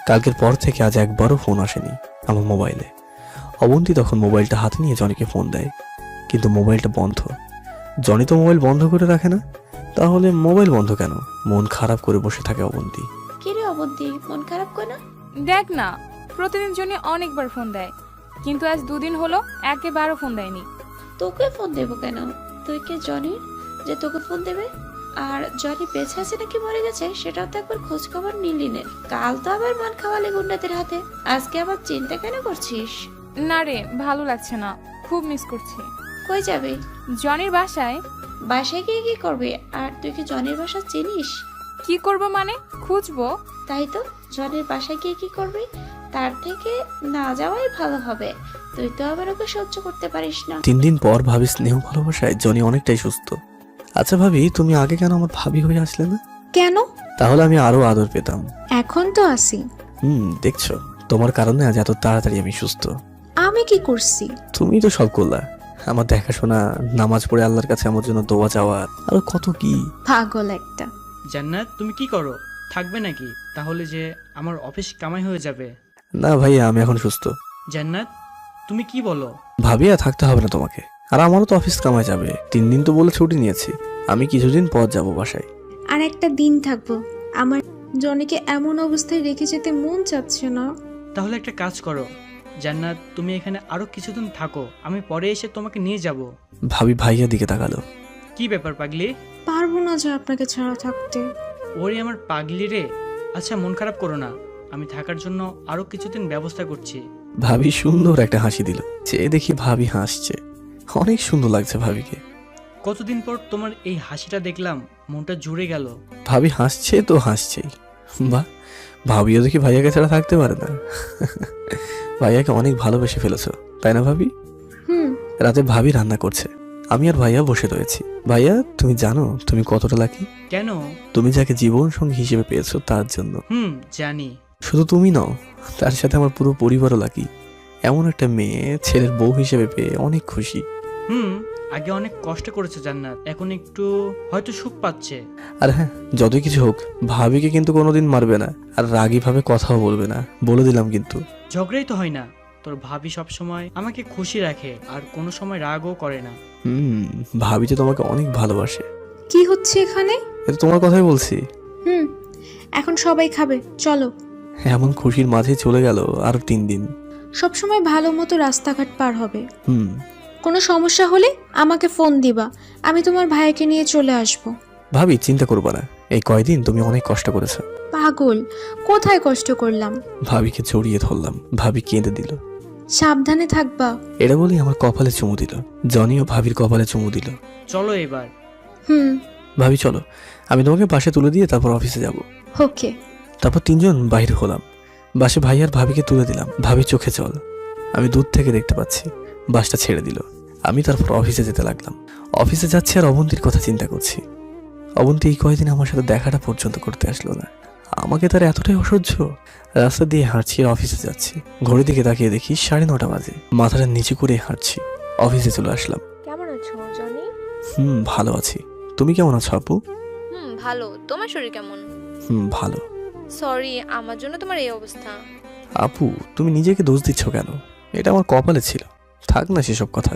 কালকের পর থেকে আজ একবারও ফোন আসেনি আমার মোবাইলে। অবন্তী তখন মোবাইলটা হাতে নিয়ে জনিকে ফোন দেয়, কিন্তু মোবাইলটা বন্ধ। জনি তো মোবাইল বন্ধ করে রাখে না, তাহলে মোবাইল বন্ধ কেন? মন খারাপ করে বসে থাকে অবন্তী। কি রে অবন্তী, মন খারাপ কেন? দেখ না, প্রতিদিন জনি অনেকবার ফোন দেয়, কিন্তু আজ 2 দিন হলো একেবারও ফোন দেয়নি। তোকে ফোন দেবো কেন? তুই কে জনির যে তোকে ফোন দেবে? আর জনি বেঁচে আছে নাকি মরে গেছে সেটাও তো একবার খোঁজ খবর নিলি নে। কাল তো আবার মান খাওয়ালে গুন্ডাদের হাতে, আজকে আবার চিন্তা কেন করছিস? না রে, ভালো লাগছে না, খুব মিস করছি। কই যাবে? জনির বাসায়। বাসায় গিয়ে কি করবে? আর তুই কি জনির বাসা চিনিস? কি করব মানে? খুঁজবো। তাই তো, জনির বাসায় গিয়ে কি করবি? তার থেকে না যাওয়াই ভালো হবে। তুই তো আবার ওকে সহ্য করতে পারিস না। 3 দিন পর ভাবি স্নেহ ভালোবাসায় জনি অনেকটাই সুস্থ। আচ্ছা ভাবি, তুমি আগে কেন আমার ভাবি হয়ে আসলে না? কেন? তাহলে আমি আরো আদর পেতাম। এখন তো আসি। দেখছো, তোমার কারণে আজ এত তাড়াতাড়ি আমি সুস্থ। আমি কি করছি? তুমি তো সব করলা, আমার দেখাশোনা, নামাজ পড়ে আল্লাহর কাছে আমার জন্য দোয়া চাওয়া, আর কত কি। পাগল একটা। জান্নাত, তুমি কি করো? থাকবে নাকি? তাহলে যে আমার অফিস কামাই হয়ে যাবে। না ভাইয়া, আমি এখন সুস্থ। জান্নাত, তুমি কি বলো? ভাবিয়া থাকতে হবে না তোমাকে, আর আমারও তো অফিস কামাই যাবে। 3 দিন তো বলে ছুটি নিয়েছি, আমি কিছুদিন পর যাব বাসায়। আর একটা দিন থাকবো। আমার জনিকে এমন অবস্থায় রেখে যেতে মন চাচ্ছে না। তাহলে একটা কাজ করো জান্নাত, তুমি এখানে আরো কিছুদিন থাকো, আমি পরে এসে তোমাকে নিয়ে যাব। ভাবি ভাইয়া দিকে তাকালো। কি ব্যাপার পাগলি? পারবো না যে আপনাকে ছাড়া থাকতে। ওরে আমার পাগলি রে। আচ্ছা, মন খারাপ করো না, আমি থাকার জন্য আরো কিছুদিন ব্যবস্থা করছি। ভাবি সুন্দর একটা হাসি দিল। চেয়ে দেখি ভাবি হাসছে, অনেক সুন্দর লাগছে ভাবিকে। কতদিন পর তোমার এই হাসিটা দেখলাম, মনটা জুড়ে গেল। ভাবি হাসছে তো হাসছেই। বাহ, ভাবিও দেখি ভাইয়াকে ছাড়া থাকতে পারে না। ভাইয়াকে অনেক ভালোবেসে ফেলেছো, তাই না ভাবি? রাতে ভাবি রান্না করছে, আমি আর ভাইয়া বসে রয়েছি। ভাইয়া, তুমি জানো তুমি কতটা লাকি? কেন? তুমি যাকে জীবন সঙ্গী হিসেবে পেয়েছো তার জন্য। জানি। শুধু তুমি নও, তার সাথে আমার পুরো পরিবারও লাকি। এমন একটা মেয়ে ছেলের বউ হিসেবে পেয়ে অনেক খুশি। আগে অনেক কষ্ট করেছে জান্নাত, এখন একটু হয়তো সুখ পাচ্ছে। আর হ্যাঁ, যতই কিছু হোক, ভাবিকে কিন্তু কোনোদিন মারবে না, আর রাগী ভাবে কথাও বলবে না, বলে দিলাম কিন্তু। ঝগড়াই তো হয় না, তোর ভাবি সব সময় আমাকে খুশি রাখে আর কোনো সময় রাগও করে না। ভাবি তো তোমাকে অনেক ভালোবাসে। কি হচ্ছে এখানে? এটা তোমার কথাই বলছি। এখন সবাই খাবে, চলো। এমন খুশির মাঝে চলে গেল আর 3 দিন। সবসময় ভালো মতো রাস্তাঘাট পার হবে। কোনো সমস্যা হলে আমাকে ফোন দিবা, আমি তোমার ভাইকে নিয়ে চলে আসব। ভাবি, চিন্তা করবে না, এই কয়দিন তুমি অনেক কষ্ট করেছো। পাগল, কোথায় কষ্ট করলাম? ভাবিকে জড়িয়ে ধরলাম, ভাবি কেঁদে দিল। সাবধানে থাকবা। এটা বলি আমার কপালে চুমু দিল। জনিও ভাবির কপালে চুমু দিল। চলো এবার। ভাবি চলো, আমি তোমাকে বাসে তুলে দিয়ে তারপর অফিসে যাব। ওকে। তারপর 3 জন বাইরে হলাম। বাসে ভাই আর ভাবিকে তুলে দিলাম। ভাবি চোখে জল, আমি দূর থেকে দেখতে পাচ্ছি। বাসটা ছেড়ে দিল, আমি তারপর অফিসে যেতে লাগলাম। অফিসে যাচ্ছি আর অবন্তীর কথা চিন্তা করছি। অবন্তী এই কয়দিন আমার সাথে দেখাটা পর্যন্ত করতে আসলো না, আমাকে তার এতটাই অসহ্য। রাস্তা দিয়ে হাঁটছি আর অফিসে যাচ্ছি, ঘড়ির দিকে তাকিয়ে দেখি 9:30 বাজে। মাথাটা নিচু করে হাঁটছি, অফিসে চলে আসলাম। কেমন আছো জনি? ভালো আছি, তুমি কেমন আছো আপু? ভালো। তোমার শরীর কেমন? ভালো। সরি, আমার জন্য তোমার এই অবস্থা। আপু, তুমি নিজেকে দোষ দিচ্ছ কেন? এটা আমার কপালে ছিল, থাক না সেসব কথা।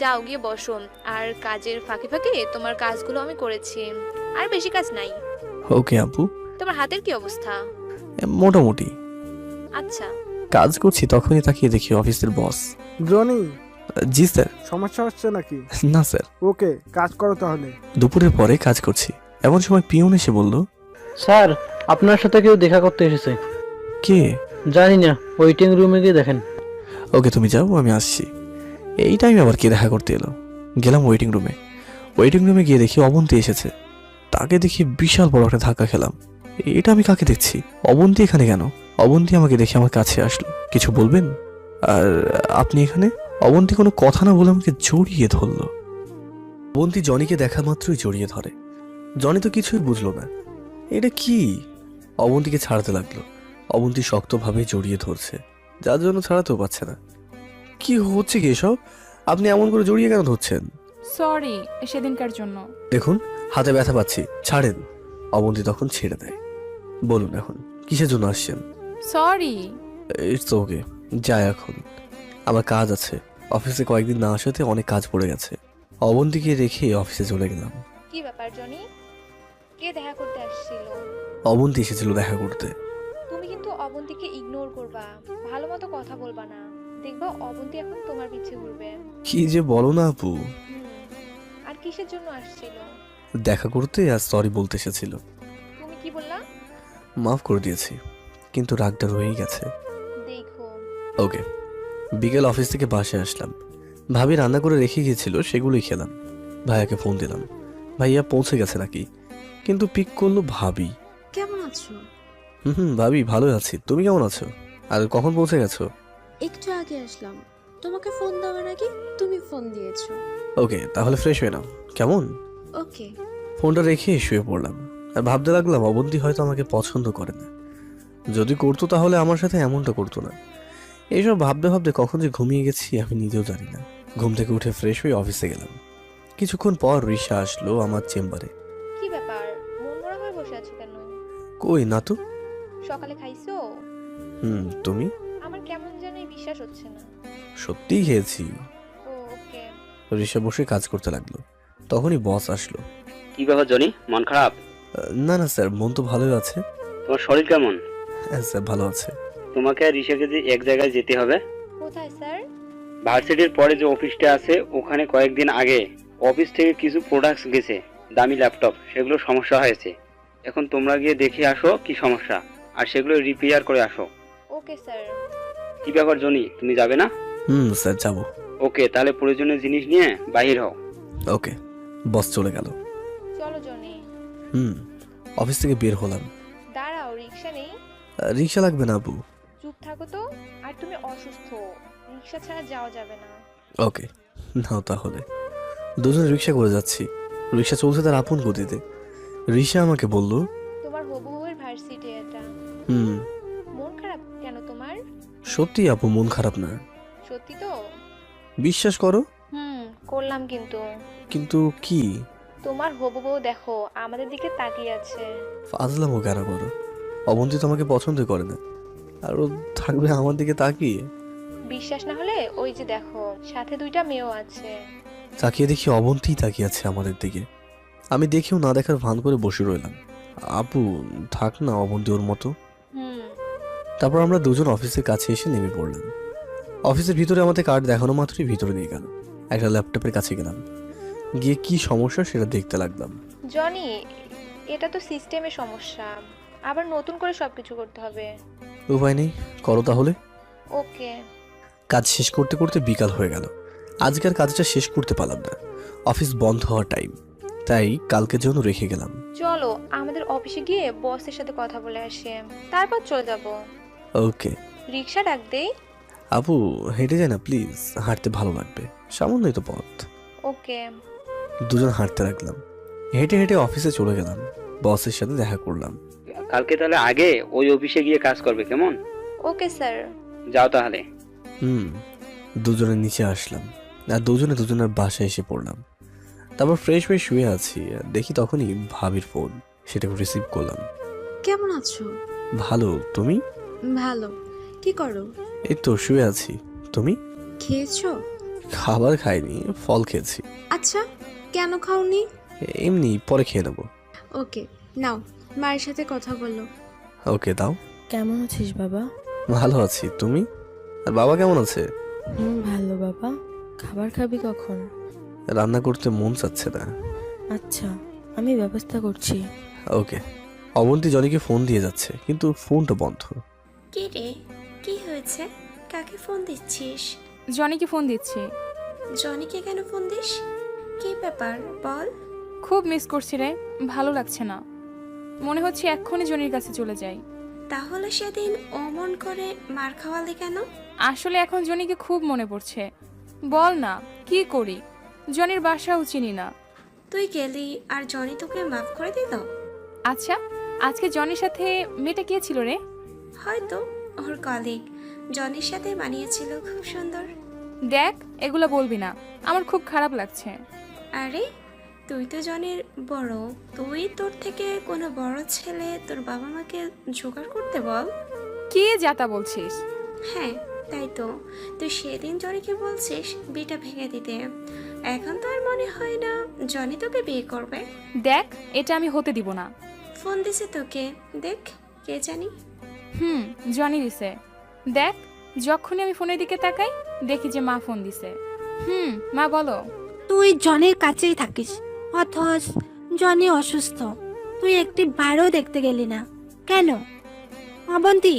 যাও গিয়ে বসো, আর কাজের ফাঁকে ফাঁকে তোমার কাজগুলো আমি করেছি, আর বেশি কাজ নাই। ওকে আপু। তোমার হাতের কি অবস্থা? মোটামুটি। আচ্ছা। কাজ করছি তখনই তাকিয়ে দেখি অফিসের বস। জনি। জি স্যার। সমস্যা হচ্ছে নাকি? না স্যার। ওকে, কাজ করো তাহলে। দুপুরের পরে কাজ করছি, এমন সময় পিয়ন এসে বলল, স্যার আপনার সাথে কেউ দেখা করতে এসেছে। কে? জানি না, ওয়েটিং রুমে গিয়ে দেখেন। ওকে, তুমি যাও, আমি আসছি। এই টাইমে আবার কে দেখা করতে এলো? গেলাম ওয়েটিং রুমে। ওয়েটিং রুমে গিয়ে দেখি অবন্তী এসেছে। তাকে দেখি বিশাল বড় একটা ধাক্কা খেলাম। এটা আমি কাকে দেখছি? অবন্তী এখানে কেন? অবন্তী আমাকে দেখে আমার কাছে আসলো। কিছু বলবেন? আর আপনি এখানে? অবন্তী কোনো কথা না বলে আমাকে জড়িয়ে ধরলো। অবন্তী জনিকে দেখা মাত্রই জড়িয়ে ধরে। জনি তো কিছুই বুঝলো না, এটা কি? অবন্তীকে ছাড়াতে লাগলো। অবন্তী শক্তভাবে জড়িয়ে ধরছে, যার জন্য ছাড়াতেও পারছে না। কি হচ্ছে কি এসব? আপনি এমন করে জড়িয়ে কেন ধরছেন? সরি সেদিনকার জন্য। দেখুন, হাতে ব্যথা পাচ্ছি, ছাড়েন। অবন্তী তখন ছেড়ে দেয়। বলুন এখন কিসের জন্য আসছেন? সরি। ইটস ওকে, যাই এখন, আমার কাজ আছে। অফিসে কয়েকদিন না আসাতে অনেক কাজ পড়ে গেছে। অবন্তীকে রেখে অফিসে চলে গেলাম। কি ব্যাপার জনি? কে দেখা করতে আসছিল? অবন্তী এসেছিল দেখা করতে। তুমি কিন্তু অবন্তীকে ইগনোর করবা, ভালো মতো কথা বলবা না, দেখবা অবন্তী এখন তোমার পিছে ঘুরবে। কি যে বলো না আপু। আর কিসের জন্য আসছিল? দেখা করতে আর সরি বলতে এসেছিল। তুমি কি বললা? মাফ করে দিয়েছি, কিন্তু রাগটা রয়েই গেছে। দেখো। ওকে। বিকেল অফিস থেকে বাসে আসলাম। ভাবি রান্না করে রেখে গিয়েছিল, সেগুলোই খেলাম। ভাইয়াকে ফোন দিলাম, ভাইয়া পৌঁছে গেছে নাকি, কিন্তু পিক করলো ভাবি। কেমন আছো? ভাবি ভালো আছি, তুমি কেমন আছো? আর কখন পৌঁছে গেছো? একটু আগে আসলাম, তোমাকে ফোন দেওয়ার আগে তুমি ফোন দিয়েছো। ওকে, তাহলে ফ্রেশ হয়ে নাও। কেমন? ওকে। ফোনটা রেখে শুয়ে পড়লাম আর ভাবতে লাগলাম অবন্তী হয়তো আমাকে পছন্দ করে না। যদি করতো তাহলে আমার সাথে এমনটা করতো না। এইসব ভাবতে ভাবতে কখন যে ঘুমিয়ে গেছি আমি নিজেও জানি না। ঘুম থেকে উঠে ফ্রেশ হয়ে অফিসে গেলাম। কিছুক্ষণ পর রিশা আসলো আমার চেম্বারে। কি ব্যাপার, মন মরা হয়ে বসে আছো কেন? কই না তো। সকালে খাইছো? তুমি? আমার কেমন জানি বিশ্বাস হচ্ছে না। সত্যিই খেয়েছি। ও ওকে। রিশা বসে কাজ করতে লাগলো। তখনই বস আসলো। কি ব্যাপার জনি, মন খারাপ? না না স্যার, মন তো ভালোই আছে। তোমার শরীর কেমন? হ্যাঁ স্যার, ভালো আছে। তোমাকে আর ঋষাকে যে এক জায়গায় যেতে হবে। কোথায় স্যার? ভার্সিটির পরে যে অফিসটা আছে ওখানে কয়েকদিন আগে অফিস থেকে কিছু প্রোডাক্টস গেছে, দামি ল্যাপটপ, সেগুলো সমস্যা হয়েছে। এখন তোমরা গিয়ে দেখে আসো কি সমস্যা, আর সেগুলো রিপেয়ার করে আসো। Okay sir. কি ব্যাপার জনি, তুমি যাবে না? স্যার যাবো। ওকে, তাহলে প্রয়োজনীয় জিনিস নিয়ে বাহির হও। ওকে। বস চলে গেল। চলো জনি। অফিস থেকে বের হলাম। দাঁড়াও, রিক্সা নেই? রিক্সা লাগবে না আপু। চুপ থাকো তো, আর তুমি অসুস্থ, রিক্সা ছাড়া যাওয়া যাবে না। ওকে নাও তাহলে। দুজন রিক্সা করে যাচ্ছি। রিক্সা চলছে তার আপন গতিতে। রিক্সা আমাকে বলল, তোমার হবু বউয়ের ভার্সিটি এটা। মন খারাপ কেন তোমার? সত্যি আপু, মন খারাপ না। সত্যি তো? বিশ্বাস করো। করলাম কিন্তু। কিন্তু কি? তোমার হবু বউ দেখো আমাদের দিকে তাকিয়ে আছে। ফাজলামো কেন করো? অবন্তী তোমাকে পছন্দ করে না, আর ও থাকবে আমার দিকে তাকিয়ে। বিশ্বাস না হলে ওই যে দেখো, সাথে দুইটা মেয়েও আছে। তাকিয়ে দেখি অবন্তী তাকিয়ে আছে আমাদের দিকে। আমি দেখেও না দেখার ভান করে বসে রইলাম। আপু থাক না, অবন্তী ওর মতো। তারপর আমরা দুজন অফিসের কাছে এসে নেমে পড়লাম। অফিসের ভিতরে আমাদের কার্ড দেখানো মাত্রই ভিতরে নিয়ে গেল। একটা ল্যাপটপের কাছে গেলাম, গিয়ে কি সমস্যা সেটা দেখতে লাগলাম। জনি, এটা তো সিস্টেমের সমস্যা, আবার নতুন করে সবকিছু করতে হবে। উপায় নেই, করো তাহলে। ওকে। কাজ শেষ করতে করতে বিকাল হয়ে গেল। আজকের কাজটা শেষ করতে পারলাম না। অফিস বন্ধ হওয়ার টাইম, তাই কালকের জন্য রেখে গেলাম। চলো আমাদের অফিসে গিয়ে বসের সাথে কথা বলে আসি, তারপর চলে যাব। ওকে। রিক্সা ডাক দেই? আপু হেঁটে যায় না প্লিজ, হাঁটতে ভালো লাগবে, সামান্যই তো পথ। ওকে। দুজন হাঁটতে লাগলাম। হেঁটে হেঁটে অফিসে চলে গেলাম। বসের সাথে দেখা করলাম। কালকে তাহলে আগে ওই অফিসে গিয়ে কাজ করবে, কেমন? Okay sir. যাও তাহলে। দুজনের নিচে আসলাম আর দুজনে দুজনের বাসায় এসে পড়লাম। তারপর ফ্রেশ হয়ে শুয়ে আছি, দেখি তখনই ভাবির ফোন। সেটাকে রিসিভ করলাম। কেমন আছো? ভালো, তুমি? ভালো। কি করো? এই তো শুয়ে আছি। তুমি? খেয়েছো? খাবার খাইনি, ফল খেয়েছি। আচ্ছা, কেন খাওনি? এমনি, পরে খেয়ে নেবো। ওকে নাও, মায়ের সাথে কথা বলো। ওকে দাও। কেমন আছিস বাবা? ভালো আছি, তুমি? আর বাবা কেমন আছে? ভালো বাবা। খাবার খাবি কখন? রান্না করতে মন চাচ্ছে না। আচ্ছা, আমি ব্যবস্থা করছি। ওকে। অবন্তী জনিকে ফোন দিয়ে যাচ্ছে, কিন্তু ফোনটা বন্ধ। কি রে, কি হয়েছে? কাকে ফোন দিচ্ছিস? জনিকে ফোন দিচ্ছি। জনিকে কেন ফোন দিস? কি ব্যাপার বল। খুব মিস করছি রে, ভালো লাগছে না। মনে হচ্ছে এক্ষুনি জনির কাছে চলে যাই। তাহলে সেদিন অমন করে মার খাওয়ালে কেন? আসলে এখন জনিকে খুব মনে পড়ছে। বল না, কি করি? জনির বাসাও চিনি না। তুই গেলি আর জনি তোকে মাফ করে দিল? আচ্ছা, আজকে জনির সাথে মেয়েটা কে ছিল রে? হয়তো ওর কলিগ, জনির সাথে মানিয়েছিল, খুব সুন্দর। দেখ, এগুলো বলবি না, আমার খুব খারাপ লাগছে। আরে তুই তো জনির বড়, তুই তোর থেকে কোনো বড় ছেলে তোর বাবা মাকে জোগাড় করতে বল। কি যাতা বলছিস? হ্যাঁ তাই তো, তুই সেদিন জনিকে বলছিস বিয়েটা ভেঙে দিতে, এখন তো আর মনে হয় না জনি তোকে বিয়ে করবে। দেখ, এটা আমি হতে দিব না। ফোন দিছে তোকে, দেখ কে জানি। জনি দিছে। দেখ, যখনই আমি ফোনের দিকে তাকাই দেখি যে মা ফোন দিছে। মা বলো। তুই জনির কাছেই থাকিস, অথচ জনি অসুস্থ, তুই একটি বারও দেখতে গেলি না কেন? অবন্তী,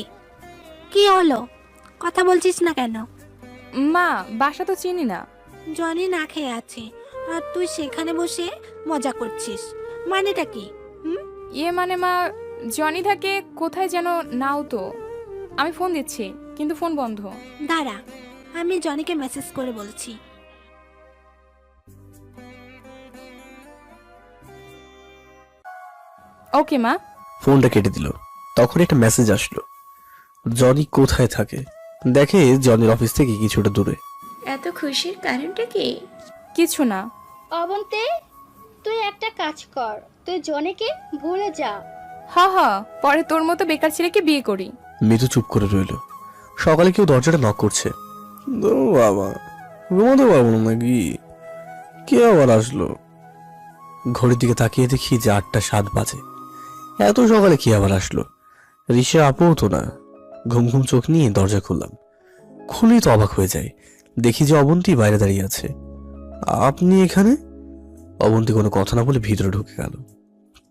কি হলো? কথা বলছিস না কেন? মা, বাসা তো চিনি না। জনি না খেয়ে আছে আর তুই সেখানে বসে মজা করছিস, মানেটা কি? মানে মা, জনি থাকে কোথায় যেন, নাও তো। আমি ফোন দিচ্ছি কিন্তু ফোন বন্ধ। দাঁড়া, আমি জনিকে মেসেজ করে বলছি। ওকে মা। ফোনটা কেটে দিল। তখন একটা মেসেজ আসলো, জনি কোথায় থাকে। দেখে জনির অফিস থেকে কিছুটা দূরে। এত খুশির কারণটা কি? কিছু না। অবন্তে, তুই একটা কাজ কর, তুই জনিকে ভুলে যা। হ পরে তোর মতো বেকার ছেলেকে বিয়ে করি। মিতু চুপ করে রইল। সকালে কেউ দরজাটা নক করছে। বাবা, ঘুমাতে পারবো না নাকি? কে আবার আসলো? ঘড়ির দিকে তাকিয়ে দেখি যে 8:07 বাজে। এত সকালে কি আবার আসলো? ঋষা আপু তো না। ঘুম ঘুম চোখ নিয়ে দরজা খুললাম। খুলেই তো অবাক হয়ে যায়, দেখি যে অবন্তী বাইরে দাঁড়িয়ে আছে। আপনি এখানে? অবন্তী কোনো কথা না বলে ভিতরে ঢুকে গেল।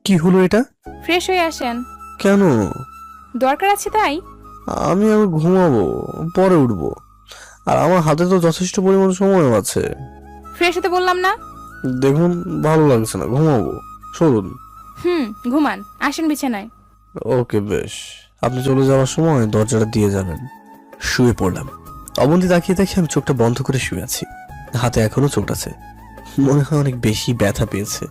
কি হলো এটা? ফ্রেশ হয়ে আসেন। কেন? দরকার আছে তাই। আমি ঘুমাবো, পরে উঠবো, আর আমার হাতে তো যথেষ্ট পরিমাণ সময় আছে। ফ্রেশ হতে বললাম না? দেখুন, ভালো লাগছে না, ঘুমাবো, সরুন। ঘুমান, আসেন বিছানায়। ওকে বেশ, আপনি চলে যাওয়ার সময় দরজাটা দিয়ে যাবেন। শুয়ে পড়লাম। অবন্তী তাকিয়ে দেখি আমি চোখটা বন্ধ করে শুয়ে আছি। হাতে এখনো চোট আছে, মনে হয় অনেক বেশি ব্যথা পেয়েছে।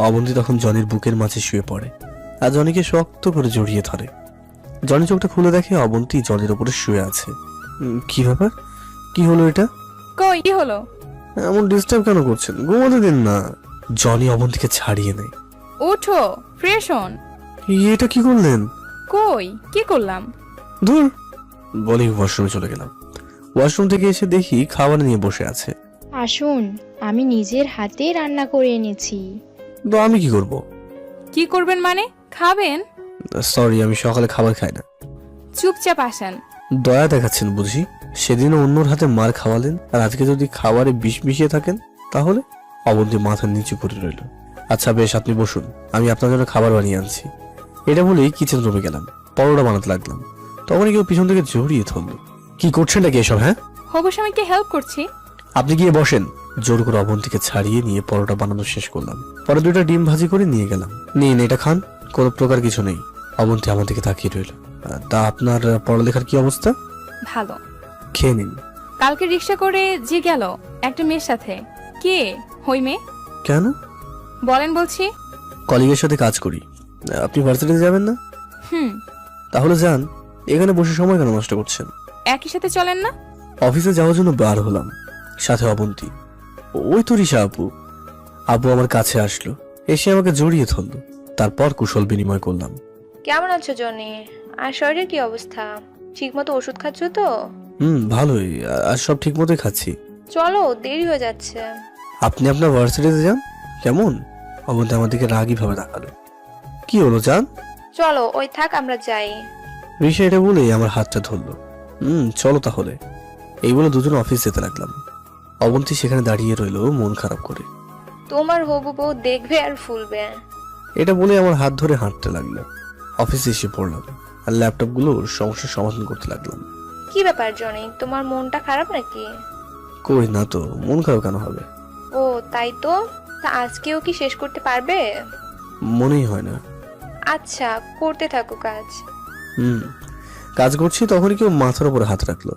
অবন্তী তখন জনির বুকের মাঝে শুয়ে পড়ে আর জনিকে শক্ত করে জড়িয়ে ধরে। জনি চোখটা খুলে দেখে অবন্তী জনির উপরে শুয়ে আছে। কি ব্যাপার? কি হলো এটা? কই কি হলো? এমন ডিস্টার্ব কেন করছেন? ঘুমাতে দিন না। জনি অবন্তীকে ছাড়িয়ে নেয়। ওঠো, ফ্রেশ হন। এটা কি করলেন? কই কি করলাম? ধুর, বলেই ওয়াশরুমে চলে গেলাম। ওয়াশরুম থেকে এসে দেখি খাবার নিয়ে বসে আছে। আসুন, আমি নিজের হাতে রান্না করে এনেছি। তো আমি কি করব? কি করবেন মানে? খাবেন? সরি, আমি সকালে খাবার খাই না। চুপচাপ আসেন। দয়া দেখাচ্ছেন বুঝি? সেদিনও অন্যর হাতে মার খাওয়ালেন, আর আজকে যদি খাবারে বিষ মিশিয়ে থাকেন তাহলে? অবন্তী মাথা নিচু করে রইল। আচ্ছা বেশ, আপনি বসুন, আমি আপনার জন্য খাবার বানিয়ে আনছি। এটা বলেই কিচেন রুমে গেলাম, পরোটা বানাতে লাগলাম। তখনই কেউ পিছন থেকে জড়িয়ে ধরল। কি করছেন নাকি এসব? হ্যাঁ, হবু স্বামীকে হেল্প করছি। আপনি গিয়ে বসেন। জোর করে অবন্তীকে ছাড়িয়ে নিয়ে পরোটা বানানো শেষ করলাম। পরে 2টা ডিম ভাজি করে নিয়ে গেলাম। নিন, এটা খান, কোনো প্রকার কিছু নেই। অবন্তী আমার দিকে তাকিয়ে রইল। তা আপনার পড়ালেখার কি অবস্থা? ভালো। খেয়ে নিন। কালকে রিক্সা করে যে গেল একটা মেয়ের সাথে। কে ওই মেয়ে? কেন বলেন বলছি। কলিগের সাথে কাজ করি। আপনি ভার্সিটিতে যাবেন না? তাহলে যান, এখানে বসে সময় কেন নষ্ট করছেন? একই সাথে চলেন না? অফিসে যাওয়ার জন্য বার হলাম, সাথে অবন্তী। ওই তো ঋষা আপু। আপু আমার কাছে আসলো, এসে আমাকে জড়িয়ে ধরলো। তারপর কুশল বিনিময় করলাম। কেমন আছো জনি? আর শরীরের কি অবস্থা? ঠিকমতো ওষুধ খাচ্ছ তো? ভালোই, আর সব ঠিক মতোই খাচ্ছি। চলো, দেরি হয়ে যাচ্ছে। আপনি আপনার ভার্সিটিতে যান। কেমন? অবন্তী আমার দিকে রাগী ভাবে তাকালো। কি হলো, যান। চলো, ওই থাক, আমরা যাই। ঋষা এটা বলেই আমার হাতটা ধরলো। চলো তাহলে। এই বলে দুজন অফিস যেতে লাগলাম। অবন্তী সেখানে দাঁড়িয়ে রইলো মন খারাপ করে। তোমার হবু বউ দেখবে আর ফুলবে। এটা বলে আমার হাত ধরে হাঁটতে লাগলো। অফিসে এসে পড়লাম আর ল্যাপটপগুলোর সমস্যার সমাধান করতে লাগলাম। কি ব্যাপার জনি, তোমার মনটা খারাপ নাকি? কই না তো, মন খারাপ কেন হবে? ও তাই তো। তা আজকেও কি শেষ করতে পারবে? মনেই হয় না। আচ্ছা, করতে থাকো কাজ। কাজ করছি তখনই কেউ মাথার উপরে হাত রাখলো।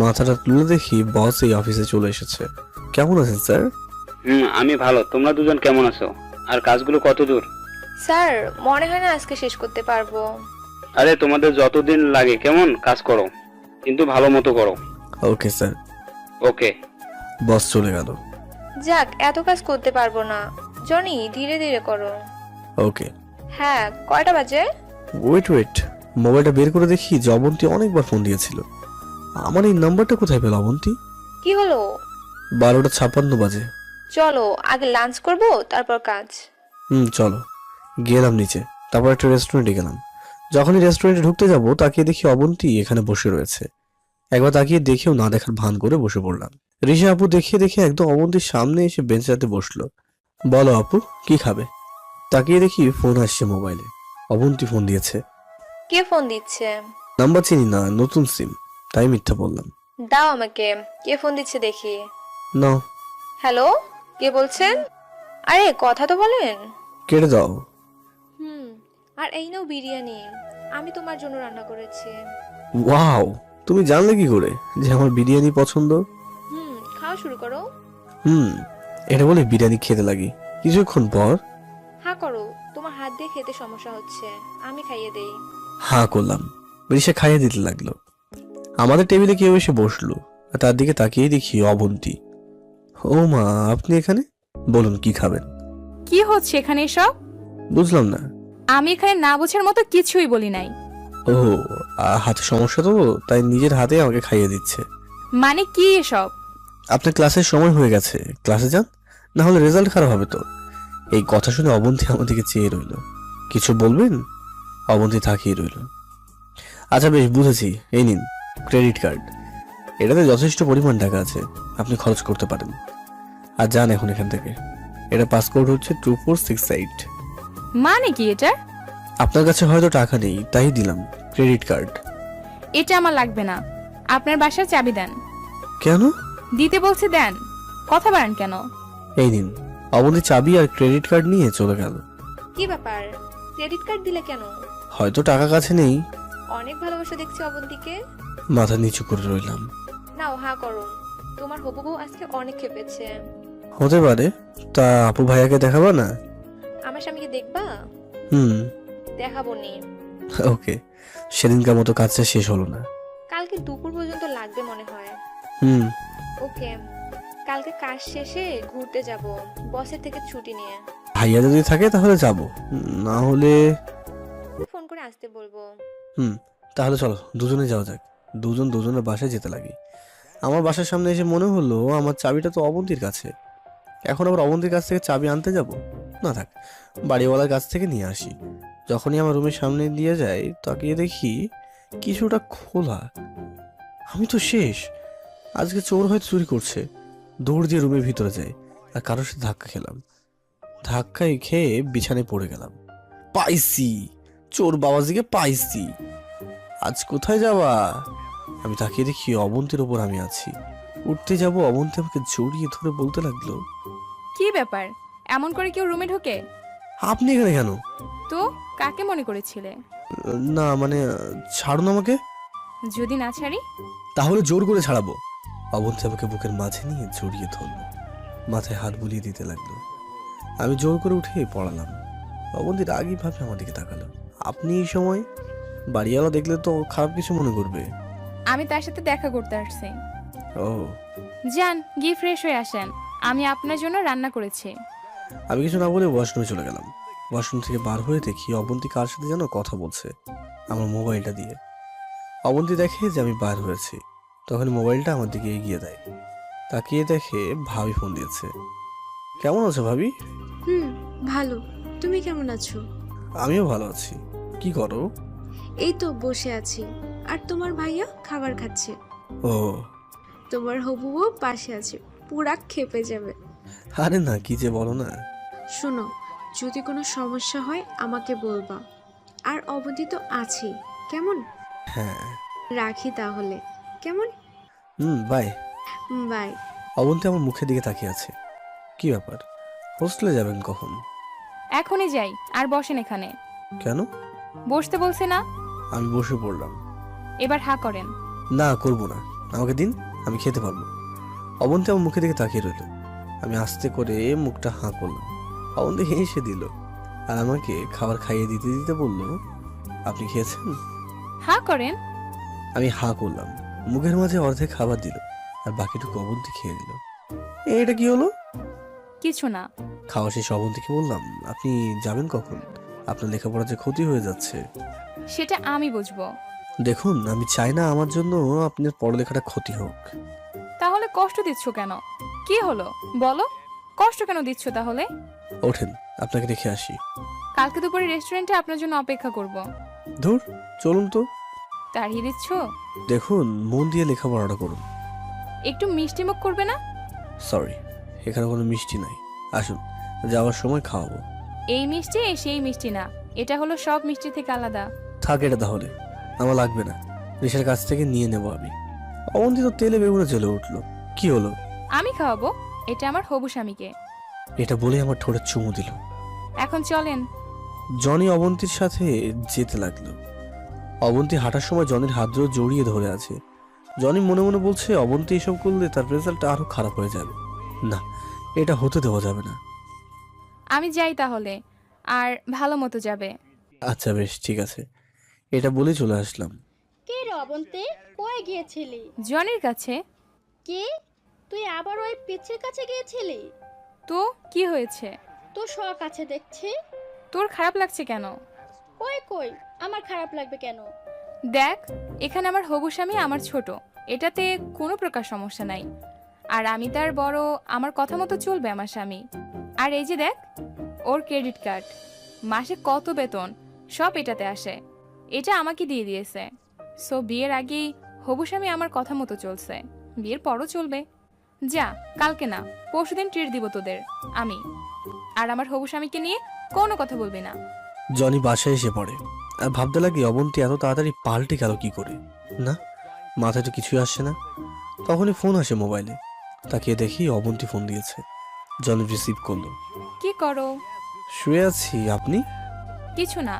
মাথাটা তুলে দেখি বস এই অফিসে চলে এসেছে। কেমন আছেন স্যার? আমি ভালো। তোমরা দুজন কেমন আছো? আর কাজগুলো কত দূর? স্যার, মনে হয় না আজকে শেষ করতে পারবো। আরে তোমাদের যতদিন লাগে কেমন কাজ করো, কিন্তু ভালো মতো করো। Okay sir. ওকে। বস চলে গেল। যাক, এত কাজ করতে পারবো না। জনি, ধীরে ধীরে করো। ওকে। হ্যাঁ, কয়টা বাজে? ওয়েট, মোবাইলটা বের করে দেখি যে অবন্তী অনেকবার ফোন দিয়েছিল। আমার এই নাম্বারটা কোথায় পেল অবন্তী? কি হলো? 12:56 বাজে। চলো, আগে লাঞ্চ করবো, তারপর কাজ। চলো। গেলাম নিচে, তারপর একটা রেস্টুরেন্টে গেলাম। যখনই রেস্টুরেন্টে ঢুকতে যাবো তাকিয়ে দেখি অবন্তী এখানে বসে রয়েছে। একবার তাকিয়ে দেখেও না দেখার ভান করে বসে পড়লাম। ঋষা আপু দেখে একদম অবন্তীর সামনে এসে বেঞ্চটাতে বসলো। বলো আপু, কি খাবে? তাকিয়ে দেখি ফোন আসছে মোবাইলে। অবন্তী ফোন দিয়েছে। কে ফোন দিচ্ছে? নাম্বার চিনি না, নতুন সিম, তাই মিথ্যা বললাম। দাও আমাকে, কে ফোন দিচ্ছে দেখি। না। হ্যালো, কে বলছেন? আরে কথা তো বলেন। কেটে দাও। আর এই নাও বিরিয়ানি, আমি তোমার জন্য রান্না করেছি। ওয়াও, তুমি জানলে কি করে যে আমার বিরিয়ানি পছন্দ? খাওয়া শুরু করো। এটা বলে বিরিয়ানি খেতে লাগি। কিছুক্ষণ পর হ্যাঁ করো, তোমার হাত দিয়ে খেতে সমস্যা হচ্ছে, আমি খাইয়ে দেই। হাঁ করলাম। রিসা খাইয়ে দিতে লাগলো। আমাদের টেবিলে কেউ এসে বসলো, আর তার দিকে তাকিয়ে দেখি অবন্তী। ও মা, আপনি এখানে? বলুন কি খাবেন? কি হচ্ছে এখানে এসব? বুঝলাম না। আমি এখানে না বোঝার মতো কিছুই বলি নাই। ও, হাতে সমস্যা তো, তাই নিজের হাতে আমাকে খাইয়ে দিচ্ছে। মানে কি এসব? আপনার ক্লাসের সময় হয়ে গেছে, ক্লাসে যান, না হলে রেজাল্ট খারাপ হবে তো। এই কথা শুনে অবন্তী আমার দিকে চেয়ে রইল। কিছু বলবেন? অবন্তী তাকিয়ে রইল। আচ্ছা বেশ, বুঝেছি, এই নিন ক্রেডিট কার্ড। এটাতে যথেষ্ট পরিমাণ টাকা আছে, আপনি খরচ করতে পারেন। আর যান এখন এখান থেকে। এটা পাসপোর্ট হচ্ছে 2468। মানে কি এটা? আপনার কাছে হয়তো টাকা নেই, তাই দিলাম ক্রেডিট কার্ড। এটা আমার লাগবে না, আপনার বাসার চাবি দেন। কেন? দিতে বলছি দেন, কথা বাড়ান কেন? এই নিন। অবন্তী চাবি আর ক্রেডিট কার্ড নিয়ে চলে গেল। কি ব্যাপার, ক্রেডিট কার্ড দিলে কেন? হয়তো টাকা কাছে নেই। অনেক ভালোবাসা দেখছি অবন্তীকে। মাথা নিচু করে রইলাম। নাও হা করো, তোমার হবু বউ আজকে অনেক খেপেছে। হতে পারে, তা আপু ভাইয়াকে দেখাবো না? আমার স্বামীকে দেখবা? দেখাবো নি। ওকে, সেদিনকার মতো কাজটা শেষ হলো না। কালকে দুপুর পর্যন্ত লাগবে মনে হয়। ওকে, কালকে কাজ শেষে ঘুরতে যাব বসের থেকে ছুটি নিয়ে। ভাইয়া যদি থাকে তাহলে যাব, না হলে ফোন করে আসতে বলবো। তাহলে চলো দুজনে যাওয়া যাক। দুজনের বাসায় যেতে লাগি। আমার বাসার সামনে এসে মনে হলো আমার চাবিটা তো অবন্তীর কাছে। এখন আবার অবন্তীর কাছ থেকে চাবি আনতে যাব? না থাক, বাড়িওয়ালার কাছ থেকে নিয়ে আসি। যখনই আমার রুমের সামনে দিয়ে যাই, তাকিয়ে দেখি কিছুটা খোলা। আমি তো শেষ। আজকে চোর হয়তো চুরি করছে। দৌড় দিয়ে রুমের ভিতরে যাই, আর কারোর সাথে ধাক্কা খেলাম। ধাক্কায় খেয়ে বিছানায় পড়ে গেলাম। পাইছি, চোর বাবাজিকে পাইছি। আজ কোথায় যাবা? আমি তাকিয়ে দেখি অবন্তীর ওপর আমি আছি। উঠতে যাব, অবন্তী আমাকে জড়িয়ে ধরে বলতে লাগলো, কি ব্যাপার, এমন করে কেউ রুমে ঢোকে? আপনি এখানে কেন? তো কাকে মনে করেছিলে? না মানে, ছাড়ুন আমাকে। যদি না ছাড়ি? তাহলে জোর করে ছাড়াবো। অবন্তী আমাকে বুকের মাঝে নিয়ে জড়িয়ে ধরলো, মাথায় হাত বুলিয়ে দিতে লাগলো। আমি জোর করে উঠে পড়ালাম। অবন্তী রাগী ভাবে আমার দিকে তাকালো। আপনি এই সময়? বাড়িওয়ালা দেখলে তো খারাপ কিছু মনে করবে। আমি তার সাথে দেখা করতে আসছি। ও, যান গিয়ে ফ্রেশ হয়ে আসেন, আমি আপনার জন্য রান্না করেছি। আমি কিছু না বলে ওয়াশরুমে চলে গেলাম। ওয়াশরুম থেকে বার হয়ে দেখি অবন্তী কার সাথে যেন কথা বলছে আমার মোবাইলটা দিয়ে। অবন্তী দেখে যে আমি বার হয়েছি, তখন মোবাইলটা আমার দিকে এগিয়ে দেয়। তাকিয়ে দেখে ভাবি ফোন দিয়েছে। কেমন আছো ভাবি? ভালো, তুমি কেমন আছো? আমিও ভালো আছি। কি করো? এই তো বসে আছি, আর তোমার ভাইয়া খাবার খাচ্ছে। ও, তোমার হবু বউ পাশে আছে, পুরা খেপে যাবে। আরে না, কি যে বলো না। শোনো, যদি কোনো সমস্যা হয় আমাকে বলবা, আর অবধি তো আছি, কেমন? হ্যাঁ, রাখি তাহলে, কেমন? বাই। বাই। অবন্তী আমার মুখের দিকে তাকিয়ে আছে। কি ব্যাপার, হোস্টেলে যাবেন কখন? এখনই যাই, আর বসেন এখানে। কেন? বসতে বলছে না? আমি বসে পড়লাম। এবার হা করেন। না, করব না, আমাকে দিন, আমি খেতে পারবো। অবন্তী আমার মুখের দিকে তাকিয়ে রইল। আমি আস্তে করে মুখটা হাঁ করলাম। অবন্তী হেসে দিল, আর আমাকে খাবার খাইয়ে দিতে দিতে বলল, আপনি খেয়েছেন? হা করেন। আমি হাঁ করলাম। মুখের মাঝে অর্ধেক খাবার দিল, আর বাকিটুকু অবন্তী খেয়ে নিল। এটা কি হলো? কিছু না। খাওয়া শেষ অবন্তীকে বললাম, আপনি যাবেন কখন? আপনার লেখাপড়া যে ক্ষতি হয়ে যাচ্ছে। সেটা আমি বুঝবো। দেখুন, আমি চাই না আমার জন্য আপনার পড়ালেখাটা ক্ষতি হোক। তাহলে কষ্ট দিচ্ছ কেন? কি হলো বলো, কষ্ট কেন দিচ্ছ তাহলে? ওঠেন, আপনাকে রেখে আসি। কালকে দুপুরে রেস্টুরেন্টে আপনার জন্য অপেক্ষা করব। ধুর, চলুন তো। তাড়িয়ে দিচ্ছ? দেখুন, মন দিয়ে লেখাপড়াটা করুন। একটু মিষ্টি মুখ করবে না? সরি, এখানে কোনো মিষ্টি নাই। আসুন, যাওয়ার সময় খাওয়াবো। এই মিষ্টি সেই মিষ্টি না, এটা হলো সব মিষ্টি থেকে আলাদা। থাক এটা তাহলে, আমার লাগবে না। ঋষার কাছ থেকে নিয়ে নেব আমি। অবন্তী তো তেলে বেগুনে জ্বলে উঠলো। কি হলো? আমি খাওয়াবো, এটা আমার হবু স্বামীকে। এটা বলে আমার ঠোঁটে চুমু দিল। এখন চলেন। জনি অবন্তীর সাথে যেতে লাগলো। অবন্তী হাঁটার সময় জনির হাত ধরে জড়িয়ে ধরে আছে। জনি মনে মনে বলছে, অবন্তী এসব করলে তার রেজাল্টটা আরো খারাপ হয়ে যাবে। না, এটা হতে দেওয়া যাবে না। আমি যাই তাহলে, আর ভালো মতো যাবে। আচ্ছা বেশ ঠিক আছে, এটা বলে চলে আসলাম। কে রে অবন্তী, কই গিয়েছিলি? জনির কাছে। কি, তুই আবার ওই পিচ্ছির কাছে গিয়েছিলি? তো কি হয়েছে? তোর শখ আছে দেখছি। তোর খারাপ লাগছে কেন? কই কই, আমার খারাপ লাগবে কেন? দেখ, এখানে আমার হবু স্বামী আমার ছোট, এটাতে কোনো প্রকার সমস্যা নাই। আর আমি তার বড়, আমার কথা মতো চলবে আমার স্বামী। আর এই যে দেখ, ওর ক্রেডিট কার্ড, মাসে কত বেতন সব এটাতে আসে, এটা আমাকে দিয়ে দিয়েছে। সো বিয়ের আগেই হবু স্বামী আমার কথা মতো চলছে, বিয়ের পরও চলবে। যা, কালকে না পরশুদিন ট্রিট দিব তোদের আমি। আর আমার হবু স্বামীকে নিয়ে কোনো কথা বলবি না। জনি বাসায় এসে পড়ে আর ভাবতে লাগে অবন্তী এত তাড়াতাড়ি পাল্টে গেল কি করে। না, মাথায় তো কিছুই আসছে না। তখনই ফোন আসে মোবাইলে, তাকিয়ে দেখি অবন্তী ফোন দিয়েছে। জনি রিসিভ করলো। কি করো? শুয়ে আছি, আপনি? কিছু না,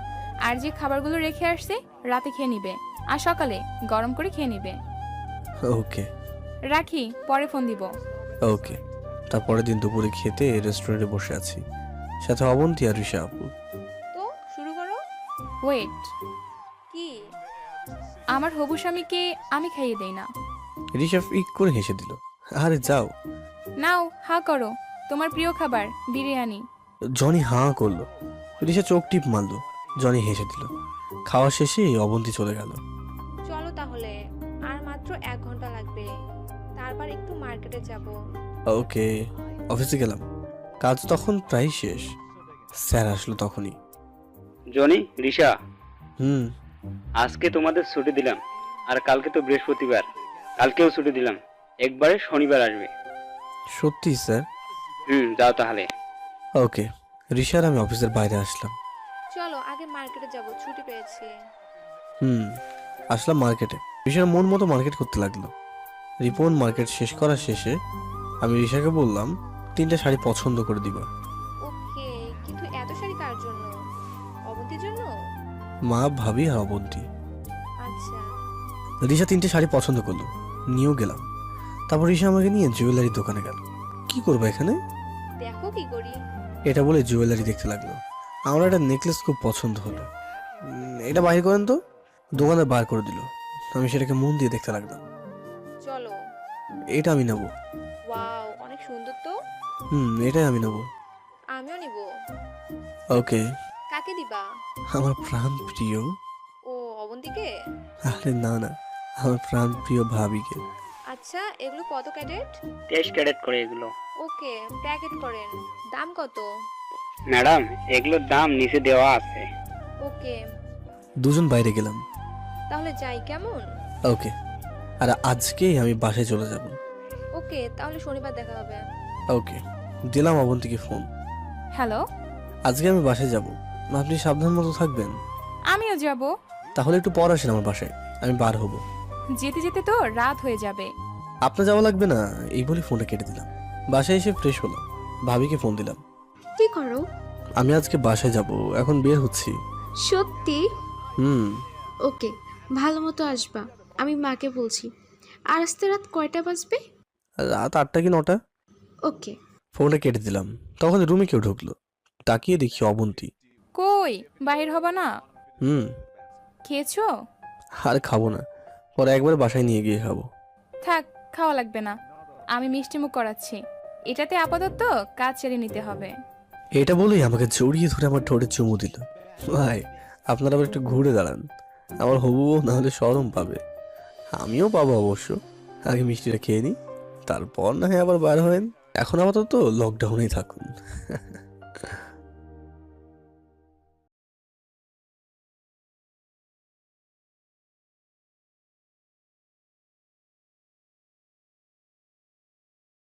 আর যে খাবারগুলো রেখে আসছে রাতে খেয়ে নিবে, আর সকালে গরম করে খেয়ে নিবে। ওকে রাখি, পরে ফোন দিব। ওকে। তারপরের দিন দুপুরে খেতে রেস্টুরেন্টে বসে আছি, সাথে অবন্তী আর ঋষা আপু। তো শুরু করো। ওয়েট, কি? আমার হবু স্বামীকে আমি খাইয়ে দেই না। ঋষা ফিক করে হেসে দিল। আরে যাও। নাও, হা করো, তোমার প্রিয় খাবার বিরিয়ানি। জনি হাঁ করলো, ঋষা চোখ টিপ মারলো, জনি হেসে দিল। খাওয়া শেষে অবন্তী চলে গেল। চলো তাহলে, আর মাত্র 1 ঘন্টা লাগবে, তারপর একটু মার্কেটে যাব। ওকে। অফিসে গেলাম, কাজ তখন প্রায় শেষ। স্যার আসলো তখনই। জনি, রিশা, আজকে তোমাদের ছুটি দিলাম, আর কালকে তো বৃহস্পতিবার, কালকেও ছুটি দিলাম, একবারে শনিবার আসবে। সত্যি স্যার? যাও তাহলে। ওকে। ঋষার আমি অফিসের বাইরে আসলাম। চলো আগে মার্কেটে যাব, ছুটি পেয়েছি। আসলাম মার্কেটে। ঋষার মন মতো মার্কেট করতে লাগলো। রিপন মার্কেট শেষ করার শেষে আমি ঋষাকে বললাম 3টা শাড়ি পছন্দ করে দিবা। ওকে, কিন্তু এত শাড়ি কার জন্য? অবন্তীর জন্য? মা, ভাবি আর অবন্তী। আচ্ছা। ঋষা 3টে শাড়ি পছন্দ করলো, নিয়েও গেলাম। তারপর ঋষা আমাকে নিয়ে জুয়েলারি দোকানে গেল। কি করবো এখানে? দেখো কি করি। এটা বলে জুয়েলারি দেখতে লাগলো। আমার একটা নেকলেস খুব পছন্দ হলো। এটা বাইর করেন তো। দোকানে বার করে দিল। আমি সেটাকে মন দিয়ে দেখতে লাগলাম। চলো। এটা আমি নেবো। ওয়াও, অনেক সুন্দর তো। এটাই আমি নেবো। আমিও নিব। ওকে। কাকে দিবা? আমার প্রাণ প্রিয়। ও, অবন্তীকে? আরে না না, আমার প্রাণ প্রিয় ভাবিকে। আচ্ছা, এগুলো কত ক্যারেট? 23 ক্যারেট করে এগুলো। ওকে, প্যাকেট করেন। দাম কত? ম্যাডাম, এগুলোর দাম নিচে দেওয়া আছে। ওকে। দুজন বাইরে গেলাম। তাহলে যাই, কেমন? ওকে। আর আজকেই আমি বাসায় চলে যাব। ওকে, তাহলে শনিবার দেখা হবে। ওকে। দিলাম অবন্তীকে ফোন। হ্যালো, আজকে আমি বাসায় যাব, আপনি সাবধান মতো থাকবেন। আমিও যাব। তাহলে একটু পর আসেন আমার বাসায়, আমি বার হব। যেতে যেতে তো রাত হয়ে যাবে। আপনার যাওয়া লাগবে না, এই বলে ফোনটা কেটে দিলাম। বাসায় এসে ফ্রেশ হলাম, ভাবিকে ফোন দিলাম। কি করো? আমি আজকে বাসায় যাব, এখন বের হচ্ছি। সত্যি? হুম। ওকে, ভালো মতো আসবা, আমি মাকে বলছি। আর আসতে রাত কয়টা বাজবে? রাত 8টা কি 9টা। ওকে। ফোনটা কেটে দিলাম। তখন রুমে কেউ ঢুকলো, তাকিয়ে দেখি অবন্তী। কই, বাহির হবা না? খেয়েছো? আর খাবো না, পরে একবার বাসায় নিয়ে গিয়ে খাবো। থাক, খাওয়া লাগবে না, আমি মিষ্টি মুখ করাচ্ছি। এটাতে আপাতত কাজ ছেড়ে নিতে হবে। এটা বলেই আমাকে জড়িয়ে ধরে আমার ঠোঁটে চুমু দিল। ভাই, আপনারা আবার একটু ঘুরে দাঁড়ান, আমার হবু না হলে শরম পাবে। আমিও পাবো অবশ্য। আগে মিষ্টিটা খেয়ে নিই, তারপর না হয় আবার বার হবেন। এখন আপাতত লকডাউনেই থাকুন।